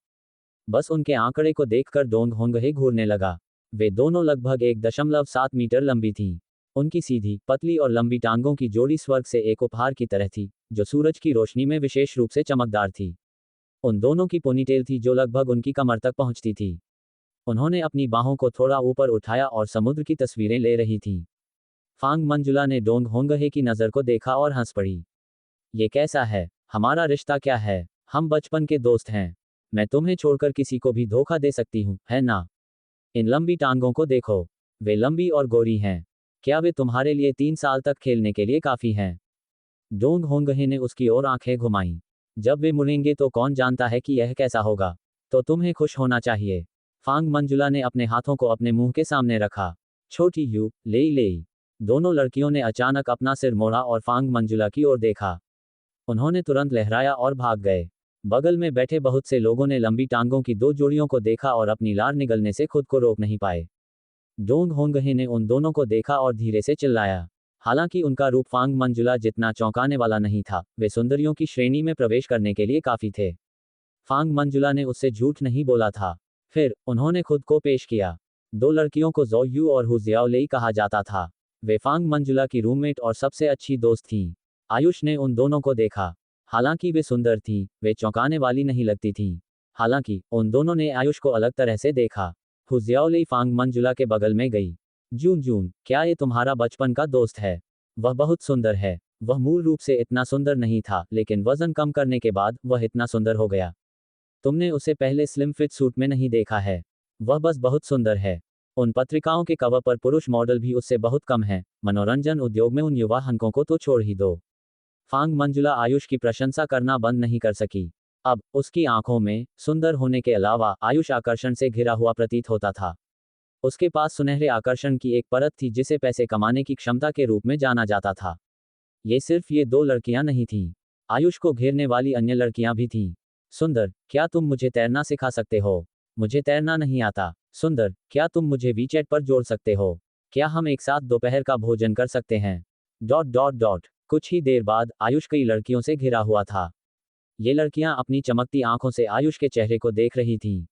बस उनके आंकड़े को देखकर डोंग होंगहे घूरने लगा। वे दोनों लगभग 1.7 मीटर लंबी थीं। उनकी सीधी, पतली और लंबी टांगों की जोड़ी स्वर्ग से एक उपहार की तरह थी, जो सूरज की रोशनी में विशेष रूप से चमकदार थी। उन दोनों की पोनीटेल थी जो लगभग उनकी कमर तक पहुंचती थी। उन्होंने अपनी बाहों को थोड़ा ऊपर उठाया और समुद्र की तस्वीरें ले रही थीं। फांग मंजुला ने डोंग होंगहे की नज़र को देखा और हंस पड़ी। ये कैसा है? हमारा रिश्ता क्या है? हम बचपन के दोस्त हैं। मैं तुम्हें छोड़कर किसी को भी धोखा दे सकती हूँ, है ना? इन लंबी टांगों को देखो। वे लंबी और गोरी हैं। क्या वे तुम्हारे लिए 3 साल तक खेलने के लिए काफ़ी हैं? डोंग होंगहे ने उसकी ओर आंखें घुमाईं। जब वे मुड़ेंगे तो कौन जानता है कि यह कैसा होगा। तो तुम्हें खुश होना चाहिए। फांग मंजुला ने अपने हाथों को अपने मुंह के सामने रखा। छोटी यू, लेई लेई। दोनों लड़कियों ने अचानक अपना सिर मोड़ा और फांग मंजुला की ओर देखा। उन्होंने तुरंत लहराया और भाग गए। बगल में बैठे बहुत से लोगों ने लंबी टांगों की दो जोड़ियों को देखा और अपनी लार निगलने से खुद को रोक नहीं पाए। डोंग होंगहे ने उन दोनों को देखा और धीरे से चिल्लाया। हालांकि उनका रूप फांग मंजुला जितना चौंकाने वाला नहीं था, वे सुंदरियों की श्रेणी में प्रवेश करने के लिए काफी थे। फांग मंजुला ने उससे झूठ नहीं बोला था। फिर उन्होंने खुद को पेश किया। दो लड़कियों को ज़ो यू और हु जियाओलेई कहा जाता था। वे फांग मंजुला की रूममेट और सबसे अच्छी दोस्त थीं। आयुष ने उन दोनों को देखा। हालांकि वे सुंदर थीं, वे चौंकाने वाली नहीं लगती थीं। हालांकि उन दोनों ने आयुष को अलग तरह से देखा। हु जियाओलेई फांग मंजुला के बगल में गई। जून जून, क्या ये तुम्हारा बचपन का दोस्त है? वह बहुत सुंदर है। वह मूल रूप से इतना सुंदर नहीं था, लेकिन वजन कम करने के बाद वह इतना सुंदर हो गया। तुमने उसे पहले स्लिम फिट सूट में नहीं देखा है। वह बस बहुत सुंदर है। उन पत्रिकाओं के कवर पर पुरुष मॉडल भी उससे बहुत कम हैं। मनोरंजन उद्योग में उन युवा हंकों को तो छोड़ ही दो। फांग मंजुला आयुष की प्रशंसा करना बंद नहीं कर सकी। अब उसकी आंखों में सुंदर होने के अलावा आयुष आकर्षण से घिरा हुआ प्रतीत होता था। उसके पास सुनहरे आकर्षण की एक परत थी जिसे पैसे कमाने की क्षमता के रूप में जाना जाता था। ये सिर्फ ये दो लड़कियां नहीं थीं। आयुष को घेरने वाली अन्य लड़कियां भी थीं। सुंदर, क्या तुम मुझे तैरना सिखा सकते हो? मुझे तैरना नहीं आता। सुंदर, क्या तुम मुझे वीचैट पर जोड़ सकते हो? क्या हम एक साथ दोपहर का भोजन कर सकते हैं? Dot dot dot. कुछ ही देर बाद आयुष कई लड़कियों से घिरा हुआ था। ये लड़कियां अपनी चमकती आंखों से आयुष के चेहरे को देख रही थीं।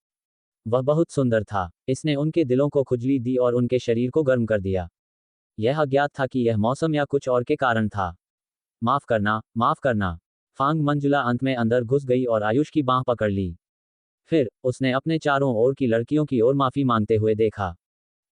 वह बहुत सुंदर था। इसने उनके दिलों को खुजली दी और उनके शरीर को गर्म कर दिया। यह अज्ञात था कि यह मौसम या कुछ और के कारण था। माफ करना, माफ करना। फांग मंजुला अंत में अंदर घुस गई और आयुष की बांह पकड़ ली। फिर उसने अपने चारों ओर की लड़कियों की ओर माफी मांगते हुए देखा।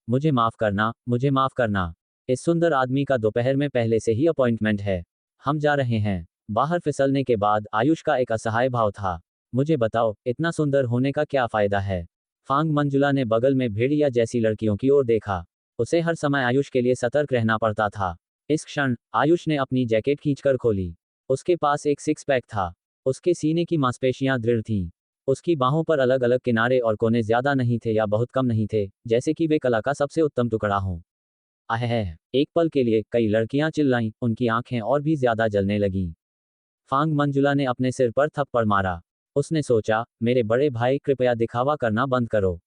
मुझे माफ करना, मुझे माफ करना। इस सुंदर आदमी का दोपहर में पहले से ही अपॉइंटमेंट है। हम जा रहे हैं। बाहर फिसलने के बाद आयुष का एक असहाय भाव था। मुझे बताओ, इतना सुंदर होने का क्या फायदा है? फांग मंजुला ने बगल में भेड़िया जैसी लड़कियों की ओर देखा। उसे हर समय आयुष के लिए सतर्क रहना पड़ता था। इस क्षण आयुष ने अपनी जैकेट खींचकर खोली। उसके पास एक सिक्स पैक था। उसके सीने की मांसपेशियां दृढ़ थीं। उसकी बाहों पर अलग अलग किनारे और कोने ज्यादा नहीं थे या बहुत कम नहीं थे, जैसे कि वे कला का सबसे उत्तम टुकड़ा हों। आह! एक पल के लिए कई लड़कियां चिल्लाईं, उनकी आंखें और भी ज्यादा जलने लगीं। फांग मंजुला ने अपने सिर पर थप्पड़ मारा। उसने सोचा, मेरे बड़े भाई, कृपया दिखावा करना बंद करो।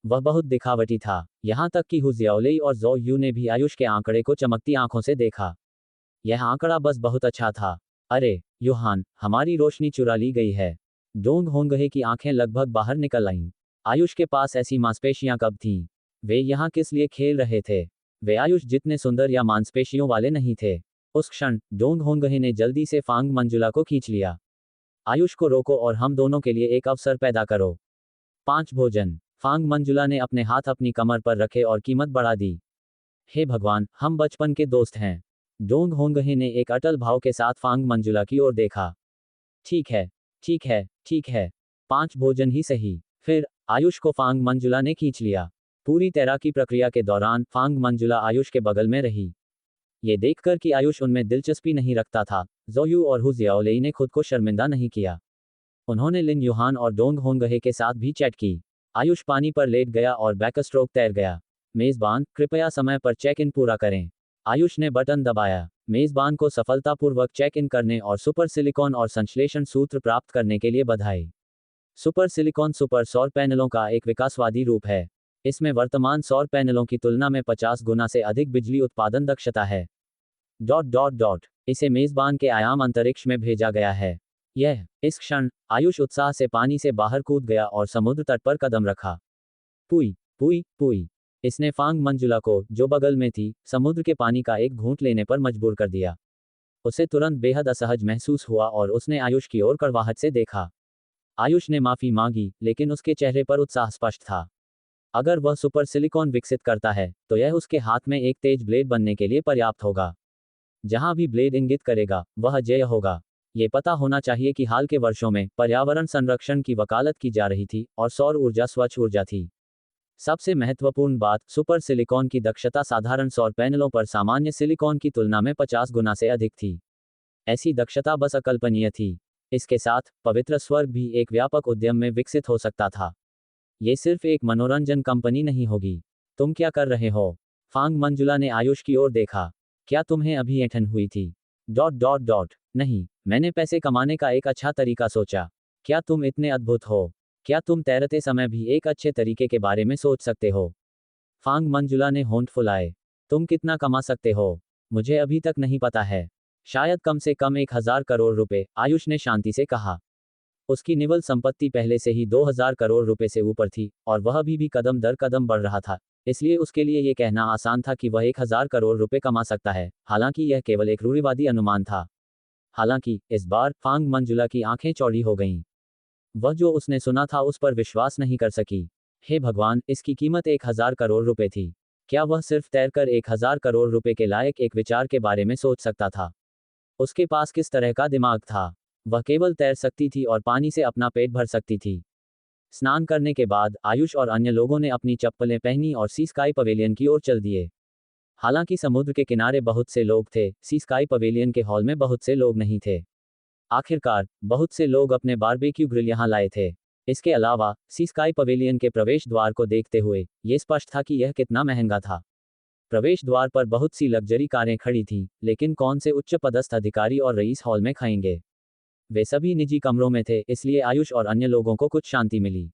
वह बहुत दिखावटी था। यहां तक कि हु जियाओलेई और ज़ो यू ने भी आयुष के आंकड़े को चमकती आंखों से देखा। यह आंकड़ा बस बहुत अच्छा था। अरे यूहान, हमारी रोशनी चुरा ली गई है। डोंग होंगहे की आंखें लगभग बाहर निकल आईं। आयुष के पास ऐसी मांसपेशियां कब थीं? वे यहाँ किस लिए खेल रहे थे? वे आयुष जितने सुंदर या मांसपेशियों वाले नहीं थे। उस क्षण डोंग होंगहे ने जल्दी से फांग मंजुला को खींच लिया। आयुष को रोको और हम दोनों के लिए एक अवसर पैदा करो। 5 भोजन। फांग मंजुला ने अपने हाथ अपनी कमर पर रखे और कीमत बढ़ा दी। हे भगवान, हम बचपन के दोस्त हैं। डोंग होंगहे ने एक अटल भाव के साथ फांग मंजुला की ओर देखा। ठीक है, ठीक है, ठीक है। 5 भोजन ही सही। फिर आयुष को फांग मंजुला ने खींच लिया। पूरी तैराकी प्रक्रिया के दौरान फांग मंजुला आयुष के बगल में रही। ये देखकर कि आयुष उनमें दिलचस्पी नहीं रखता था, ज़ो यू और हु जियाओलेई ने खुद को शर्मिंदा नहीं किया। उन्होंने लिन यूहान और डोंग होंगहे के साथ भी चैट की। आयुष पानी पर लेट गया और बैकस्ट्रोक तैर गया। मेजबान, कृपया समय पर चेक इन पूरा करें। आयुष ने बटन दबाया। मेजबान को सफलतापूर्वक चेक इन करने और सुपर सिलिकॉन और संश्लेषण सूत्र प्राप्त करने के लिए बधाई। सुपर सिलिकॉन सुपर सौर पैनलों का एक विकासवादी रूप है। इसमें वर्तमान सौर पैनलों की तुलना में 50 गुना से अधिक बिजली उत्पादन दक्षता है। Dot dot dot. इसे मेजबान के आयाम अंतरिक्ष में भेजा गया है। इस क्षण आयुष उत्साह से पानी से बाहर कूद गया और समुद्र तट पर कदम रखा। पुई पुई पुई। इसने फांग मंजुला को, जो बगल में थी, समुद्र के पानी का एक घूंट लेने पर मजबूर कर दिया। उसे तुरंत बेहद असहज महसूस हुआ और उसने आयुष की ओर कड़वाहट से देखा। आयुष ने माफी मांगी, लेकिन उसके चेहरे पर उत्साह स्पष्ट था। अगर वह सुपर सिलिकॉन विकसित करता है, तो यह उसके हाथ में एक तेज ब्लेड बनने के लिए पर्याप्त होगा। जहां भी ब्लेड इंगित करेगा, वह अजेय होगा। ये पता होना चाहिए कि हाल के वर्षों में पर्यावरण संरक्षण की वकालत की जा रही थी और सौर ऊर्जा स्वच्छ ऊर्जा थी। सबसे महत्वपूर्ण बात, सुपर सिलिकॉन की दक्षता साधारण सौर पैनलों पर सामान्य सिलिकॉन की तुलना में 50 गुना से अधिक थी। ऐसी दक्षता बस अकल्पनीय थी। इसके साथ, पवित्र स्वर्ग भी एक व्यापक उद्यम में विकसित हो सकता था। ये सिर्फ एक मनोरंजन कंपनी नहीं होगी। तुम क्या कर रहे हो? फांग मंजुला ने आयुष की ओर देखा। क्या तुम्हें अभी ऐंठन हुई थी? नहीं, मैंने पैसे कमाने का एक अच्छा तरीका सोचा। क्या तुम इतने अद्भुत हो? क्या तुम तैरते समय भी एक अच्छे तरीके के बारे में सोच सकते हो? फांग मंजुला ने होंठ फुलाए। तुम कितना कमा सकते हो? मुझे अभी तक नहीं पता है। शायद कम से कम 1000 करोड़ रुपए, आयुष ने शांति से कहा। उसकी निवल संपत्ति पहले से ही 2000 करोड़ रुपए से ऊपर थी, और वह अभी भी कदम दर कदम बढ़ रहा था। इसलिए उसके लिए यह कहना आसान था कि वह 1000 करोड़ रुपए कमा सकता है, हालांकि यह केवल एक रूढ़िवादी अनुमान था। हालांकि, इस बार, फांग मंजुला की आंखें चौड़ी हो गईं। वह जो उसने सुना था उस पर विश्वास नहीं कर सकी। हे भगवान, इसकी कीमत 1000 करोड़ रुपए थी। क्या वह सिर्फ तैरकर 1000 करोड़ रुपए के लायक एक विचार के बारे में सोच सकता था? उसके पास किस तरह का दिमाग था? वह केवल तैर सकती थी और पानी से अपना पेट भर सकती थी। स्नान करने के बाद, आयुष और अन्य लोगों ने अपनी चप्पलें पहनी और सी स्काई पवेलियन की ओर चल दिए। हालांकि समुद्र के किनारे बहुत से लोग थे, सी स्काई पवेलियन के हॉल में बहुत से लोग नहीं थे। आखिरकार, बहुत से लोग अपने बारबेक्यू ग्रिल यहां लाए थे। इसके अलावा, सी स्काई पवेलियन के प्रवेश द्वार को देखते हुए, यह स्पष्ट था कि यह कितना महंगा था। प्रवेश द्वार पर बहुत सी लग्जरी कारें खड़ी थीं, लेकिन कौन से उच्च पदस्थ अधिकारी और रईस हॉल में खाएंगे? वे सभी निजी कमरों में थे, इसलिए आयुष और अन्य लोगों को कुछ शांति मिली।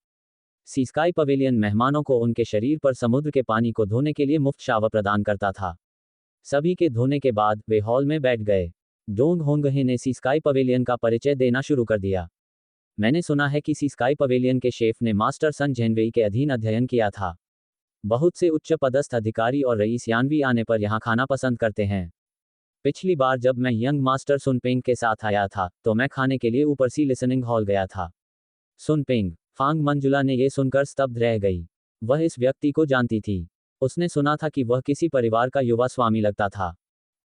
सी स्काई पवेलियन मेहमानों को उनके शरीर पर समुद्र के पानी को धोने के लिए मुफ्त शावर प्रदान करता था। सभी के धोने के बाद, वे हॉल में बैठ गए। डोंग होंगहे ने सी स्काई पवेलियन का परिचय देना शुरू कर दिया। मैंने सुना है कि सी स्काई पवेलियन के शेफ ने मास्टर सन जेनवेई के अधीन अध्ययन किया था। बहुत से उच्च पदस्थ अधिकारी और रईस यानवी आने पर यहाँ खाना पसंद करते हैं। पिछली बार जब मैं यंग मास्टर सुनपेंग के साथ आया था, तो मैं खाने के लिए ऊपर सी लिसनिंग हॉल गया था। सुनपेंग, फांग मंजुला ने यह सुनकर स्तब्ध रह गई। वह इस व्यक्ति को जानती थी। उसने सुना था कि वह किसी परिवार का युवा स्वामी लगता था।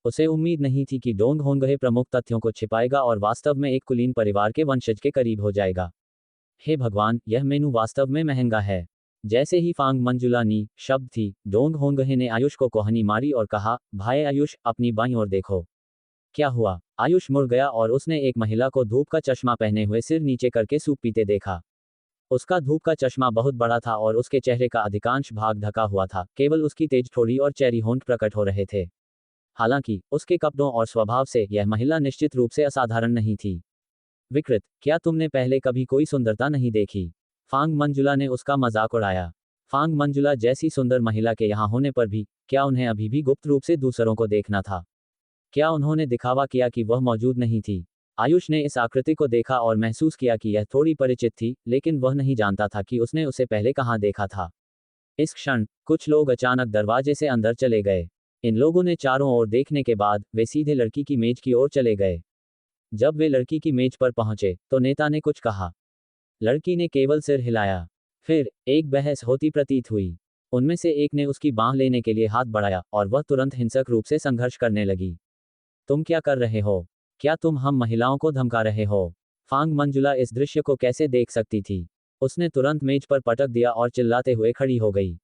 उसे उम्मीद नहीं थी कि डोंग होंगहे प्रमुख तथ्यों को छिपाएगा और वास्तव में एक कुलीन परिवार के वंशज के करीब हो जाएगा। हे भगवान, यह मेनू वास्तव में महंगा है। जैसे ही फांग मंजुला नी शब्द थी, डोंग होंगहे ने आयुष को कोहनी मारी और कहा, भाई आयुष, अपनी बाईं ओर देखो। क्या हुआ? आयुष मुड़ गया और उसने एक महिला को धूप का चश्मा पहने हुए सिर नीचे करके सूप पीते देखा। उसका धूप का चश्मा बहुत बड़ा था और उसके चेहरे का अधिकांश भाग ढका हुआ था, केवल उसकी तेज ठोड़ी और चेरी होंठ प्रकट हो रहे थे। हालांकि, उसके कपड़ों और स्वभाव से यह महिला निश्चित रूप से असाधारण नहीं थी। विकृत, क्या तुमने पहले कभी कोई सुंदरता नहीं देखी? फांग मंजुला ने उसका मजाक उड़ाया। फांग मंजुला जैसी सुंदर महिला के यहाँ होने पर भी, क्या उन्हें अभी भी गुप्त रूप से दूसरों को देखना था? क्या उन्होंने दिखावा किया कि वह मौजूद नहीं थी? आयुष ने इस आकृति को देखा और महसूस किया कि यह थोड़ी परिचित थी, लेकिन वह नहीं जानता था कि उसने उसे पहले कहाँ देखा था। इस क्षण, कुछ लोग अचानक दरवाजे से अंदर चले गए। इन लोगों ने चारों ओर देखने के बाद, वे सीधे लड़की की मेज की ओर चले गए। जब वे लड़की की मेज पर पहुंचे, तो नेता ने कुछ कहा। लड़की ने केवल सिर हिलाया। फिर, एक बहस होती प्रतीत हुई। उनमें से एक ने उसकी बांह लेने के लिए हाथ बढ़ाया, और वह तुरंत हिंसक रूप से संघर्ष करने लगी। तुम क्या कर रहे हो? क्या तुम हम महिलाओं को धमका रहे हो? फांग मंजुला इस दृश्य को कैसे देख सकती थी? उसने तुरंत मेज पर पटक दिया और चिल्लाते हुए खड़ी हो गई।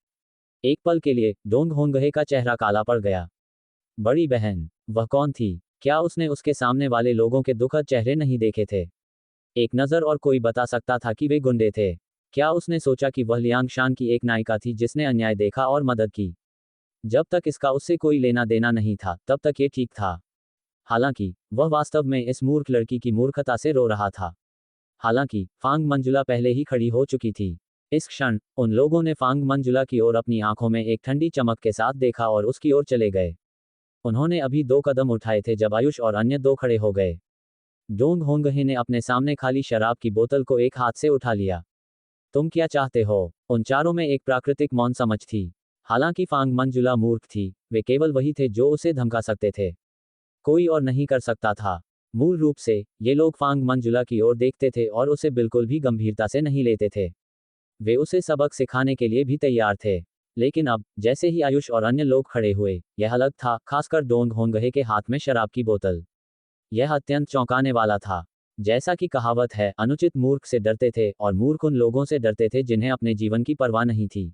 एक पल के लिए, डोंग होंगहे का चेहरा काला पड़ गया। बड़ी बहन, वह कौन थी? क्या उसने उसके सामने वाले लोगों के दुखद चेहरे नहीं देखे थे? एक नज़र और कोई बता सकता था कि वे गुंडे थे। क्या उसने सोचा कि वह लियांगशान की एक नायिका थी जिसने अन्याय देखा और मदद की? जब तक इसका उससे कोई लेना देना नहीं था, तब तक ये ठीक था। हालांकि, वह वास्तव में इस मूर्ख लड़की की मूर्खता से रो रहा था। हालांकि, फांग मंजुला पहले ही खड़ी हो चुकी थी। इस क्षण, उन लोगों ने फांग मंजुला की ओर अपनी आंखों में एक ठंडी चमक के साथ देखा और उसकी ओर चले गए। उन्होंने अभी 2 कदम उठाए थे जब आयुष और अन्य 2 खड़े हो गए। डोंग होंगहे ने अपने सामने खाली शराब की बोतल को एक हाथ से उठा लिया। तुम क्या चाहते हो? उन चारों में एक प्राकृतिक मौन समझ थी। हालांकि फांग मंजुला मूर्ख थी, वे केवल वही थे जो उसे धमका सकते थे, कोई और नहीं कर सकता था। मूल रूप से ये लोग फांग मंजुला की ओर देखते थे और उसे बिल्कुल भी गंभीरता से नहीं लेते थे। वे उसे सबक सिखाने के लिए भी तैयार थे। लेकिन अब जैसे ही आयुष और अन्य लोग खड़े हुए, यह अलग था, खासकर डोंग होंगहे के हाथ में शराब की बोतल। यह अत्यंत चौंकाने वाला था। जैसा कि कहावत है, अनुचित मूर्ख से डरते थे और मूर्ख उन लोगों से डरते थे जिन्हें अपने जीवन की परवाह नहीं थी।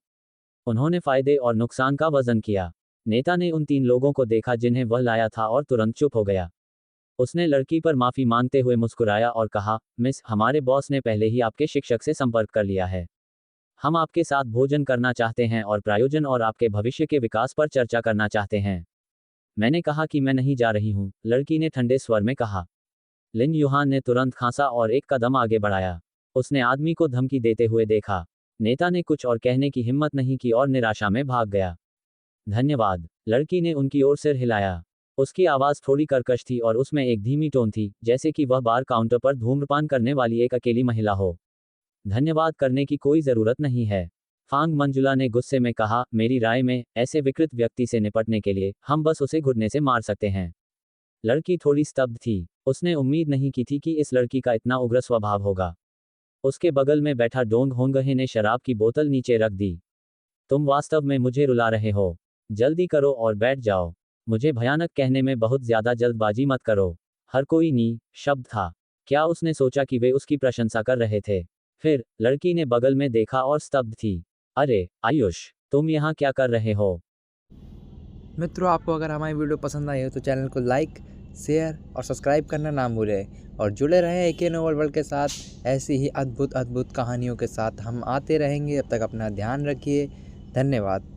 उन्होंने फायदे और नुकसान का वजन किया। नेता ने उन 3 लोगों को देखा जिन्हें वह लाया था और तुरंत चुप हो गया। उसने लड़की पर माफी मांगते हुए मुस्कुराया और कहा, मिस, हमारे बॉस ने पहले ही आपके शिक्षक से संपर्क कर लिया है। हम आपके साथ भोजन करना चाहते हैं और प्रायोजन और आपके भविष्य के विकास पर चर्चा करना चाहते हैं। मैंने कहा कि मैं नहीं जा रही हूँ, लड़की ने ठंडे स्वर में कहा। लिन युहान ने तुरंत खांसा और एक कदम आगे बढ़ाया। उसने आदमी को धमकी देते हुए देखा। नेता ने कुछ और कहने की हिम्मत नहीं की और निराशा में भाग गया। धन्यवाद, लड़की ने उनकी ओर सिर हिलाया। उसकी आवाज़ थोड़ी कर्कश थी और उसमें एक धीमी टोन थी, जैसे कि वह बार काउंटर पर धूम्रपान करने वाली एक अकेली महिला हो। धन्यवाद करने की कोई ज़रूरत नहीं है, फांग मंजुला ने गुस्से में कहा। मेरी राय में ऐसे विकृत व्यक्ति से निपटने के लिए हम बस उसे घुटने से मार सकते हैं। लड़की थोड़ी स्तब्ध थी। उसने उम्मीद नहीं की थी कि इस लड़की का इतना उग्र स्वभाव होगा। उसके बगल में बैठा डोंग होंगहे ने शराब की बोतल नीचे रख दी। तुम वास्तव में मुझे रुला रहे हो। जल्दी करो और बैठ जाओ। मुझे भयानक कहने में बहुत ज्यादा जल्दबाजी मत करो। हर कोई नी शब्द था। क्या उसने सोचा कि वे उसकी प्रशंसा कर रहे थे? फिर लड़की ने बगल में देखा और स्तब्ध थी। अरे आयुष, तुम यहाँ क्या कर रहे हो? मित्रों, आपको अगर हमारी वीडियो पसंद आई हो तो चैनल को लाइक, शेयर और सब्सक्राइब करना ना भूलें और जुड़े रहें एके नोवेल वर्ल्ड के साथ। ऐसी ही अद्भुत कहानियों के साथ हम आते रहेंगे। अब तक अपना ध्यान रखिए। धन्यवाद।